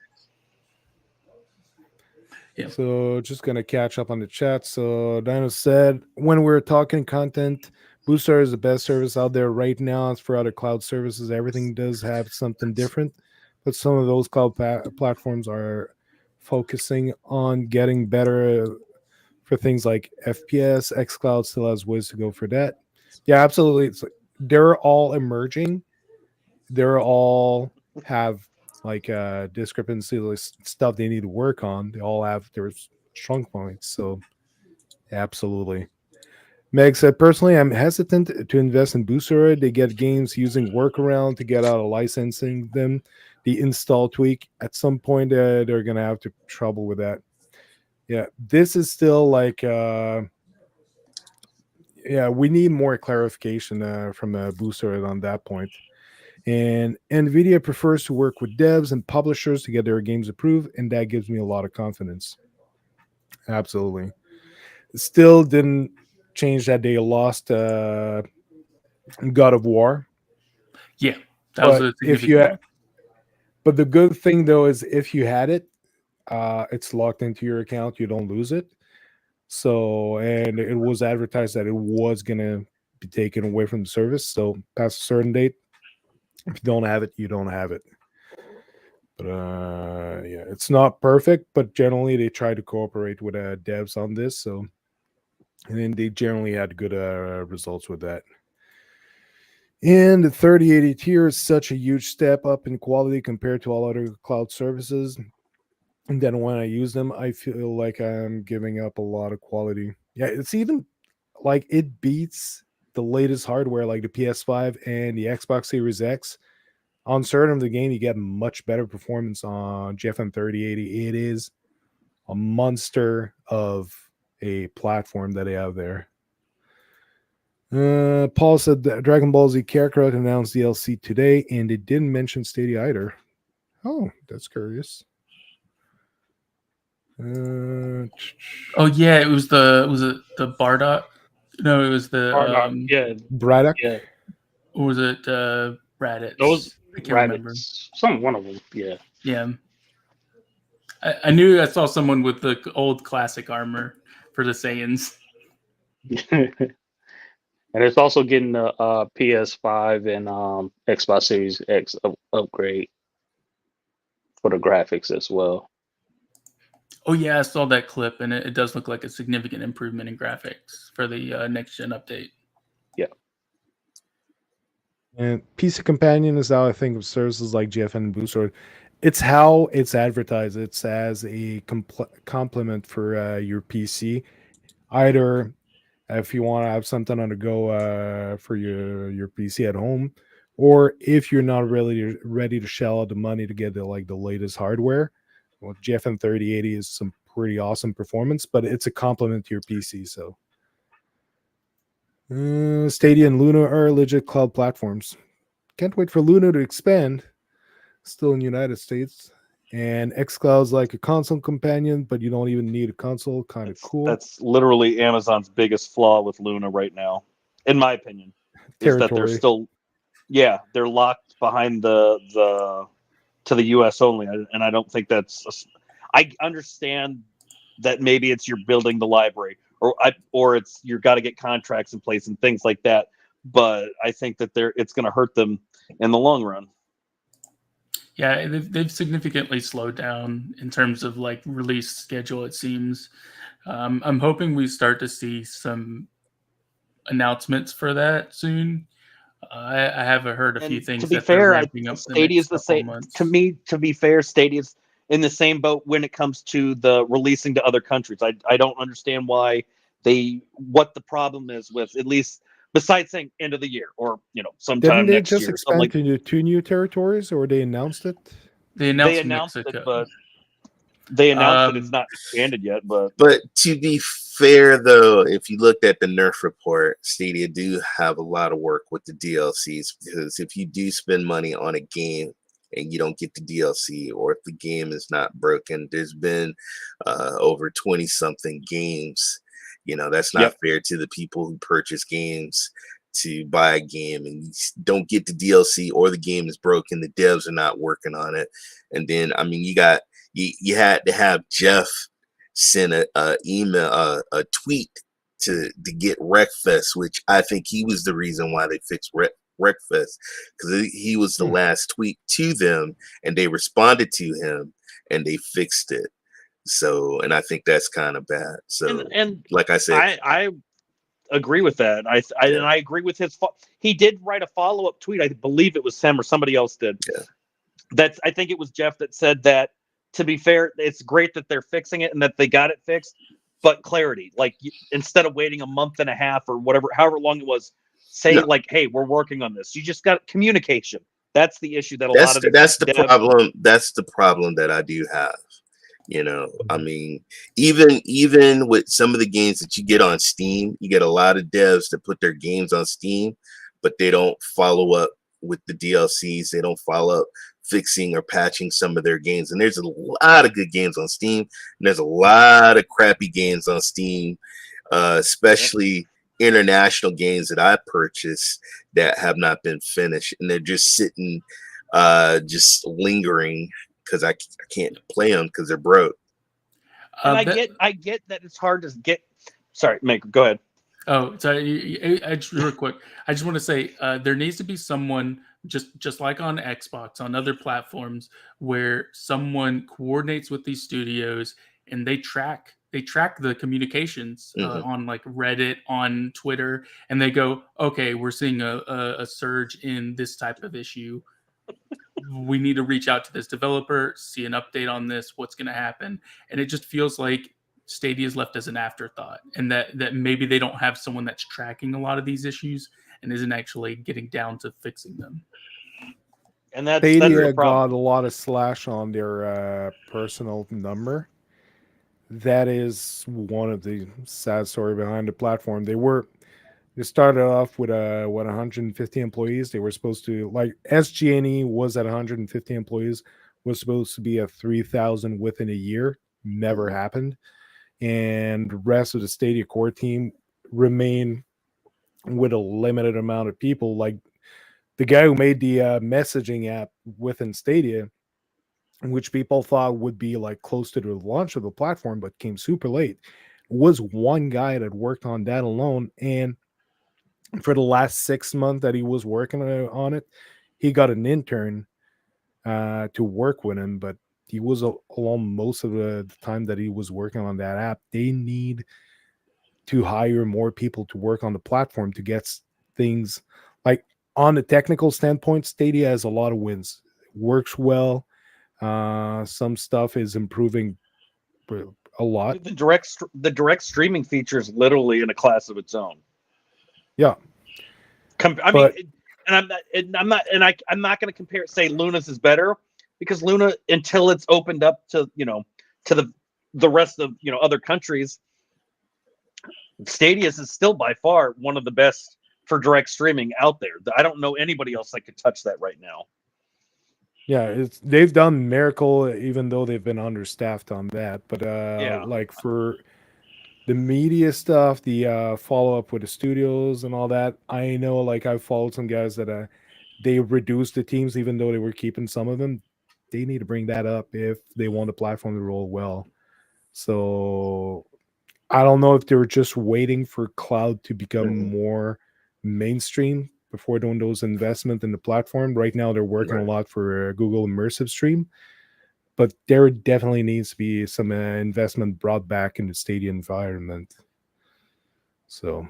Yeah. So just gonna catch up on the chat. So Dino said, when we're talking content, Booster is the best service out there right now. As for other cloud services, everything does have something different, but some of those cloud platforms are focusing on getting better for things like FPS. xCloud still has ways to go for that. Yeah, absolutely. They're all emerging. They're all have like discrepancy stuff they need to work on. They all have their strong points. So absolutely. Meg said, personally, I'm hesitant to invest in Booster. They get games using workaround to get out of licensing them. The install tweak, at some point, they're going to have trouble with that. Yeah, this is still like, we need more clarification from Booster on that point. And NVIDIA prefers to work with devs and publishers to get their games approved, and that gives me a lot of confidence. Absolutely. Still didn't change that they lost God of War. Yeah, that was a significant. But the good thing though is if you had it, it's locked into your account. You don't lose it. So, and it was advertised that it was gonna be taken away from the service. So, past a certain date, if you don't have it, you don't have it. But it's not perfect. But generally, they try to cooperate with devs on this. So, and they generally had good results with that. And the 3080 tier is such a huge step up in quality compared to all other cloud services. And then when I use them, I feel like I'm giving up a lot of quality. Yeah, it's even like it beats the latest hardware like the PS5 and the Xbox Series X. On certain of the game, you get much better performance on GFN 3080. It is a monster of a platform that they have there. Paul said that Dragon Ball Z Kakarot announced DLC today, and it didn't mention Stadia either. Oh, that's curious. Oh yeah, it was it the Bardock? No, it was the Yeah, Braddock. yeah. or was it Raditz? Those I can't remember. one of them. Yeah. Yeah. I knew I saw someone with the old classic armor for the Saiyans. And it's also getting the PS5 and Xbox Series X upgrade for the graphics as well. Oh yeah, I saw that clip, and it does look like a significant improvement in graphics for the next gen update. Yeah. And PC Companion is how I think of services like GFN and Booster. It's how it's advertised. It's as a complement for your PC. Either if you want to have something on the go for your PC at home, or if you're not really ready to shell out the money to get the latest hardware. Well, GFN 3080 is some pretty awesome performance, but it's a complement to your PC. So Stadia and Luna are legit cloud platforms. Can't wait for Luna to expand. Still in the United States. And xCloud's like a console companion, but you don't even need a console. Kind of cool. That's literally Amazon's biggest flaw with Luna right now, in my opinion. Is that they're still, they're locked behind the to the U.S. only, and I don't think that's. I understand that maybe it's you're building the library, or it's you've got to get contracts in place and things like that. But I think that it's going to hurt them in the long run. Yeah, they've significantly slowed down in terms of like release schedule. It seems. I'm hoping we start to see some announcements for that soon. I have heard a few things. To be that they're fair, ramping up Stadia's the same. Months. To me, to be fair, Stadia's in the same boat when it comes to the releasing to other countries. I don't understand what the problem is with, at least besides saying end of the year or sometime Didn't they next just year. expand to 2 new territories, or they announced it? They announced Mexico. it, but they announced that it's not expanded yet. But to be fair, though, if you looked at the Nerf report, Stadia do have a lot of work with the DLCs, because if you do spend money on a game and you don't get the DLC, or if the game is not broken, there's been over 20 something games. That's not fair to the people who purchase games to buy a game and you don't get the DLC, or the game is broken, the devs are not working on it. And then, I mean, you had to have Jeff send a email, a tweet to get Wreckfest, which I think he was the reason why they fixed Wreckfest, because he was the last tweet to them, and they responded to him and they fixed it. So, and I think that's kind of bad. So, and like I said, I agree with that. And I agree with his. He did write a follow-up tweet. I believe it was him or somebody else did. Yeah. I think it was Jeff that said that. To be fair, it's great that they're fixing it and that they got it fixed, but clarity, like instead of waiting a month and a half or however long it was, say like, hey, we're working on this. You just got communication. That's the issue that that's the problem. That's the problem that I do have. I mean, even with some of the games that you get on Steam, you get a lot of devs that put their games on Steam, but they don't follow up with the DLCs. They don't follow up fixing or patching some of their games. And there's a lot of good games on Steam, and there's a lot of crappy games on Steam, especially international games that I purchased that have not been finished, and they're just sitting, just lingering because I can't play them because they're broke. And I get that it's hard to get. Sorry, Maker, go ahead. Oh, sorry. Real quick, I just want to say there needs to be someone just like on Xbox, on other platforms, where someone coordinates with these studios and they track the communications on like Reddit, on Twitter, and they go, okay, we're seeing a surge in this type of issue. We need to reach out to this developer, see an update on this, what's going to happen. And it just feels like Stadia is left as an afterthought, and that maybe they don't have someone that's tracking a lot of these issues and isn't actually getting down to fixing them. And that's Stadia the problem. got a lot of slash on their personal number. That is one of the sad story behind the platform. They started off with 150 employees. They were supposed to, like, SG&E was at 150 employees, was supposed to be at 3,000 within a year. Never happened. And the rest of the Stadia core team remain with a limited amount of people. Like the guy who made the messaging app within Stadia, which people thought would be like close to the launch of the platform, but came super late, was one guy that worked on that alone. And for the last 6 months that he was working on it, he got an intern to work with him, but he was alone most of the time that he was working on that app. They need to hire more people to work on the platform to get things like on the technical standpoint. Stadia has a lot of wins, works well. Some stuff is improving a lot. The direct streaming feature is literally in a class of its own. Yeah, I'm not going to compare. Say Luna's is better, because Luna, until it's opened up to the rest of other countries, Stadia is still by far one of the best for direct streaming out there. I don't know anybody else that could touch that right now. Yeah, they've done miracle, even though they've been understaffed on that. But like for the media stuff, the follow up with the studios and all that, I know, like, I've followed some guys that they reduced the teams, even though they were keeping some of them. They need to bring that up if they want the platform to roll well. So I don't know if they were just waiting for cloud to become more mainstream before doing those investment in the platform. Right now, they're working a lot for Google Immersive Stream, but there definitely needs to be some investment brought back in the Stadia environment. So,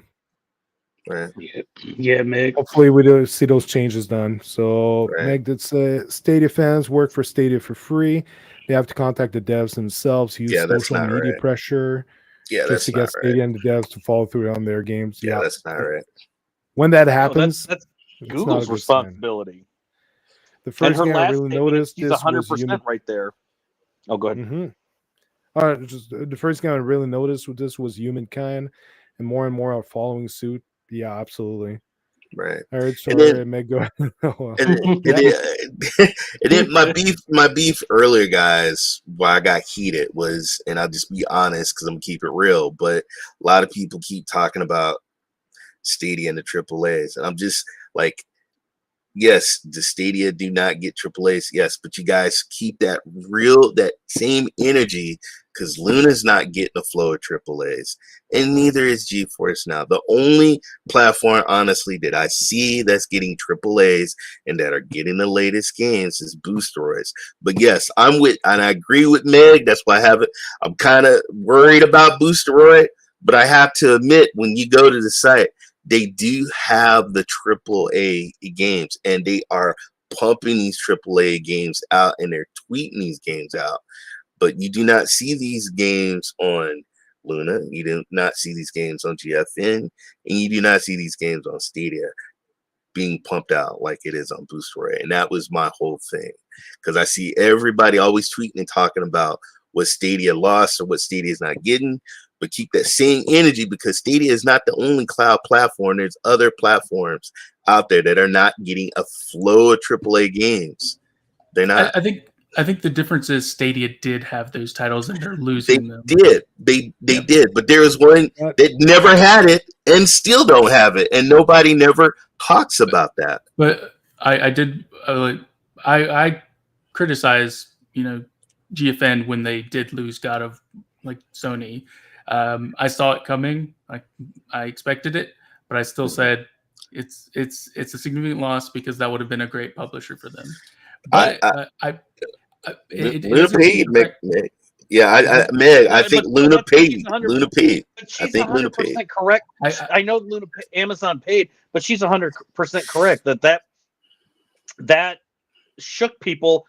yeah, Meg. hopefully we do see those changes done. So, Meg, that's Stadia fans work for Stadia for free. They have to contact the devs themselves, use social media pressure, just to get Stadia and the devs to follow through on their games. Yeah, that's not right. When that happens, that's Google's responsibility. The first game I really noticed, he's 100% right there. Oh, go ahead. Mm-hmm. Just the first game I really noticed with this was Humankind, and more are following suit. Yeah, absolutely. Right. I heard sorry, Meg, go ahead. And then my beef earlier, guys, why I got heated was, and I'll just be honest because I'm gonna keep it real, but a lot of people keep talking about Stadia and the AAAs, and I'm just like, yes, the Stadia do not get AAAs, yes, but you guys keep that same energy, because Luna's not getting a flow of AAAs, and neither is GeForce Now. The only platform, honestly, that I see that's getting AAAs and that are getting the latest games is Boosteroids. But yes, and I agree with Meg. That's why I'm kind of worried about Boosteroid, but I have to admit, when you go to the site, they do have the AAA games, and they are pumping these AAA games out, and they're tweeting these games out. But you do not see these games on Luna. You do not see these games on GFN, and you do not see these games on Stadia being pumped out like it is on Boosteroid. And that was my whole thing, because I see everybody always tweeting and talking about what Stadia lost or what Stadia is not getting. But keep that same energy, because Stadia is not the only cloud platform. There's other platforms out there that are not getting a flow of AAA games. They're not. I think the difference is Stadia did have those titles, and they're losing them. They did, but there was one that never had it and still don't have it, and nobody never talks about that. But I did I criticize GFN when they did lose God of Sony. I saw it coming. I expected it, but I still said it's a significant loss, because that would have been a great publisher for them. But Yeah, Meg, I think Luna that's what she's paid. 100 Luna paid. But I she's think Luna paid. 100% correct. I- I know Amazon paid, but she's 100% correct that shook people.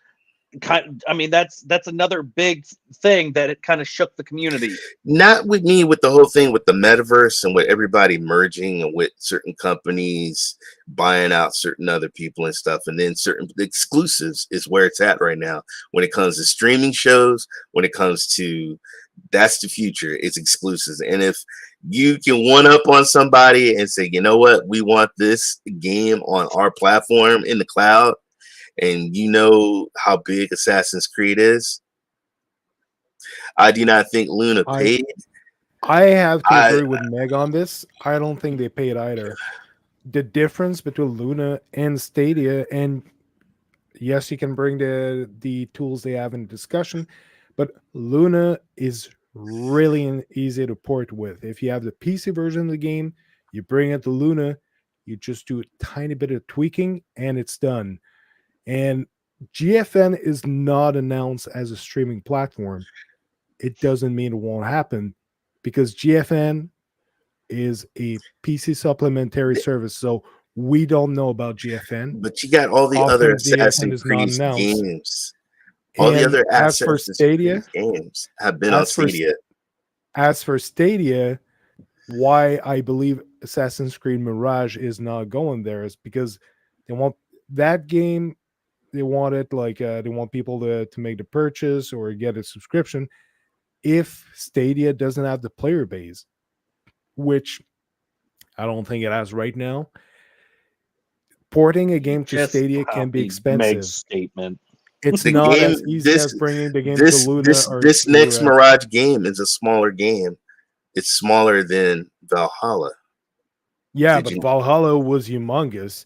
I mean, that's another big thing that it kind of shook the community. Not with me, with the whole thing with the metaverse and with everybody merging and with certain companies buying out certain other people and stuff, and then certain exclusives is where it's at right now. When it comes to streaming shows, when it comes to that's the future, it's exclusives. And if you can one up on somebody and say, you know what, we want this game on our platform in the cloud, and you know how big Assassin's Creed is, I do not think Luna paid. I have to agree with Meg on this. I don't think they paid either. The difference between Luna and Stadia, and yes, you can bring the tools they have in discussion, but Luna is really easy to port with. If you have the PC version of the game, you bring it to Luna, you just do a tiny bit of tweaking, and it's done. And GFN is not announced as a streaming platform. It doesn't mean it won't happen, because GFN is a PC supplementary service. So we don't know about GFN. But you got all the other Often GFN Assassin's is not Creed announced. games. All the And other as for Assassin's Stadia, Creed games have been on Stadia. As for Stadia, why I believe Assassin's Creed Mirage is not going there is because they want that game. They want it like they want people to make the purchase or get a subscription. If Stadia doesn't have the player base, which I don't think it has right now, porting a game to Just Stadia can be copy expensive. Meg's statement. It's The not game- as easy this- as bringing the game to Luna This or this to, next Mirage game is a smaller game. It's smaller than Valhalla. Yeah, Did but you- Valhalla was humongous.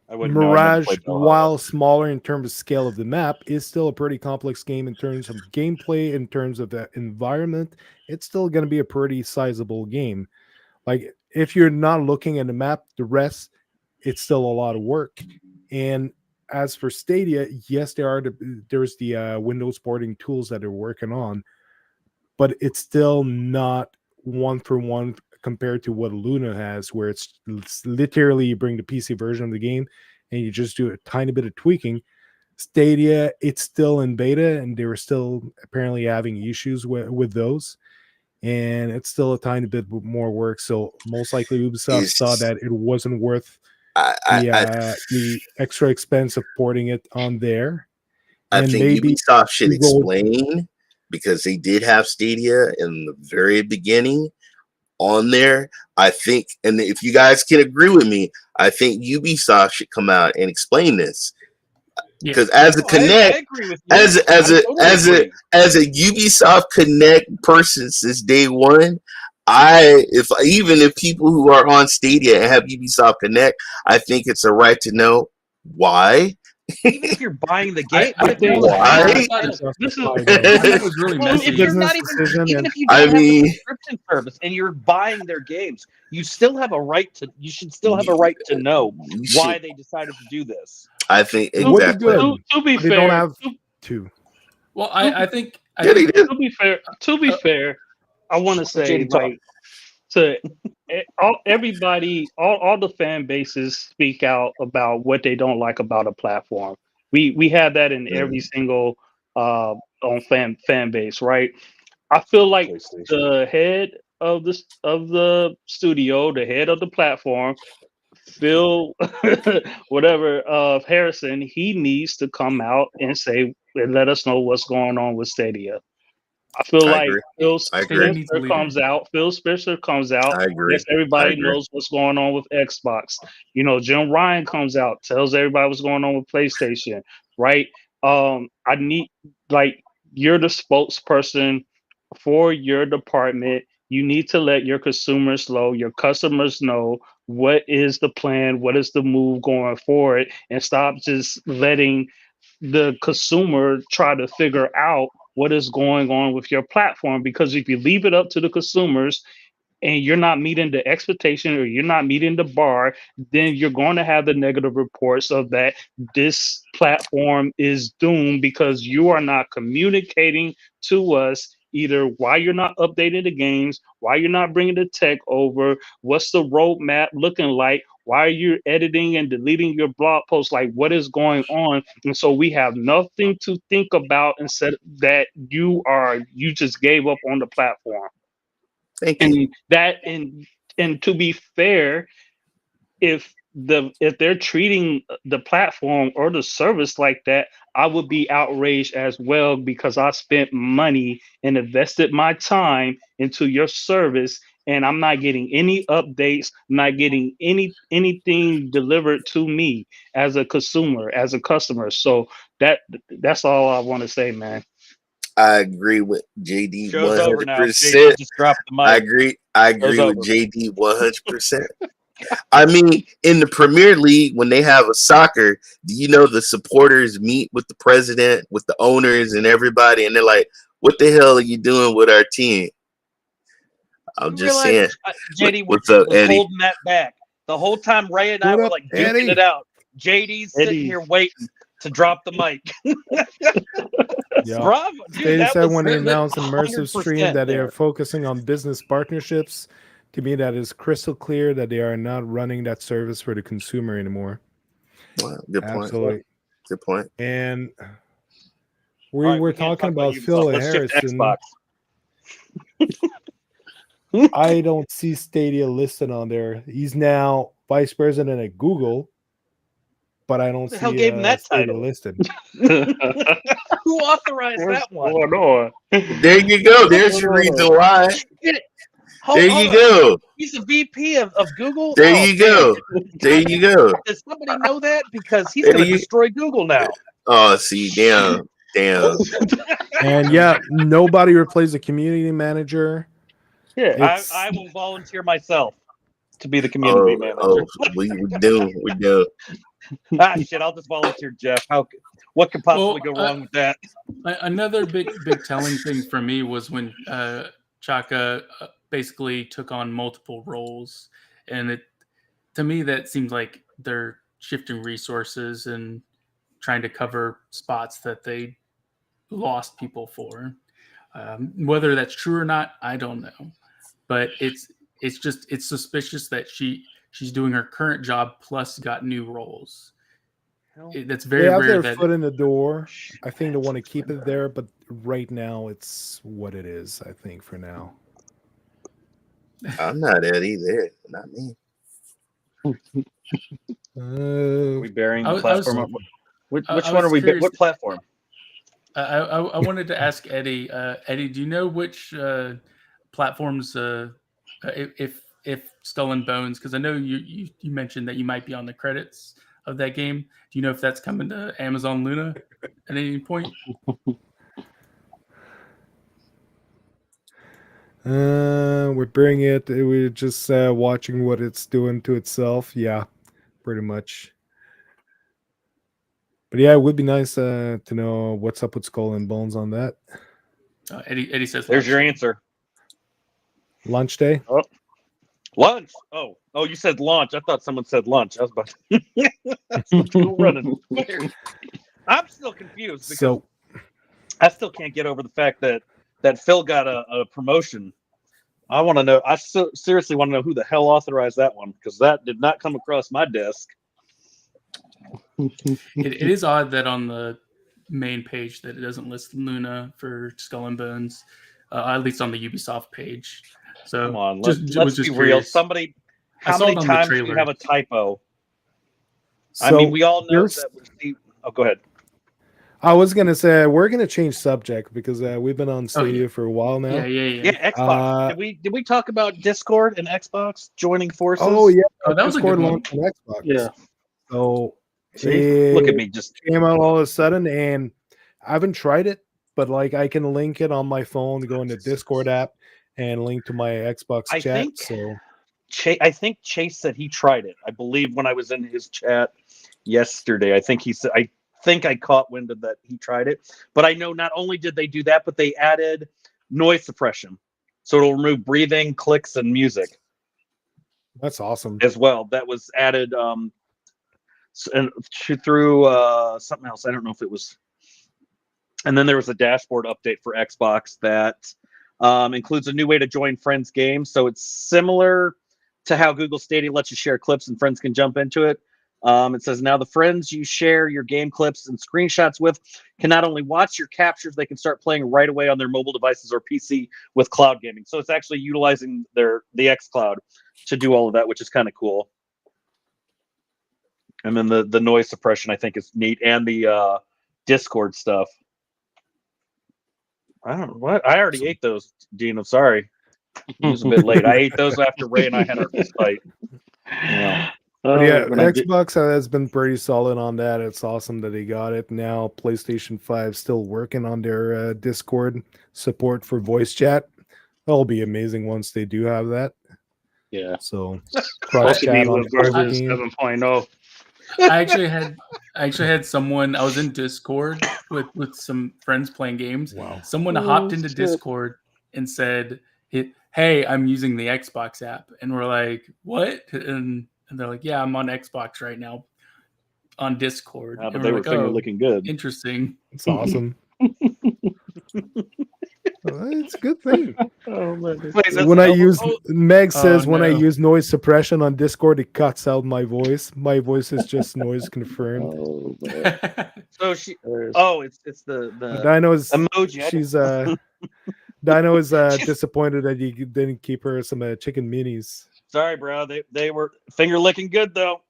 I wouldn't know. I never Mirage, played Valhalla. while smaller in terms of scale of the map, is still a pretty complex game in terms of gameplay, in terms of the environment. It's still going to be a pretty sizable game. Like, if you're not looking at the map, the rest, it's still a lot of work. And as for Stadia, yes, there's the Windows porting tools that they're working on, but it's still not one for one compared to what Luna has, where it's literally you bring the PC version of the game and you just do a tiny bit of tweaking. Stadia, it's still in beta, and they were still apparently having issues with those, and it's still a tiny bit more work. So most likely Ubisoft saw that it wasn't worth the extra expense of porting it on there. I And think maybe Ubisoft should people- explain, because they did have Stadia in the very beginning on there. I think, and if you guys can agree with me, I think Ubisoft should come out and explain this. Because as a Connect, I agree with you. as I totally agree. a Ubisoft Connect person since day one, even if people who are on Stadia and have Ubisoft Connect, I think it's a right to know why. Even if you're buying the game, I but no, Why? This is I thought it was really Well, messy. if you're not Business even, decision, even and if you I don't have mean- the subscription service and you're buying their games, you still have a right to. You should still have a right to know You why should- they decided to do this. I think It would be exactly. good. To be They fair, don't have to. Well, I think Yeah, they do. to be fair, I want to say Jaden, talk. like to everybody, all the fan bases speak out about what they don't like about a platform. We have that in every single on fan base, right? I feel like PlayStation. the head of the studio, the head of the platform, Phil, whatever, Harrison, he needs to come out and say and let us know what's going on with Stadia. I feel I like agree. Phil I agree. Spencer comes out. Phil Spencer comes out. I agree. Yes, everybody I agree. knows what's going on with Xbox. You know, Jim Ryan comes out, tells everybody what's going on with PlayStation. Right? I need like you're the spokesperson for your department. You need to let your consumers know, your customers know what is the plan, what is the move going forward, and stop just letting the consumer try to figure out what is going on with your platform. Because if you leave it up to the consumers, and you're not meeting the expectation or you're not meeting the bar, then you're going to have the negative reports of that this platform is doomed because you are not communicating to us either why you're not updating the games, why you're not bringing the tech over, what's the roadmap looking like, why are you editing and deleting your blog posts, like what is going on? And so we have nothing to think about instead that you just gave up on the platform. Thank you. And to be fair, if they're treating the platform or the service like that, I would be outraged as well because I spent money and invested my time into your service and I'm not getting any updates, I'm not getting anything delivered to me as a consumer, as a customer. So that's all I want to say, man. I agree with JD Show's over now. 100%. JD just dropped the mic. I agree Show's with over. JD 100%. I mean, in the Premier League, when they have a soccer, do you know the supporters meet with the president, with the owners, and everybody, and they're like, "What the hell are you doing with our team?" I'm You just realize, saying. JD What's up, was Eddie? holding that back the whole time. Ray and I What were up, like duking Eddie? it out. JD's sitting Eddie. here waiting to drop the mic. Yeah. Bravo, dude. They That said was when they good. announced immersive 100% stream that they are there. focusing on business partnerships. To me, that is crystal clear that they are not running that service for the consumer anymore. Wow, good point. Absolutely. Good point. And we All right, were we can't talking talk about Ubisoft. Phil Let's shift to Harrison. Xbox. I don't see Stadia listed on there. He's now vice president at Google, but I don't Who the hell see gave him that Stadia title? listed. Who authorized What's that one? going on? There you go. There's your reason why. Hold There you on. go. He's the VP of Google. There Oh, you damn. go. There you go. Does somebody know that? Because he's There going to you- destroy Google now. Oh, see, damn. And yeah, nobody replaced the community manager. Yeah. It's I will volunteer myself to be the community manager. we do. Ah, shit! I'll just volunteer, Jeff. What could possibly go wrong with that? Another big telling thing for me was when Chaka basically took on multiple roles, and to me that seems like they're shifting resources and trying to cover spots that they lost people for. Whether that's true or not, I don't know, but it's suspicious that she's doing her current job plus got new roles. That's very they have rare. their foot in the door. I think they want to keep it there, but right now it's what it is. I think for now. I'm not Eddie there. Not me. Are we burying the I was- platform? Which I one was are we? curious. What platform? I wanted to ask Eddie. Eddie, do you know which platforms? If Skull and Bones, because I know you mentioned that you might be on the credits of that game. Do you know if that's coming to Amazon Luna at any point? We're bringing it. We're just watching what it's doing to itself. Yeah, pretty much. But yeah, it would be nice to know what's up with Skull and Bones on that. Eddie says There's your lunch. answer. Launch day. Lunch. Oh, you said launch. I thought someone said lunch. I was about to go running. I'm still confused because So I still can't get over the fact that Phil got a promotion. I want to know. I seriously want to know who the hell authorized that one, because that did not come across my desk. It is odd that on the main page that it doesn't list Luna for Skull and Bones, at least on the Ubisoft page. So Come on, was let's just be real. curious. Somebody, I how saw many it on the times do you trailer. have a typo? I So mean, we all know here's- that we see. Oh, go ahead. I was gonna say we're gonna change subject because we've been on Stadia yeah. for a while now. Yeah, Xbox. Did we talk about Discord and Xbox joining forces? Oh yeah, Oh, that was a Discord good one. launched on Xbox. Yeah. So See, look at me, just came out all of a sudden, and I haven't tried it, but like I can link it on my phone, go into Discord app, and link to my Xbox I chat. think- So I think Chase said he tried it. I believe when I was in his chat yesterday, I think he said I caught wind of that he tried it. But I know not only did they do that, but they added noise suppression. So it'll remove breathing, clicks, and music That's awesome. as well. That was added through something else. I don't know if it was. And then there was a dashboard update for Xbox that includes a new way to join friends' games. So it's similar to how Google Stadia lets you share clips and friends can jump into it. It says now the friends you share your game clips and screenshots with can not only watch your captures, they can start playing right away on their mobile devices or PC with cloud gaming. So it's actually utilizing the xCloud to do all of that, which is kind of cool. And then the noise suppression I think is neat, and the Discord stuff. I don't know what. I already ate those, Dean. I'm sorry. It was a bit late. I ate those after Ray and I had our fist fight. Yeah. But yeah, when I Xbox has been pretty solid on that. It's awesome that they got it. Now PlayStation 5 still working on their Discord support for voice chat. That'll be amazing once they do have that. Yeah. So Supposed to be on with the whole version game. 7.0. I actually had someone. I was in Discord with some friends playing games. Wow. Someone Oh, hopped into shit. Discord and said, "Hey, I'm using the Xbox app," and we're like, "What?" And they're like, "Yeah, I'm on Xbox right now on Discord." but And they we're were like, finger "Oh, licking good. interesting." It's awesome. It's a good thing. Oh, man. Wait, that's When I elbow use call? Meg says when I no. use noise suppression on Discord, it cuts out my voice. My voice is just noise confirmed. Oh, man. So she. There's- Oh, it's the Dino is emoji. she's Dino is disappointed that you didn't keep her some chicken minis. Sorry, bro. They were finger licking good though.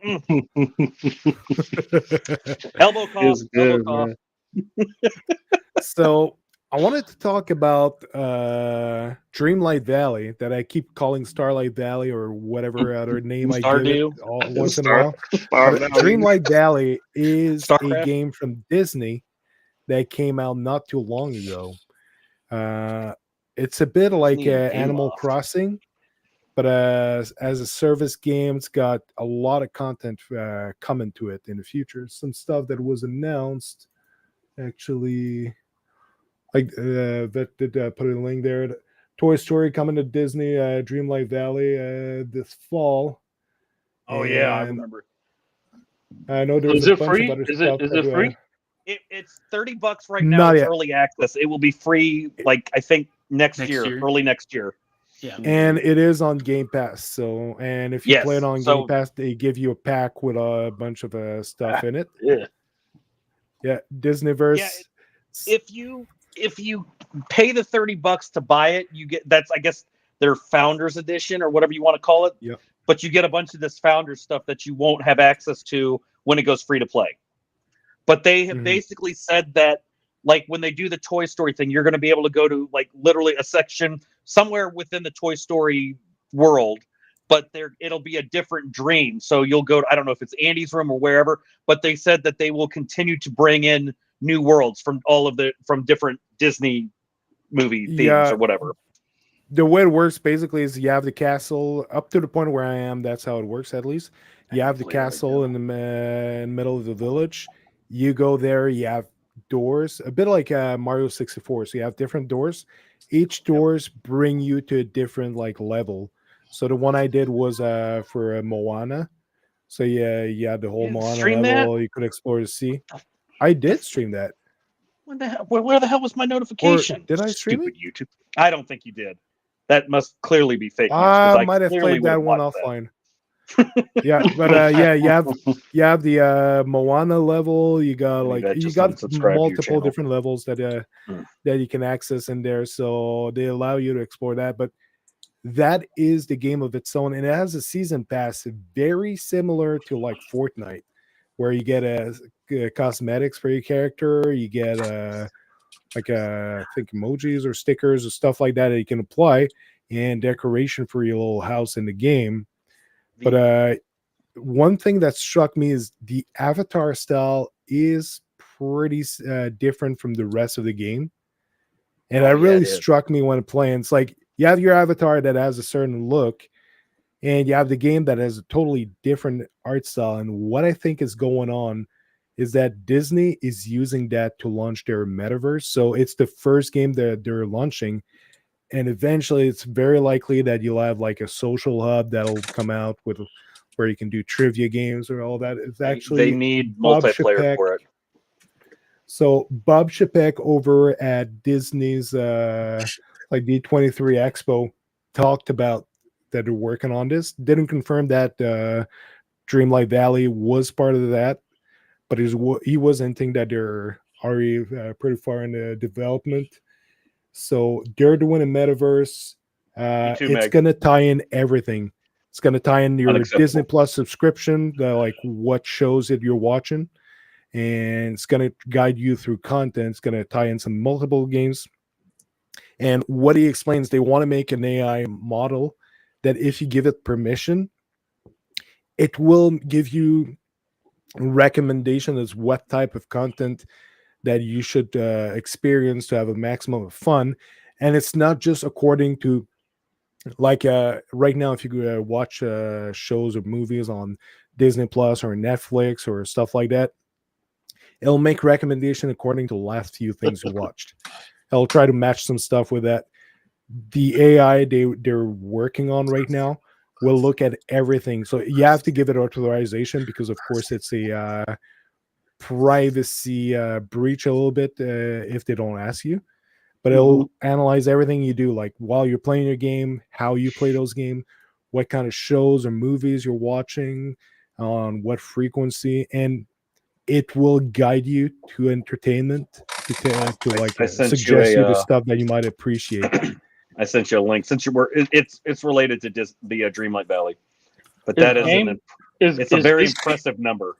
Elbow cough. It's good, elbow cough. man. So I wanted to talk about Dreamlight Valley that I keep calling Starlight Valley or whatever other name I give it Stardew. all, once in a Star- while. Star But Valley. Dreamlight Valley is a Starcraft? game from Disney that came out not too long ago. It's a bit like Disney and Animal Hayloft. Crossing, but as a service game, it's got a lot of content coming to it in the future. Some stuff that was announced, actually, like that did put a link there. Toy Story coming to Disney, Dreamlight Valley this fall. Oh yeah, I And remember. I know there's Is a it bunch free? of other Is stuff. it that, free? It's $30 right now. Not It's yet. early access. It will be free, like I think next Next year, year. early next year. Yeah. And it is on Game Pass. So, and if you Yes, play it on so- Game Pass, they give you a pack with a bunch of stuff in it. Yeah. Yeah, Disneyverse. Yeah, if you pay the $30 to buy it, you get that's I guess their Founders Edition or whatever you want to call it. Yep. But you get a bunch of this Founders stuff that you won't have access to when it goes free to play. But they have Mhm. basically said that, like when they do the Toy Story thing, you're going to be able to go to like literally a section somewhere within the Toy Story world, but it'll be a different dream. So you'll go to, I don't know if it's Andy's room or wherever, but they said that they will continue to bring in new worlds from from different Disney movie themes Yeah. or whatever. The way it works basically is you have the castle up to the point where I am. That's how it works, at least. You have the castle in the middle of the village. You go there. You have doors, a bit like Mario 64. So you have different doors. Each doors bring you to a different like level. So the one I did was for Moana. So yeah, you had the whole You Moana stream level. You could explore the sea. I did stream that. Where the hell was my notification? did I stream Stupid YouTube. I don't think you did. That must clearly be fake news. 'cause I I might have clearly played that would've one watched that. offline. Yeah, but yeah, you have the Moana level. You got Maybe like I you just got unsubscribed to your multiple channel. different levels that you can access in there. So they allow you to explore that. But that is the game of its own, and it has a season pass very similar to like Fortnite, where you get cosmetics for your character. You get like I think emojis or stickers or stuff like that you can apply, and decoration for your little house in the game. But one thing that struck me is the avatar style is pretty different from the rest of the game, and that really struck me when playing. It's like you have your avatar that has a certain look, and you have the game that has a totally different art style. And what I think is going on is that Disney is using that to launch their metaverse. So it's the first game that they're launching and eventually it's very likely that you'll have like a social hub that'll come out with where you can do trivia games or all that. It's actually they need Bob multiplayer Chapek. for it. So Bob Chapek over at Disney's like D23 Expo talked about that they're working on this. Didn't confirm that Dreamlight Valley was part of that, but he was hinting that they're already pretty far in the development. So they're doing a metaverse. too, It's Meg. gonna tie in everything. It's gonna tie in your Unacceptable. Disney Plus subscription, like what shows that you're watching, and it's gonna guide you through content. It's gonna tie in some multiple games. And what he explains, they want to make an AI model that if you give it permission, it will give you recommendation as what type of content that you should experience to have a maximum of fun. And it's not just according to like right now, if you watch shows or movies on Disney Plus or Netflix or stuff like that, it'll make recommendation according to the last few things you watched. I'll try to match some stuff with that. The AI they're working on right now will look at everything. So you have to give it authorization because, of course, it's a privacy breach a little bit if they don't ask you. But it'll analyze everything you do, like while you're playing your game, how you play those games, what kind of shows or movies you're watching, on what frequency, and it will guide you to entertainment to like I sent suggest you you the a, stuff that you might appreciate. I sent you a link since you were. It's related to the Dreamlight Valley, but Is that is game- it's a very impressive number.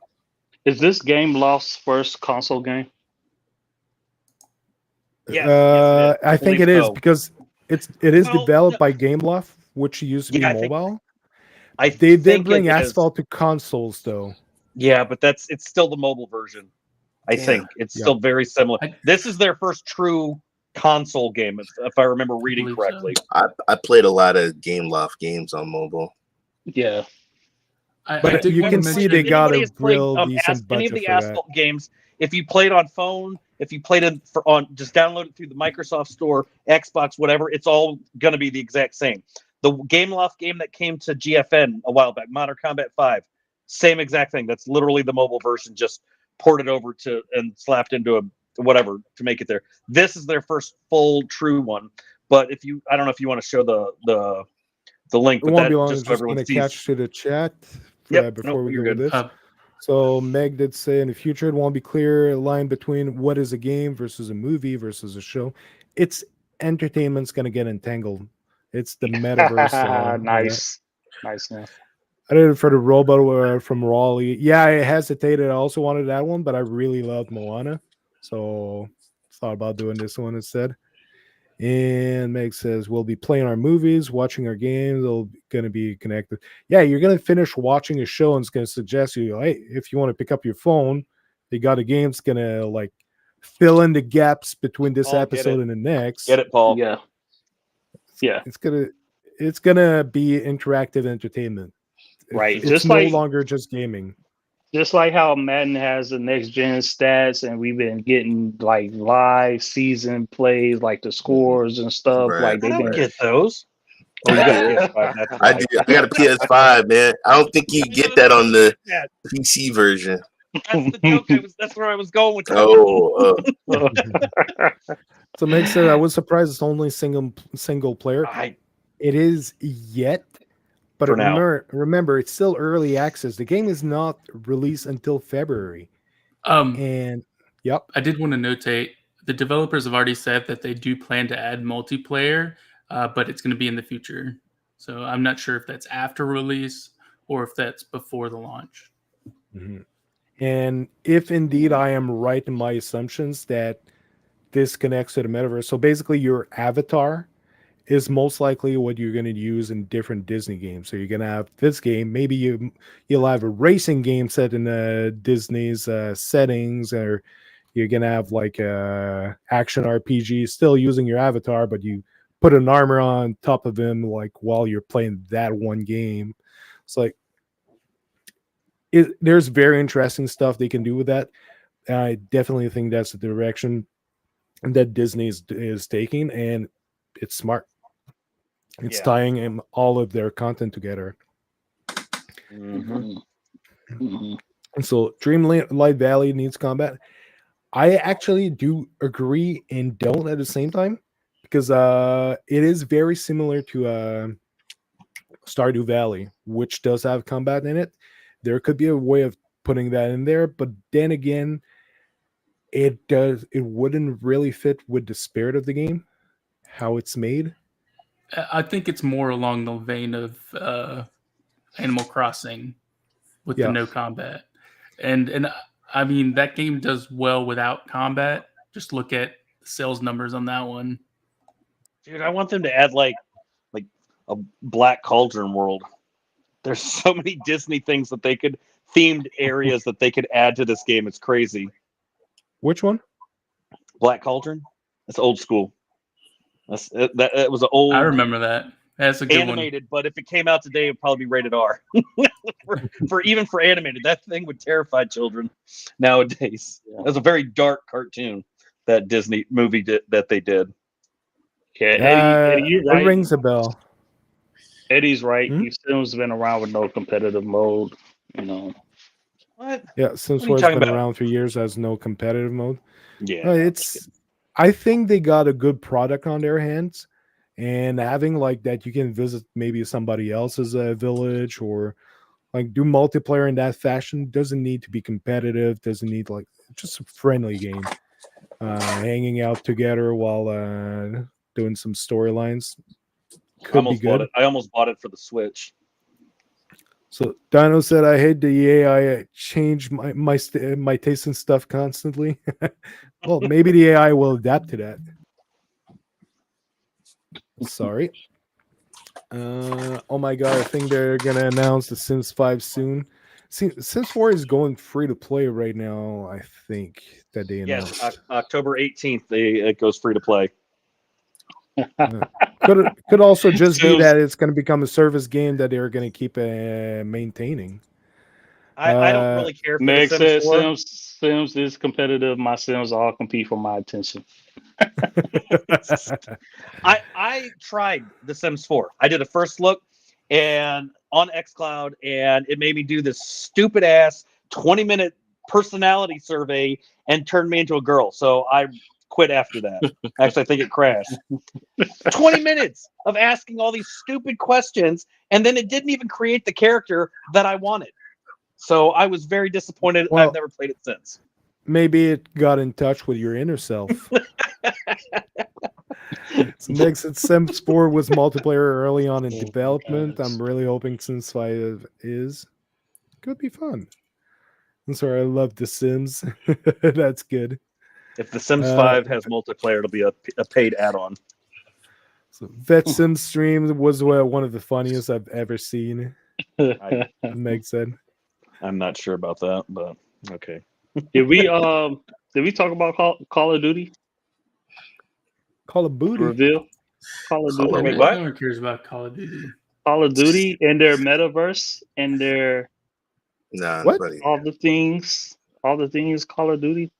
Is this game Loft's first console game? Yes, I think believe it is so. because it is Well, developed no. by Gameloft, which used to be Yeah, I think- mobile. I They did think bring it is. Asphalt to consoles, though. Yeah, but it's still the mobile version. I Yeah. think it's Yeah. still very similar. I- This is their first true console game, if I remember reading believe so. correctly. I played a lot of Gameloft games on mobile. Yeah. I But did you wanna can see mention- they got Anybody a has played, real decent any of budget the for that. Asphalt games. If you played on phone, if you played it just download it through the Microsoft Store, Xbox, whatever, it's all going to be the exact same. The Gameloft game that came to GFN a while back, Modern Combat 5, same exact thing. That's literally the mobile version, just ported over to and slapped into a whatever to make it there. This is their first full true one. But I don't know if you want to show the link, It but won't that be long. I'm just so just everyone going to sees. catch to the chat Yep, before nope, we you're go with good. this. So Meg did say in the future it won't be clear line between what is a game versus a movie versus a show. It's entertainment's going to get entangled. It's the metaverse. Nice. Nice, man. I did it for the robot from Raleigh. Yeah, I hesitated. I also wanted that one, but I really loved Moana, so thought about doing this one instead. And Meg says we'll be playing our movies, watching our games. They're going to be connected. Yeah, you're going to finish watching a show, and it's going to suggest you, hey, if you want to pick up your phone, they got a game. It's going to like fill in the gaps between this Paul, get episode it. and the next. Get it, Paul. Yeah. Yeah. It's gonna be interactive entertainment. Right. It's Just no like- longer just gaming. Just like how Madden has the next gen stats, and we've been getting like live season plays, like the scores and stuff. Right. Like I they've don't been. get those. Oh, you got a PS5. That's I right. do. I got a PS5, man. I don't think you get that on the Yeah, PC version. that's the joke. That's where I was going with that. Oh, So Meg said I was surprised it's only single player. It is yet, but For now. remember it's still early access. The game is not released until February. And yep, I did want to notate the developers have already said that they do plan to add multiplayer, but it's going to be in the future. So I'm not sure if that's after release or if that's before the launch. Mhm. And if indeed I am right in my assumptions that this connects to the metaverse, so basically your avatar is most likely what you're going to use in different Disney games. So you're going to have this game, maybe you'll have a racing game set in Disney's settings, or you're going to have like a action RPG still using your avatar, but you put an armor on top of him like while you're playing that one game. It's like there's very interesting stuff they can do with that. I definitely think that's the direction that Disney is taking, and it's smart. It's Yeah. tying all of their content together. Mm-hmm. Mhm. And so Dreamlight Valley needs combat. I actually do agree and don't at the same time, because it is very similar to Stardew Valley, which does have combat in it. There could be a way of putting that in there, but then again, it wouldn't really fit with the spirit of the game, how it's made. I think it's more along the vein of Animal Crossing with the Yeah. no combat, and I mean that game does well without combat. Just look at the sales numbers on that one. Dude, I want them to add like a Black Cauldron world. There's so many Disney things that they could themed areas that they could add to this game. It's crazy. Which one? Black Cauldron. That's old school. That was an old I remember that. That's a good animated, but if it came out today, it'd probably be rated R. for even for animated, that thing would terrify children nowadays. Yeah. It was a very dark cartoon that Disney movie that they did. Yeah, Eddie, you're It right. rings a bell. Eddie's right. Hmm? These Sims been around with no competitive mode. You know, What? Yeah, Sims What are 4 you has talking been about? around for years, has no competitive mode. Yeah, It's I think they got a good product on their hands, and having like that you can visit maybe somebody else's village, or like do multiplayer in that fashion. Doesn't need to be competitive, doesn't need like just a friendly game, hanging out together while doing some storylines I could be almost bought good. it. I almost bought it for the Switch. So Dino said, "I hate the AI change my taste in stuff constantly." Well, maybe the AI will adapt to that. Sorry. Oh my god, I think they're gonna announce the Sims 5 soon. Sims 4 is going free to play right now. I think that they Yes, announced. October 18th, it goes free to play. Could also just be Sims- that it's going to become a service game that they're going to keep maintaining. I don't really care for Meg the Sims says 4. Sims is competitive. My Sims all compete for my attention. I tried the Sims 4. I did a first look and on xCloud, and it made me do this stupid ass 20-minute personality survey and turned me into a girl. So I quit after that. Actually, I think it crashed. 20 minutes of asking all these stupid questions, and then it didn't even create the character that I wanted. So I was very disappointed. Well, I've never played it since. Maybe it got in touch with your inner self. So makes it Sims 4 was multiplayer early on in development. I'm really hoping Sims 5 is. Could be fun. I'm sorry, I love The Sims. That's good. If The Sims 5 has multiplayer, it'll be a paid add-on. So Vet Sims stream was one of the funniest I've ever seen. Meg said. I'm not sure about that, but okay. Did we talk about Call of Duty? Call of Booty. Reveal Call of Duty. Wait, what? No one cares about Call of Duty. Call of Duty and their metaverse and their Nah, What? buddy. all the things Call of Duty.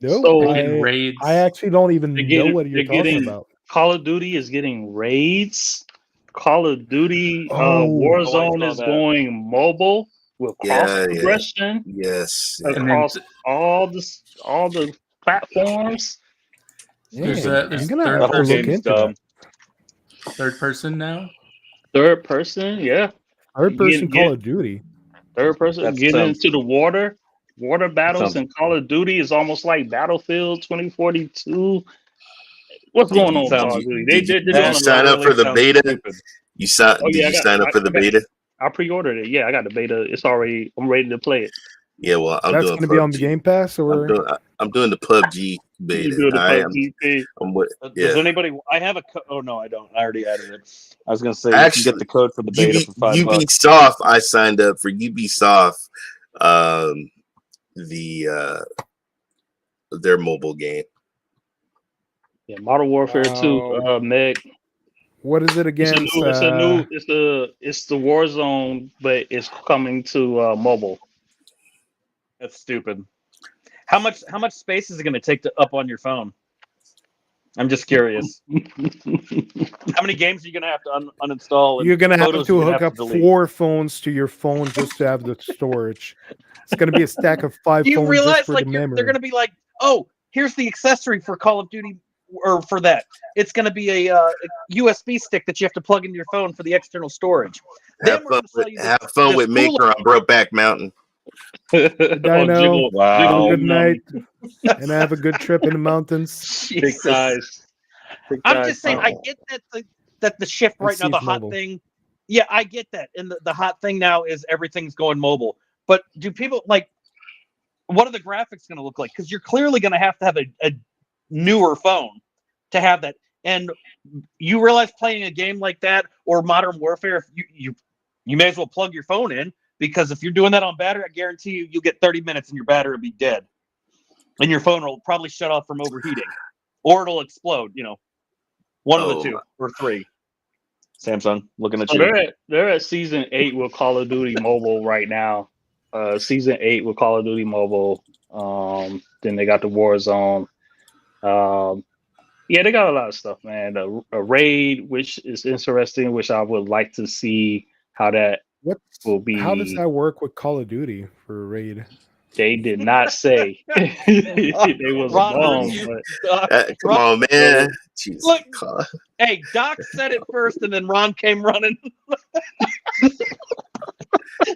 No, So Raids. I actually don't even They're know getting- what you're they're talking getting- about. Call of Duty is getting raids. Call of Duty Oh. Warzone saw is that. going mobile with cross Yeah, yeah. progression Yes. And then across all the platforms. There's Man, there's I'm gonna third have to whole look game's into dumb. that. third person now. Third person, yeah. Third person Get- Call of Duty. Third person That getting sounds- into the water battles sounds- in Call of Duty is almost like Battlefield 2042. What's going on with Did Call you- of Duty? did you- They're did doing you a sign lot. up for the sounds beta? stupid. Did Oh, yeah, you sign up for the beta? I pre-ordered it. Yeah, I got the beta. It's already. I'm ready to play it. Yeah, well, I'm That's doing going to be on the PUBG. Game Pass, or I'm doing the PUBG beta. You do the I'm PUBG. with, Does yeah. anybody? I have a. Oh no, I don't. I already added it. I was gonna say Actually, you can get the code for the beta for $5. Ubisoft. I signed up for Ubisoft. Their mobile game. Yeah, Modern Warfare 2. Meg. what is it against? It's the Warzone, but it's coming to mobile. That's stupid. How much space is it going to take to up on your phone? I'm just curious. How many games are you gonna have to uninstall? And You're gonna have photos to you're gonna hook have up to delete? 4 phones to your phone just to have the storage. It's gonna be a stack of 5 Do you phones realize just for the they're memory. gonna be like, oh, here's the accessory for Call of Duty or for that. It's gonna be a USB stick that you have to plug into your phone for the external storage. Then we're gonna sell you Have fun this with Maker on Brokeback Mountain. Dino, Wow. have a good night, and have a good trip in the mountains. Big Jesus. size. Big I'm size. just saying, I get that the shift right now, the hot mobile. thing. Yeah, I get that. And the hot thing now is everything's going mobile. But do people like what are the graphics going to look like? Because you're clearly going to have a newer phone to have that. And you realize playing a game like that or Modern Warfare, you may as well plug your phone in, because if you're doing that on battery, I guarantee you'll get 30 minutes and your battery will be dead. And your phone will probably shut off from overheating. Or it'll explode, one of the two or three. Samsung, looking at you. They're at season 8 with Call of Duty Mobile right now. Season 8 with Call of Duty Mobile. Then they got the Warzone. Yeah, they got a lot of stuff, man. A raid, which is interesting, which I would like to see how that will be. How does that work with Call of Duty for a raid? They did not say. They was Ron, but Come on, man. Jesus. Look, hey, Doc said it first, and then Ron came running.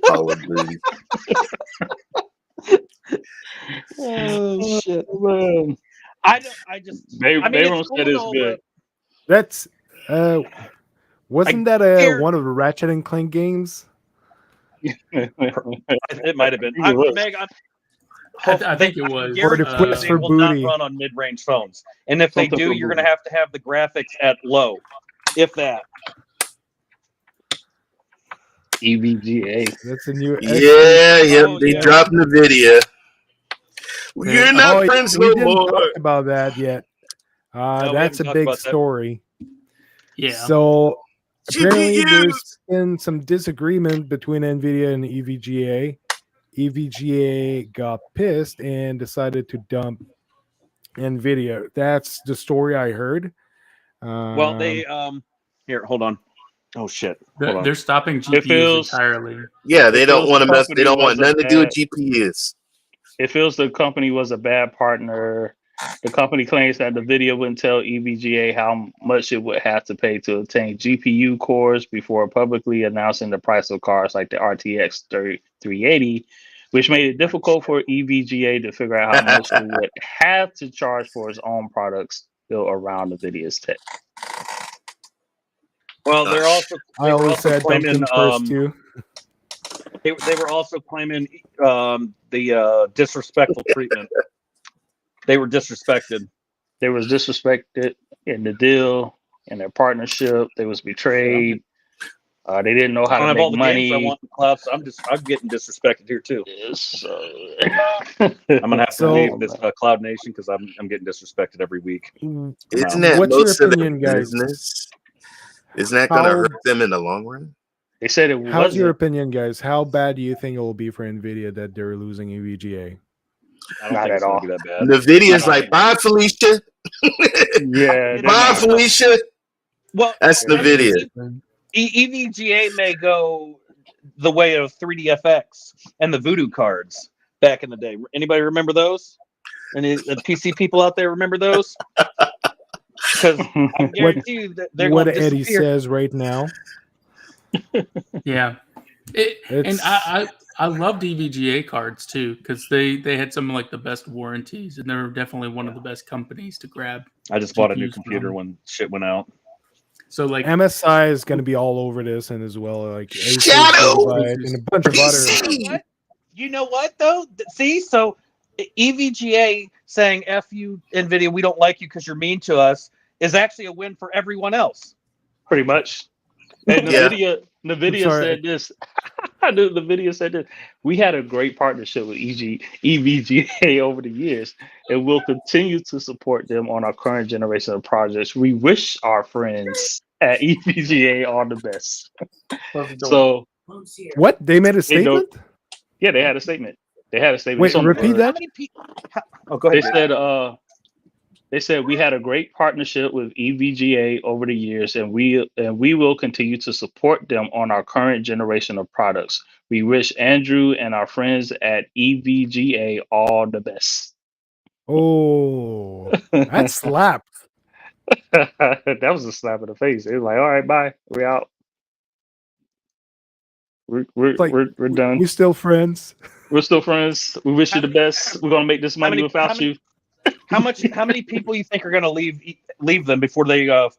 Call of Duty. Oh shit! man. It's said it's cool, good. That's wasn't that one of the Ratchet and Clank games? It might have been. Meg, I think it was. Or the Quest they for will Booty. not run on mid-range phones, and if they Something do, for you're going to have the graphics at low, if that. EVGA. That's a new. They dropped NVIDIA. You're not friends we no didn't more. talk about that yet. No, that's a big story. Yeah. So apparently GPUs. there's been some disagreement between NVIDIA and EVGA. EVGA got pissed and decided to dump NVIDIA. That's the story I heard. Well, they here, hold on. Oh shit! They're stopping GPUs entirely. Yeah, they don't want to mess. They don't want was a nothing to do with GPUs. It feels the company was a bad partner. The company claims that the video wouldn't tell EVGA how much it would have to pay to obtain GPU cores before publicly announcing the price of cars like the RTX 380, which made it difficult for EVGA to figure out how much it would have to charge for its own products built around NVIDIA's tech. Well, they're also claiming first too. They were also claiming the disrespectful treatment. They were disrespected. They was disrespected in the deal, in their partnership. They was betrayed. They didn't know how to make money. Games I want in the cloud, so I'm getting disrespected here too. I'm gonna have to leave this Cloud Nation because I'm getting disrespected every week. Isn't that What's most your of their opinion, guys? business? Isn't that going to hurt them in the long run? They said it was. How's your opinion, guys? How bad do you think it will be for NVIDIA that they're losing EVGA? I don't think it's gonna be that bad. NVIDIA's like, bye, Felicia. Yeah. Bye, Felicia. Well, that's NVIDIA. EVGA may go the way of 3DFX and the Voodoo cards back in the day. Anybody remember those? Any PC people out there remember those? Because I guarantee you that they're what going to Eddie says right now. Yeah, and I loved EVGA cards too because they had some of like the best warranties and they're definitely one of the best companies to grab. I just bought a new computer when shit went out. So like MSI is going to be all over this and as well like Shadow and a bunch of other. You know what though? See, so EVGA saying "F you, NVIDIA, we don't like you because you're mean to us" is actually a win for everyone else. Pretty much. And NVIDIA said this. NVIDIA said this. We had a great partnership with EVGA over the years, and we'll continue to support them on our current generation of projects. We wish our friends at EVGA all the best. So, what? They made a statement? Yeah, they had a statement. Wait, repeat that? How many people? Go ahead. They said, They said we had a great partnership with EVGA over the years, and we will continue to support them on our current generation of products. We wish Andrew and our friends at EVGA all the best. Oh, that slapped. That was a slap in the face. It was like, all right, bye, we out. We're It's like, we're done. We're still friends. We're still friends. We wish you the best. We're gonna make this money without you. How many people you think are going to leave them before they all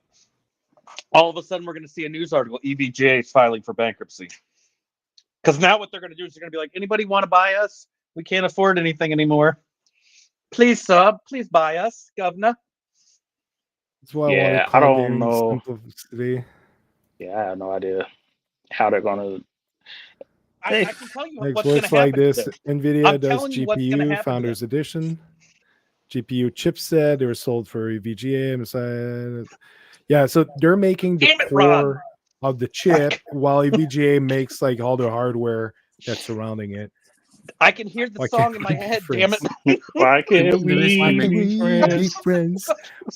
of a sudden we're going to see a news article EVGA is filing for bankruptcy? Because now what they're going to do is they're going to be like, anybody want to buy us? We can't afford anything anymore. Please please buy us, governor. That's why Yeah, I I want to don't know. simplicity. Yeah, I have no idea how they're gonna. I can tell you Like what's going to looks like happen. this. NVIDIA I'm does telling you what's gonna GPU happen to Founders Edition. GPU chipset. They were sold for EVGA. Yeah, so they're making the Damn it, core of the chip while EVGA makes like all the hardware that's surrounding it. I can hear the Why song can't in my we be head. Damn it! Why can't Did this we make be friends? friends?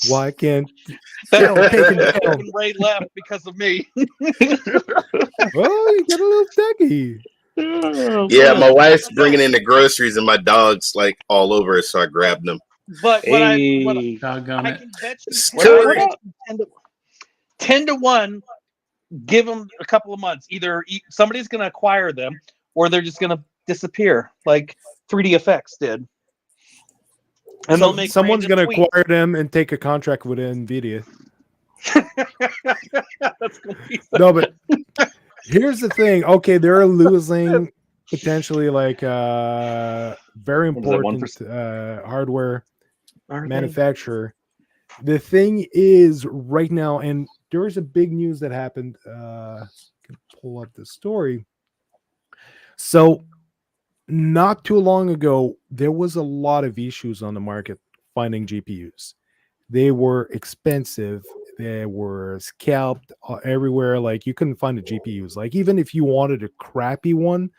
Why can't That's Down, take it when down. Ray left because of me. Oh, you get a little techie. Oh, Yeah, man. my wife's bringing in the groceries and my dog's like all over it, so I grabbed them. But what Hey, Doggone I it. can bet you, Skirt. what up? 10 to 1, give them a couple of months. Either somebody's going to acquire them or they're just going to disappear like 3D Effects did. And So they'll make someone's random going to acquire them and take a contract with NVIDIA. That's gonna be so No, but here's the thing. Okay, they're losing potentially like very What is that, important 1%? hardware Are they? manufacturer. The thing is right now, and there is a big news that happened. I can pull up the story. So not too long ago, there was a lot of issues on the market finding GPUs. They were expensive. They were scalped everywhere. Like you couldn't find the GPUs. Like even if you wanted a crappy one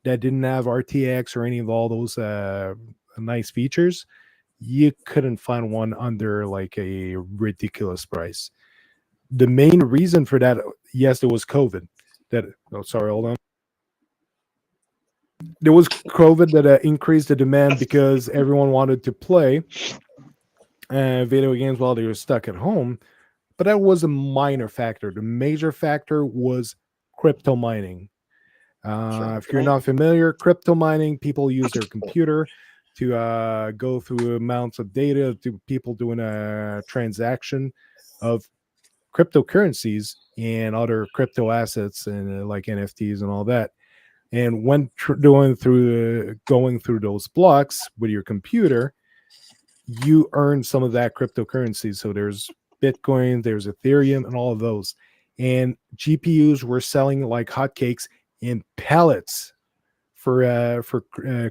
that didn't have RTX or any of all those nice features, you couldn't find one under like a ridiculous price. The main reason for that, yes, there was COVID. Hold on. There was COVID that increased the demand because everyone wanted to play video games while they were stuck at home. But that was a minor factor. The major factor was crypto mining. If you're not familiar, crypto mining, people use their computer to go through amounts of data to people doing a transaction of cryptocurrencies and other crypto assets and like NFTs and all that. And when going through those blocks with your computer, you earn some of that cryptocurrency. So there's Bitcoin, there's Ethereum, and all of those. And GPUs were selling like hotcakes in pellets for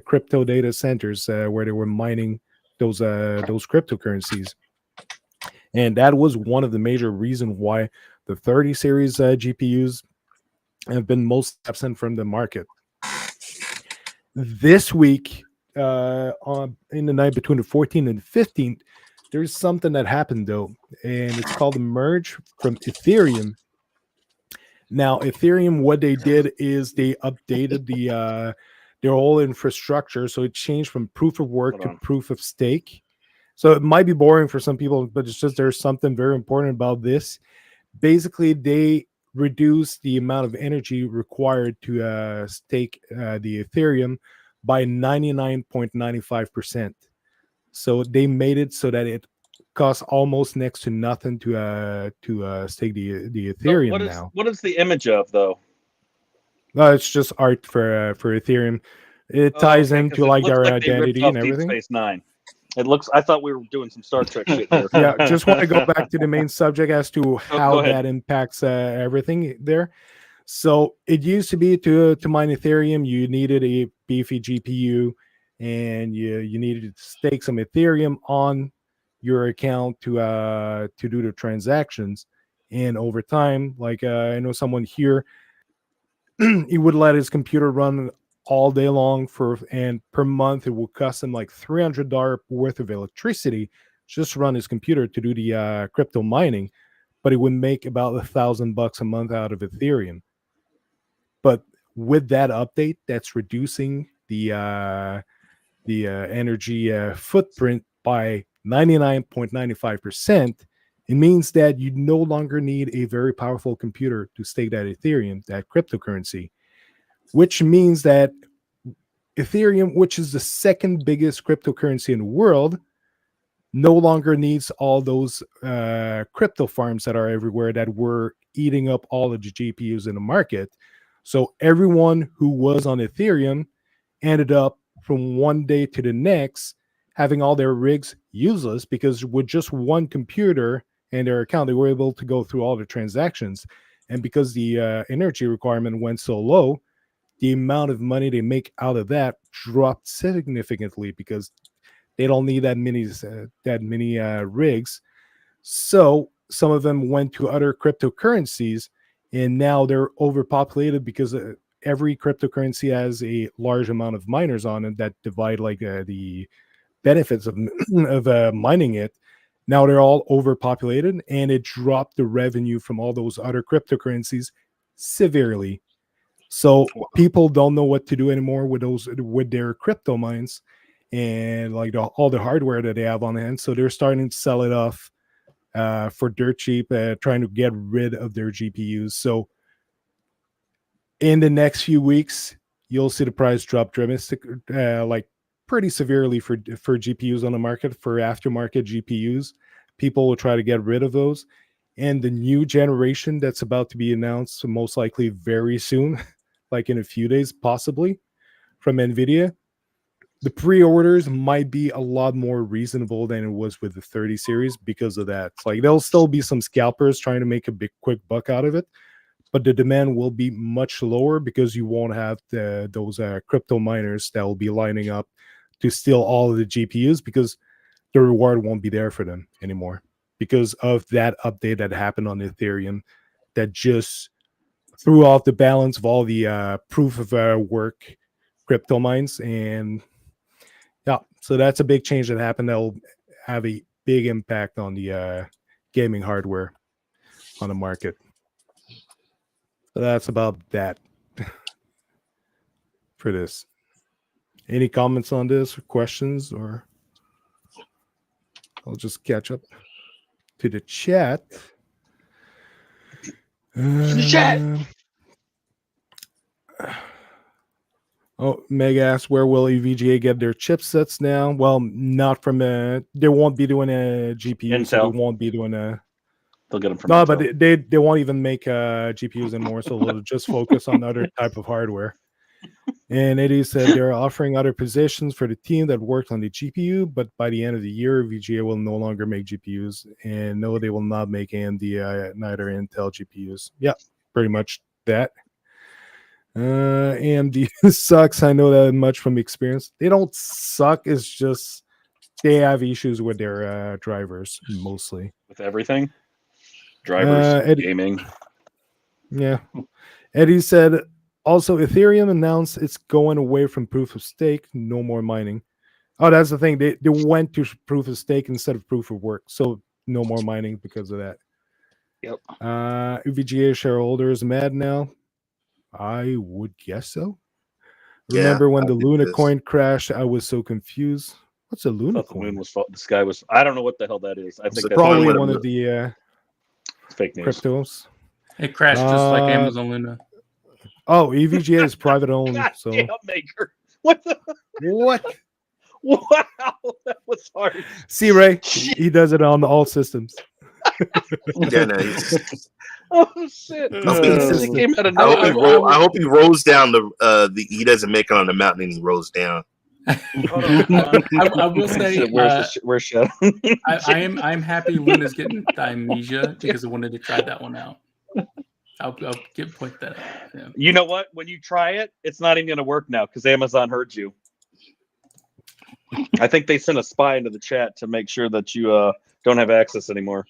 crypto data centers where they were mining those cryptocurrencies. And that was one of the major reasons why the 30 series GPUs have been most absent from the market. This week, in the night between the 14th and 15th, there's something that happened though, and it's called the merge from Ethereum. Now, Ethereum, what they did is they updated their whole infrastructure, so it changed from proof of work to proof of stake. So it might be boring for some people, but it's just there's something very important about this. Basically, they reduce the amount of energy required to stake the Ethereum by 99.95%. So they made it so that it costs almost next to nothing to stake the Ethereum now. What is the image of though? No, it's just art for Ethereum. It ties into like their identity and everything. Deep Space Nine. It looks. I thought we were doing some Star Trek shit here. Yeah, just want to go back to the main subject as to how that impacts everything there. So it used to be to mine Ethereum, you needed a beefy GPU, and you needed to stake some Ethereum on your account to do the transactions. And over time, like I know someone here, he would let his computer run all day long and per month it will cost him like $300 worth of electricity just run his computer to do the crypto mining, but he would make about $1,000 a month out of Ethereum. But with that update, that's reducing the energy footprint by 99.95%. It means that you no longer need a very powerful computer to stake that Ethereum, that cryptocurrency, which means that Ethereum, which is the second biggest cryptocurrency in the world, no longer needs all those crypto farms that are everywhere that were eating up all of the GPUs in the market. So everyone who was on Ethereum ended up from one day to the next having all their rigs useless, because with just one computer and their account, they were able to go through all the transactions. And because the energy requirement went so low, the amount of money they make out of that dropped significantly, because they don't need that many rigs. So some of them went to other cryptocurrencies, and now they're overpopulated because every cryptocurrency has a large amount of miners on it that divide like the benefits of mining it. Now they're all overpopulated, and it dropped the revenue from all those other cryptocurrencies severely. So people don't know what to do anymore with their crypto mines and like all the hardware that they have on hand. So they're starting to sell it off for dirt cheap, trying to get rid of their GPUs. So in the next few weeks, you'll see the price drop dramatically, like pretty severely for GPUs on the market, for aftermarket GPUs. People will try to get rid of those. And the new generation that's about to be announced, most likely very soon, like in a few days, possibly, from NVIDIA, the pre-orders might be a lot more reasonable than it was with the 30 series because of that. It's like there'll still be some scalpers trying to make a big quick buck out of it, but the demand will be much lower because you won't have those crypto miners that will be lining up to steal all of the GPUs, because the reward won't be there for them anymore because of that update that happened on Ethereum that just threw off the balance of all the proof of work crypto mines. And yeah, so that's a big change that happened that will have a big impact on the gaming hardware on the market. So that's about that for this. Any comments on this or questions, or I'll just catch up to the chat. The chat. Oh, Meg asks, where will EVGA get their chipsets now? Well, not from they won't be doing a GPU, so they won't be doing a. They'll get them from. No, Intel. but they won't even make GPUs anymore, so they'll just focus on other type of hardware. And Eddie said they're offering other positions for the team that worked on the GPU, but by the end of the year, VGA will no longer make GPUs, and no, they will not make AMD, neither Intel GPUs. Yeah, pretty much that. AMD sucks. I know that much from experience. They don't suck. It's just they have issues with their drivers mostly. With everything, drivers, gaming. Yeah, Eddie said. Also, Ethereum announced it's going away from proof of stake, no more mining. Oh, that's the thing. They went to proof of stake instead of proof of work. So no more mining because of that. Yep. UVGA shareholders mad now? I would guess so. Remember when the Luna coin crashed? I was so confused. What's a Luna coin? The moon was the sky was. I don't know what the hell that is. I think that's probably one of the fake news. Cryptos. It crashed just like Amazon Luna. Oh, EVGA is private owned. God So damn, Maker. What the? What? Wow, that was hard. See, Ray, he does it on all systems. Yeah, nice. Oh shit! Came out of I hope he rolls down the. He doesn't make it on the mountain and he rolls down. I will say, where's Chef? I'm happy Luna's getting amnesia because I wanted to try that one out. I'll point that out. Yeah. You know what? When you try it, it's not even going to work now because Amazon heard you. I think they sent a spy into the chat to make sure that you don't have access anymore.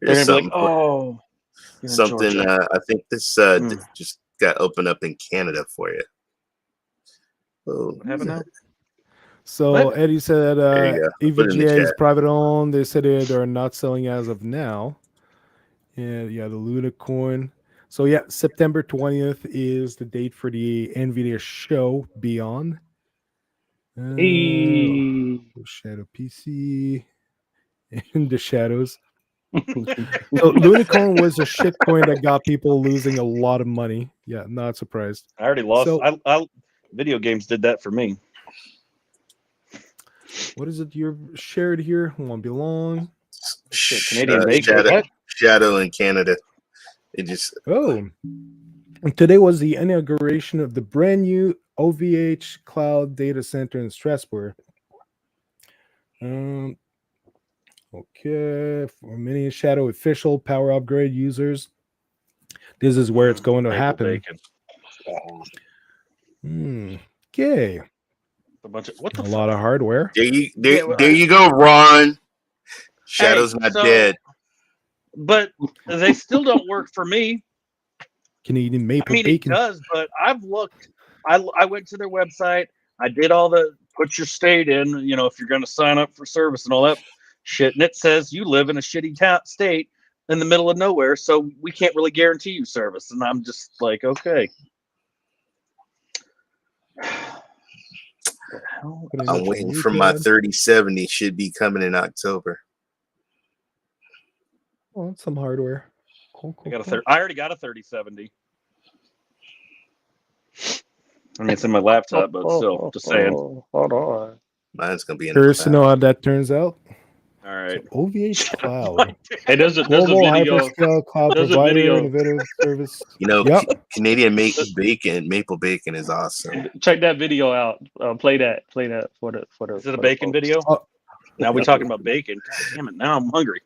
They're going to be like, "Oh, something." I think this just got opened up in Canada for you. Oh, what happened now? So What? Eddie said There you go. Put it in the EVGA is chat. private owned. They said they're not selling as of now. And yeah, the Luna coin. So yeah, September 20th is the date for the NVIDIA show Beyond. Hey. Shadow PC in the shadows. So Lunicorn was a shit coin that got people losing a lot of money. Yeah, not surprised. I already lost. So- I video games did that for me. What is it you're shared here? Won't be long. Shit, Canadian bacon. Shadow, What? Shadow in Canada. It just Oh, and today was the inauguration of the brand new OVH cloud data center in Strasbourg. Okay, for many Shadow official power upgrade users, this is where it's going to Maple happen. bacon. Okay, A bunch of what the a fuck? lot of hardware. there you go, Ron. Shadow's not so- dead. But they still don't work for me. Canadian maple I mean, bacon. it does, but I've looked. I went to their website. I did all the put your state in. You know, if you're going to sign up for service and all that shit, and it says you live in a shitty state in the middle of nowhere, so we can't really guarantee you service. And I'm just like, okay. I'm waiting for my 3070. Should be coming in October. Oh, some hardware. Cool, I cool, got cool. I already got a 3070. I mean, it's in my laptop, but still, just saying. Hold on. Mine's gonna be in the Curious to cloud. know how that turns out. All right. So OVH Cloud, Hey, there's a global video. hyperscale cloud there's a provider, video. innovative service. You know, Yep. Canadian maple bacon is awesome. Check that video out. Play that for the. Is it a for the bacon folks. video? Oh. Now we're Yeah. talking about bacon. God damn it! Now I'm hungry.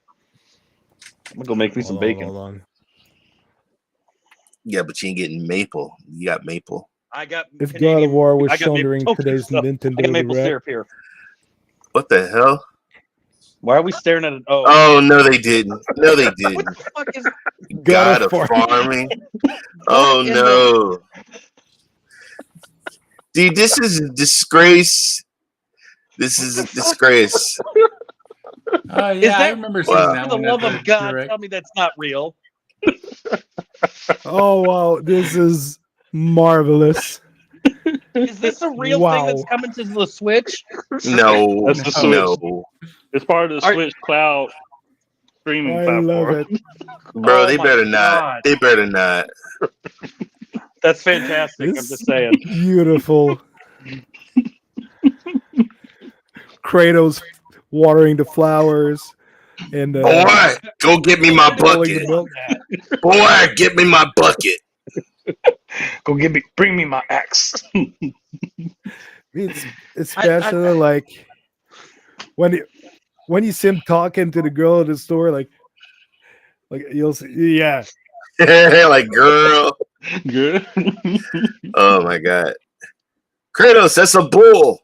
I'm gonna go make me some bacon. Hold on. Yeah, but you ain't getting maple. You got maple. I got. If God of War was I got shown maple- during oh, today's stuff. I Nintendo got maple Direct, syrup here. What the hell? Why are we staring at it? Oh, Oh no, they didn't. No, they what didn't. the fuck is? God of Farm. farming. Oh in no. Dude, this is a disgrace. This is a disgrace. Yeah, Is I that remember seeing Wow. that For the one. love at the of God, direct. tell me that's not real. Oh wow, this is marvelous. Is this a real thing that's Wow. coming to the Switch? No, That's the Switch. no, It's part of the Are- Switch Cloud streaming I platform. love it. bro. Oh They my better God. not. They better not. That's fantastic. I'm This- just saying. Beautiful. Kratos watering the flowers and Boy, go get me my pulling the bucket. milk. Boy, get me my bucket. Bring me my axe. It's especially like when you see him talking to the girl at the store, like you'll see, yeah. Like, girl. Good. Oh my god. Kratos, that's a bull.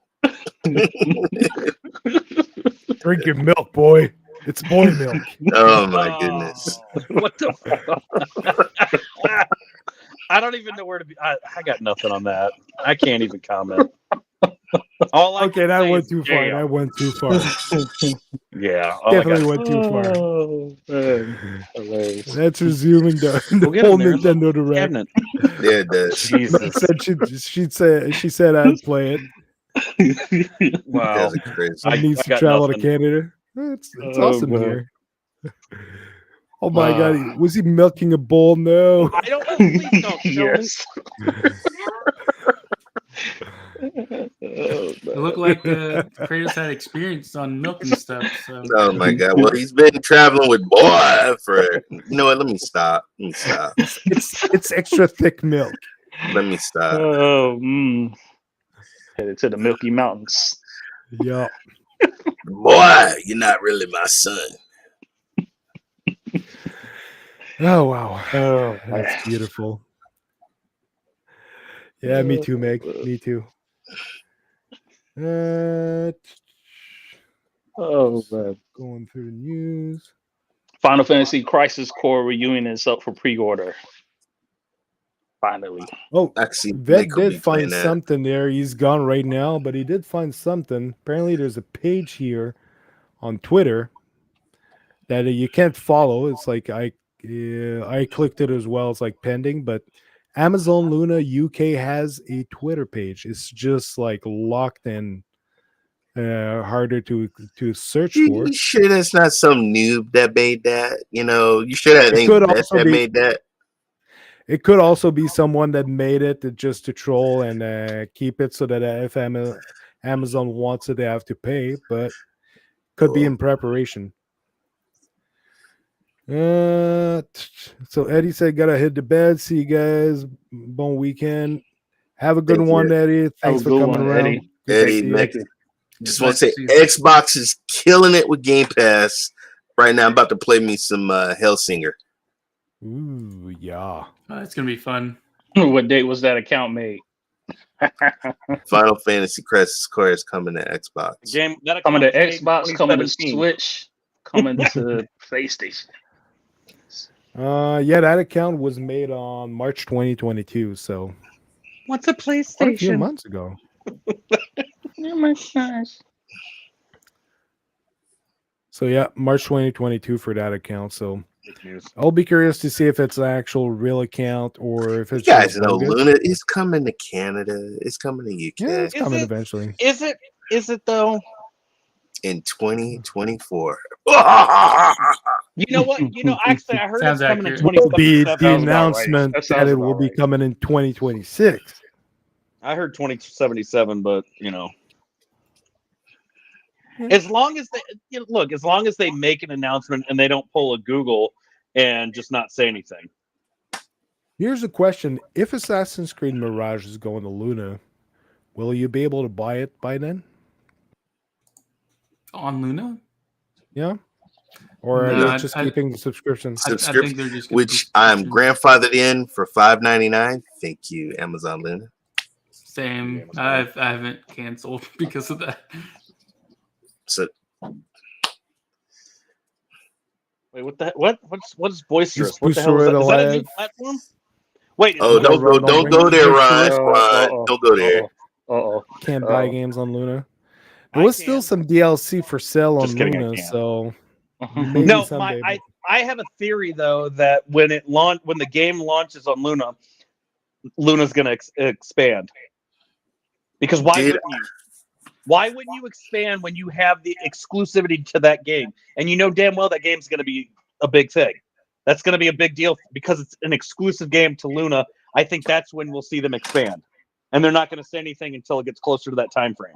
Drink your milk, boy. It's boy milk. Oh my goodness. What the fuck? I don't even know where to be. I got nothing on that. I can't even comment. All I Okay, can that say went is too far. damn. That went too far. Yeah, all I Definitely got- went too far. Oh, man. Hilarious. That's resuming the We'll get whole in there. Nintendo Direct. Cabinet. Yeah, it does. Jesus. She said I'd play it. Wow. Guys are crazy. I needs I to got travel nothing. to Canada. It's Oh, awesome man. here. Oh my god, was he milking a bull? No. I don't. Please don't show me. Yes. It looked like Kratos had experience on milking stuff. So Oh my god. Well, he's been traveling with boy for you know what? Let me stop. It's extra thick milk. Let me stop. Headed to the Milky Mountains. Yeah. Boy, you're not really my son. Oh wow. Oh, That's beautiful. Yeah, me too, Meg. Me too. oh man. Going through the news. Final Fantasy Crisis Core reunion is up for pre-order. Finally. Oh, Actually, Vet Nick will be did find playing that. something there. He's gone right now, but he did find something. Apparently, there's a page here on Twitter that you can't follow. It's like I clicked it as well. It's like pending, but Amazon Luna UK has a Twitter page. It's just like locked and harder to search for. You sure that's not some noob that made that? You know, you sure that It ain't could Vet also that be- made that? It could also be someone that made it just to troll and keep it so that if Amazon wants it, they have to pay, but could be in preparation. So Eddie said, "Gotta hit the bed. See you guys. Bon weekend. Have a good Thank one, you. Eddie. Thanks a for good coming one, around. Eddie. Good to Eddie, see you. next, you. just want Nice to say to see you. Xbox is killing it with Game Pass. Right now, I'm about to play me some Hellsinger. Ooh, yeah. It's gonna be fun. What date was that account made? Final Fantasy Crisis Core is coming to Xbox. Game that Coming to account was made in Xbox, coming to 2017. Switch, coming to PlayStation. Yeah, that account was made on March 2022, so What's a quite a few PlayStation? months ago. Oh my gosh. So yeah, March 2022 for that account. So Good news. I'll be curious to see if it's an actual real account or if You it's guys just know bogus. Luna is coming to Canada. It's coming to UK Yeah, it's Is coming it? eventually. Is it? Is it though? in 2024. You know what? You know, actually, I heard Sounds it's coming in accurate. Will be 2077. the Sounds about right. announcement That that sounds it about will be right. coming in 2026. I heard 2077, but you know, Yeah. as long as they look, as long as they make an announcement and they don't pull a Google and just not say anything. Here's a question: if Assassin's Creed Mirage is going to Luna, will you be able to buy it by then? On Luna? Yeah, or are No, they just keeping the subscription? I think they're just gonna Which be I'm subscriptions. grandfathered in for $5.99. Thank you, Amazon Luna. Same. I haven't canceled because of that. So Wait, what the what's boisterous? It's What the hell is that? Is that a new Alive. platform? Wait, is oh, it- don't go, don't go there, Ron. Uh-oh. Don't go there. Uh-oh. Can't buy Uh-oh. games on Luna. I There was still can. some DLC for sale on Just kidding, I Luna, can't. so maybe No, someday. I have a theory though that when the game launches on Luna, Luna's going to expand. Because why Did- wouldn't you? Why wouldn't you expand when you have the exclusivity to that game? And you know damn well that game's going to be a big thing. That's going to be a big deal because it's an exclusive game to Luna. I think that's when we'll see them expand. And they're not going to say anything until it gets closer to that time frame.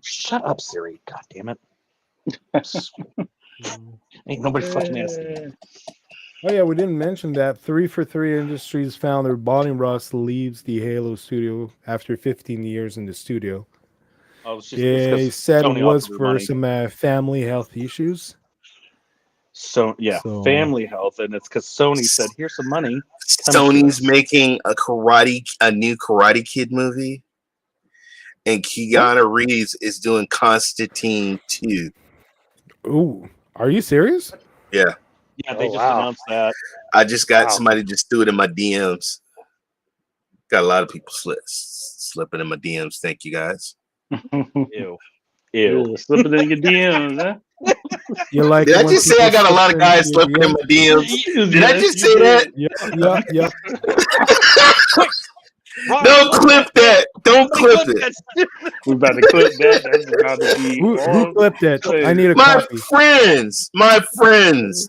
Shut up, Siri. God damn it. Ain't nobody fucking asking. Oh yeah, we didn't mention that 343 Industries founder Bonnie Ross leaves the Halo studio after 15 years in the studio. Oh, it's just, Yeah, he it's said it Sony was offered her for money. some family health issues. So yeah, So- family health, and it's because Sony said, "Here's some money." Sony's making a new Karate Kid movie, and Keanu Reeves is doing Constantine 2. Ooh, are you serious? Yeah, Yeah, they Oh, just wow. announced that. I just got Wow. somebody just threw it in my DMs. Got a lot of people slipping in my DMs. Thank you guys. Ew, ew. Slipping in your DMs, huh? You like Did it I when just say I people got a lot slip of guys into your slipping in DMs? my DMs? Did I just say that? Yeah. Ron, Don't clip that. Don't clip it. that. We're about to clip that. That's about to be Who all clipped it? I need a My copy. friends, my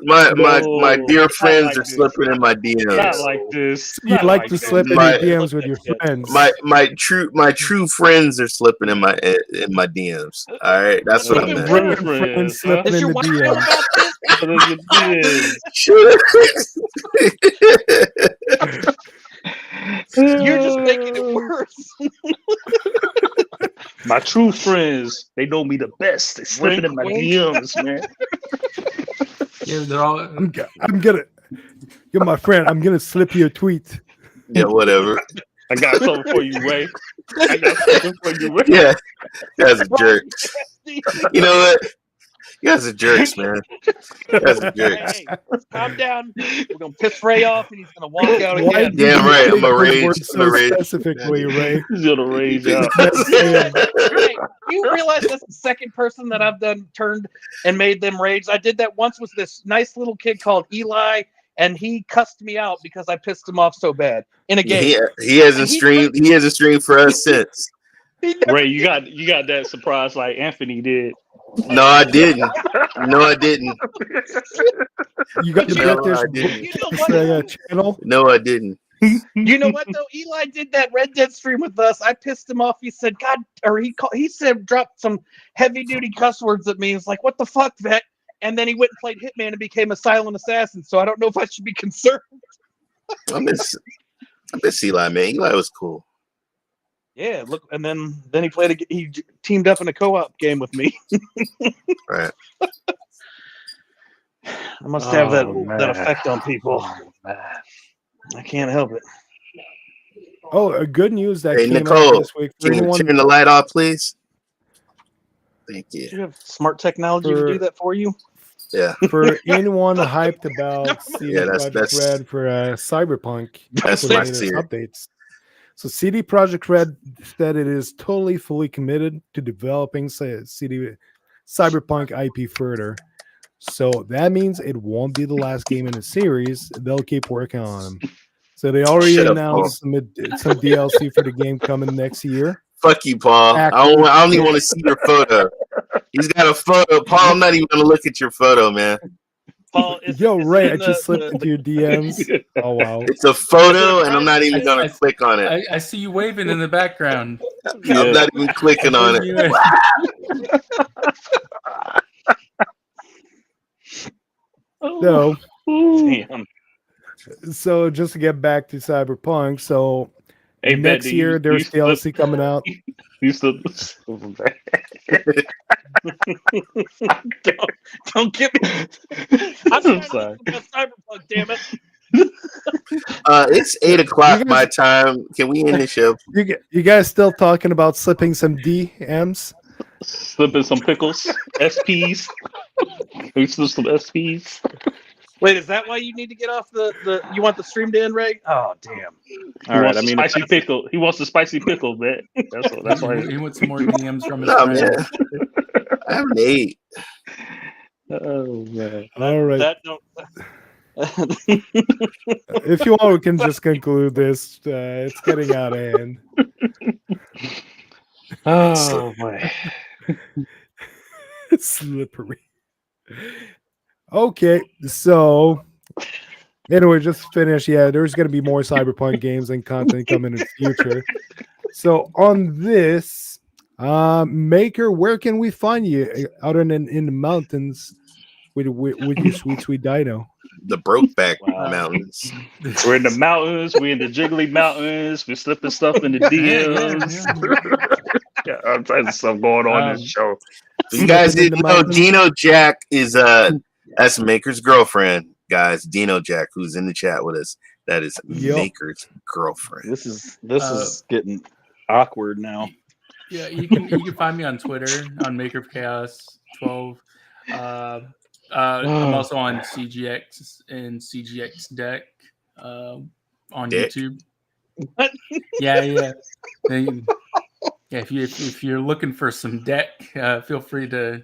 No, dear not friends like are this. slipping in my DMs. not like this. You Not like to this. slip in My- your DMs with your friends. My true friends are slipping in my DMs. All right, that's what I Slipping meant. where? Your friends slipping Does in your the wife know DMs. about this? What are your DMs? You're just making it worse. My true friends, they know me the best. They slipping in my Wink, wink. DMs, man. Yeah, they're all. I'm gonna. You're my friend. I'm gonna slip you a tweet. Yeah, whatever. I got something for you, Ray. I got something for you, Ray. Yeah, that's a jerk. You know what? You guys are jerks, man. You guys are jerks. Hey, calm down. We're gonna piss Ray off, and he's gonna walk out Why again. did Damn you right, I'm take a those rage. words I'm a so rage. specifically, Ray? He's gonna rage out. Hey, you realize that's the second person that I've done turned and made them rage? I did that once with this nice little kid called Eli, and he cussed me out because I pissed him off so bad in a game. He hasn't streamed. He hasn't streamed for us since. Ray, you got that surprise like Anthony did. No, I didn't. No, I didn't. You got to No, get this, I didn't. You know what? channel. No, I didn't. You know what though? Eli did that Red Dead stream with us. I pissed him off. He said, "God," or he said, dropped some heavy duty cuss words at me. It's like, "What the fuck, vet?" And then he went and played Hitman and became a silent assassin. So I don't know if I should be concerned. I miss Eli, man. Eli was cool. Yeah, look, and then he teamed up in a co-op game with me. Right. I must have that man. effect on people. I can't help it. Oh, a good news that Hey, came Nicole, out this week. For Can you anyone, turn the light off, please? Thank Do you. you have smart technology to do that for you? Yeah, for anyone hyped about CD Yeah, Projekt that's- Red for Cyberpunk that's for the my latest fear. updates. So CD Projekt Red said it is totally fully committed to developing Cyberpunk IP further. So that means it won't be the last game in the series. They'll keep working on them. So they already Shut up, announced some DLC for the game coming next year. Fuck you, Paul. I don't even want to see your photo. He's got a photo. Paul, I'm not even going to look at your photo, man. Paul, Yo, Ray, I just slipped into your DMs. Oh, wow. It's a photo, and I'm not even going to click on it. I see you waving in the background. I'm not even clicking on it. No. Damn. So just to get back to Cyberpunk, so Hey, next Ben, year there's DLC coming out. You still Don't get me. I'm sorry. Cyberpunk, damn it. It's 8:00 my time. Can we end the show? You guys still talking about slipping some DMs? Slipping some pickles, SPs. We slip some SPs. Wait, is that why you need to get off the you want the stream to end, Ray? Oh, damn. All right, I mean, spicy pickle. He wants the spicy pickle, man. That's why. He wants some more DMs from his No, friends. man. I haven't ate. Oh man! All right. That don't. If you want, we can just conclude this. It's getting out of hand. Oh boy! It's slippery. Okay, so anyway, just finish. Yeah, there's going to be more Cyberpunk games and content coming in the future. So on this, Maker, where can we find you other than in the mountains with your sweet dino? The Brokeback Wow. Mountains. We're in the mountains. We're in the jiggly mountains. We're slipping stuff in the DMs. Yeah, all kinds of stuff going on in this show. You guys Slipping in didn't the know mountains. Dino Jack is that's Maker's girlfriend, guys. Dino Jack, who's in the chat with us. That is Yup. Maker's girlfriend. This is getting awkward now. Yeah, you can find me on Twitter on Maker of Chaos 12. I'm also on CGX and CGX Deck on Dick? YouTube. What? Yeah. If you're looking for some deck, feel free to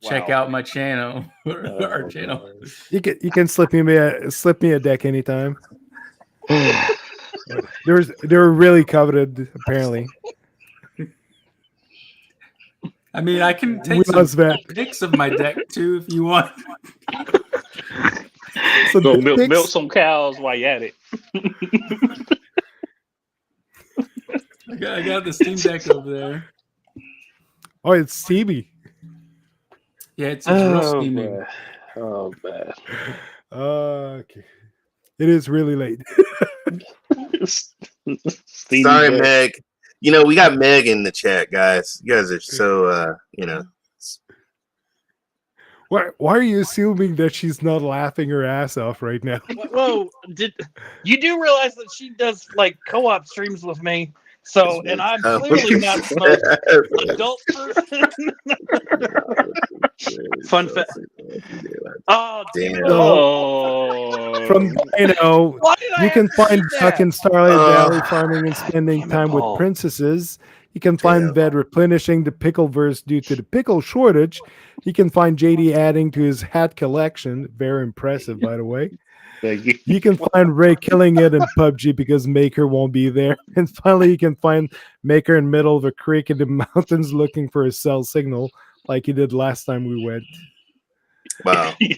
check Wow. out my channel or our channel. You can slip me a deck anytime. They're really coveted apparently. I mean, I can We take some lost that. pics of my deck too if you want. So Go the milk some cows while you at it. I got the Steam Deck over there. Oh, it's Stevie. Yeah, it's real steamy. man. Oh man! Okay. It is really late. Steamy Sorry, Deck. Meg. You know, we got Meg in the chat, guys. You guys are so Why are you assuming that she's not laughing her ass off right now? Whoa! Did you do realize that she does like co-op streams with me? So, and I'm clearly not the most adult person. Fun fact. Oh, Damn. Oh, From Dino, why did I you can have to find read Duck that? in Starlight Valley Ugh. farming and spending Damn it, time with Paul. princesses. You can find Damn. Ved replenishing the pickle verse due to the pickle shortage. You can find JD adding to his hat collection. Very impressive, by the way. thank you. You can find Ray killing it in PUBG because Maker won't be there. And finally, you can find Maker in the middle of a creek in the mountains looking for a cell signal like he did last time we went. Wow. You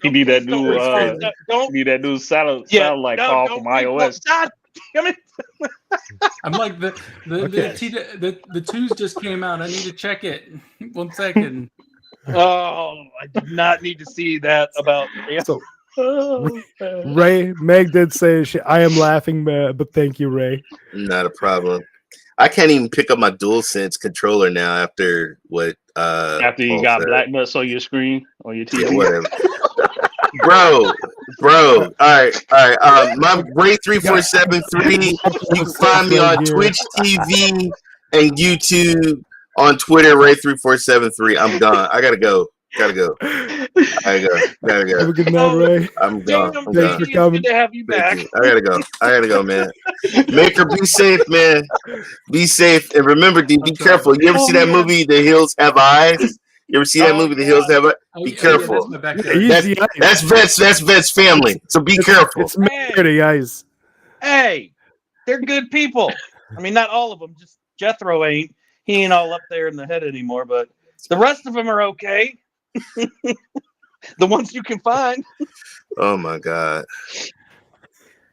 need that new That's crazy. you need that new satellite call from iOS. God damn it. I'm like the twos just came out. I need to check it. 1 second. Oh, I did not need to see that about. Yeah. So Oh, man. Ray, Meg did say I am laughing, but thank you, Ray. Not a problem. I can't even pick up my DualSense controller now after what After you Paul got said. black nuts on your screen, on your TV. Yeah, whatever. bro. All right. My Ray 3473. You can find me on Twitch TV and YouTube, on Twitter, Ray 3473. I'm gone. I gotta go. Gotta go. Have a good night, Ray. I'm gone. Damn, I'm Thanks gone. for it's coming. good to have you back. I gotta go, man. Maker, be safe, man. Be safe, and remember, D, be careful. You ever see that movie, The Hills Have Eyes? You ever see that movie, The Hills Have Eyes? Be careful. That's my backyard. Easy That's Vet's family. So be careful. It's Maker, guys. Hey, they're good people. I mean, not all of them. Just Jethro ain't. He ain't all up there in the head anymore, but the rest of them are okay. The ones you can find. Oh my God.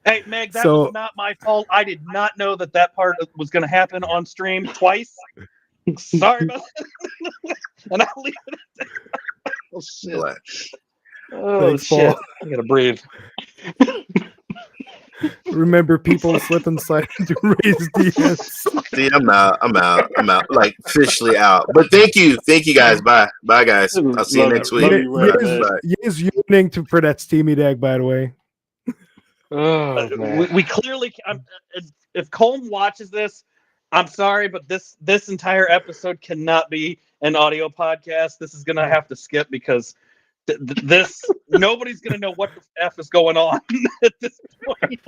Hey, Meg, that was not my fault. I did not know that part was going to happen on stream twice. Sorry about that. And I'll leave it at that. Oh, shit. Relax. Oh, Thanks, shit. Paul. I got to breathe. Remember, people slip inside to raise DMs. See, I'm out. Like officially out. But thank you guys. Bye, guys. I'll see you next week. Love you, Ray, man. Bye. Yearning for that Steamy Deck, by the way. Oh, man. We clearly, if Colm watches this, I'm sorry, but this entire episode cannot be an audio podcast. This is gonna have to skip because this nobody's gonna know what the F is going on at this point.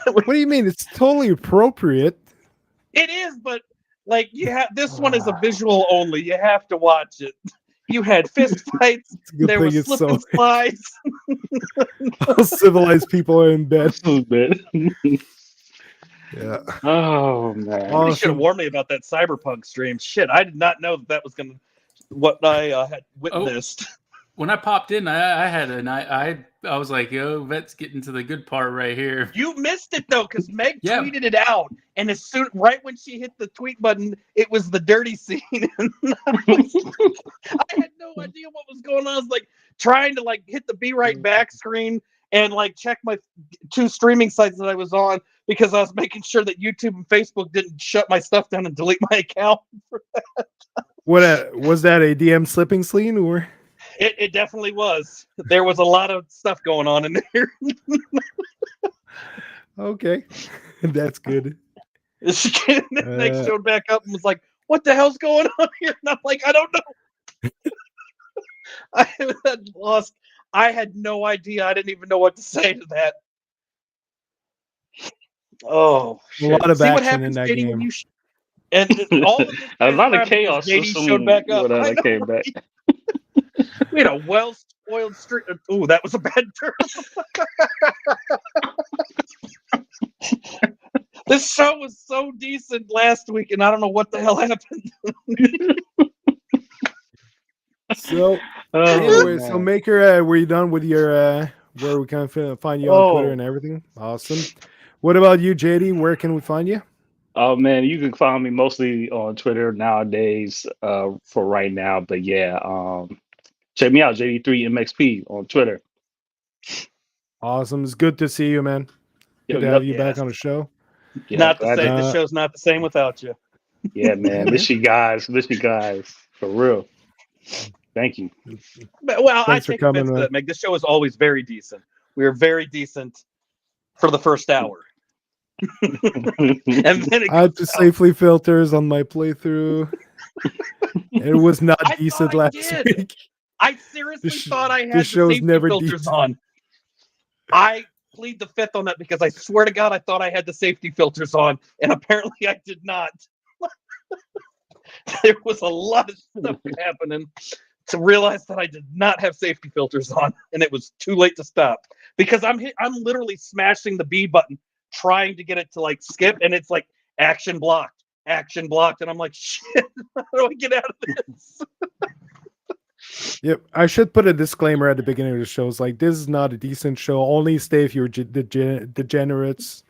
What do you mean? It's totally appropriate. It is, but like this one is a visual only. You have to watch it. You had fist fights. It's a good There thing was it's slip and so slides. all civilized people are in bed. Yeah. Oh, man. Somebody should have warned me about that Cyberpunk stream. Shit, I did not know that was gonna what I had witnessed. When I popped in, I was like, "Yo, Vet's getting to the good part right here." You missed it though, because Meg tweeted it out, and right when she hit the tweet button, it was the dirty scene. And I had no idea what was going on. I was like trying to hit the be right back screen and check my 2 streaming sites that I was on because I was making sure that YouTube and Facebook didn't shut my stuff down and delete my account. For that. What was that? A DM slipping scene or? It definitely was. There was a lot of stuff going on in there. Okay, that's good. Next showed back up and was like, "What the hell's going on here?" And I'm like, "I don't know." I had lost. I had no idea. I didn't even know what to say to that. Oh, shit. A lot of See what action in happens, that JD, game. when you and all of this A lot of crap chaos JD system showed back up. when I I know, came back. We had a well-spoiled street. Ooh, that was a bad term. This show was so decent last week, and I don't know what the hell happened. So, anyway, so Maker, were you done with your where we can find you on Twitter and everything? Awesome. What about you, JD? Where can we find you? Oh man, you can find me mostly on Twitter nowadays, for right now. But yeah, check me out, JD3MXP on Twitter. Awesome. It's good to see you, man. Good to have you back on the show. Yeah, not the same. The show's not the same without you. Yeah, man. Miss you guys. For real. Thank you. Well, Thanks for I take offense coming, to that, Meg. This show is always very decent. We are very decent for the first hour. And then I had to safely filters on my playthrough. It was not I decent thought I last did. week. I seriously thought I had this the show's safety never filters decent. on. I plead the fifth on that because I swear to God I thought I had the safety filters on, and apparently I did not. There was a lot of stuff happening to realize that I did not have safety filters on, and it was too late to stop because I'm literally smashing the B button trying to get it to like skip, and it's like action blocked, and I'm like, shit, how do I get out of this? Yep, I should put a disclaimer at the beginning of the show. It's like, this is not a decent show. Only stay if you're degenerates.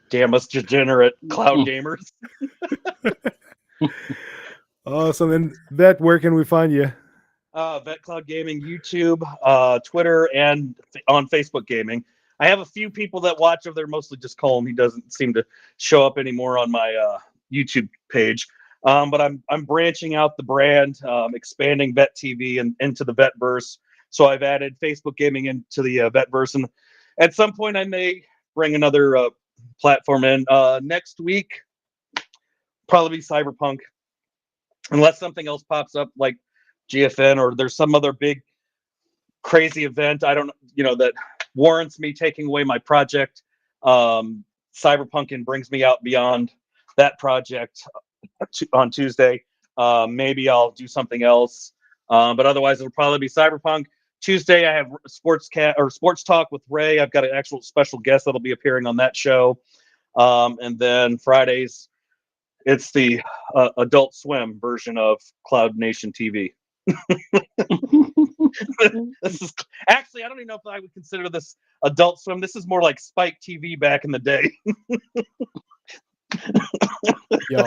Damn us degenerate cloud gamers. Awesome. And Vet, where can we find you? Vet Cloud Gaming, YouTube, Twitter, and on Facebook Gaming. I have a few people that watch him. They're mostly just Colm. He doesn't seem to show up anymore on my YouTube page. But I'm branching out the brand, expanding Vet TV and into the Vetverse. So I've added Facebook Gaming into the Vetverse, and at some point I may bring another platform in. Next week, probably be Cyberpunk, unless something else pops up like GFN or there's some other big crazy event I don't that warrants me taking away my project. Cyberpunk and brings me out beyond that project on Tuesday. Maybe I'll do something else, but otherwise it'll probably be Cyberpunk. Tuesday I have sports talk with Ray. I've got an actual special guest that'll be appearing on that show, and then Fridays it's the Adult Swim version of CloudNationTV. This is actually, I don't even know if I would consider this Adult Swim. This is more like Spike TV back in the day. Yo,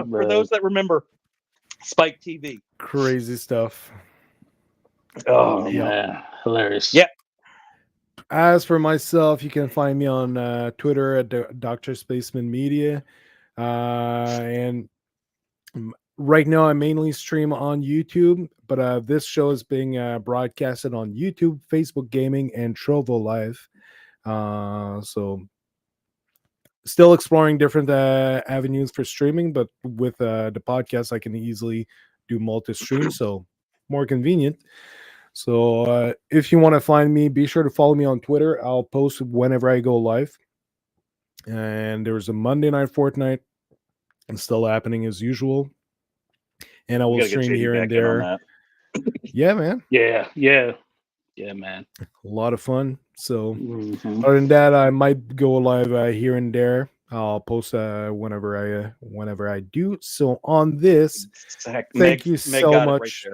For those that remember Spike TV. crazy stuff. Oh Yeah. man, hilarious. Yeah. As for myself, you can find me on Twitter at DrSpaceman Media. And right now, I mainly stream on YouTube, but this show is being broadcasted on YouTube, Facebook Gaming, and Trovo Live. So still exploring different avenues for streaming, but with the podcast, I can easily do multi-stream, so more convenient. So if you want to find me, be sure to follow me on Twitter. I'll post whenever I go live. And there's a Monday Night Fortnite. It's still happening as usual. And I will stream here and there. Yeah, man. Yeah, man. A lot of fun. So other than that, I might go live here and there. I'll post whenever I do. So on this, thank you so much.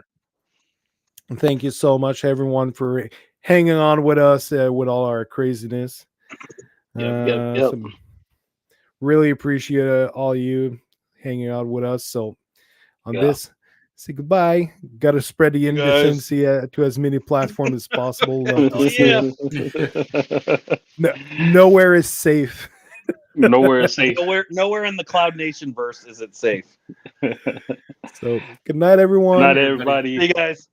Thank you so much, everyone, for hanging on with us with all our craziness. Yep. Really appreciate all you hanging out with us. So on this, say goodbye. Got to spread the indecency to as many platforms as possible. Nowhere is safe. Nowhere is safe. Nowhere in the Cloud Nation verse is it safe. So good night, everyone. Good night, everybody. See you guys.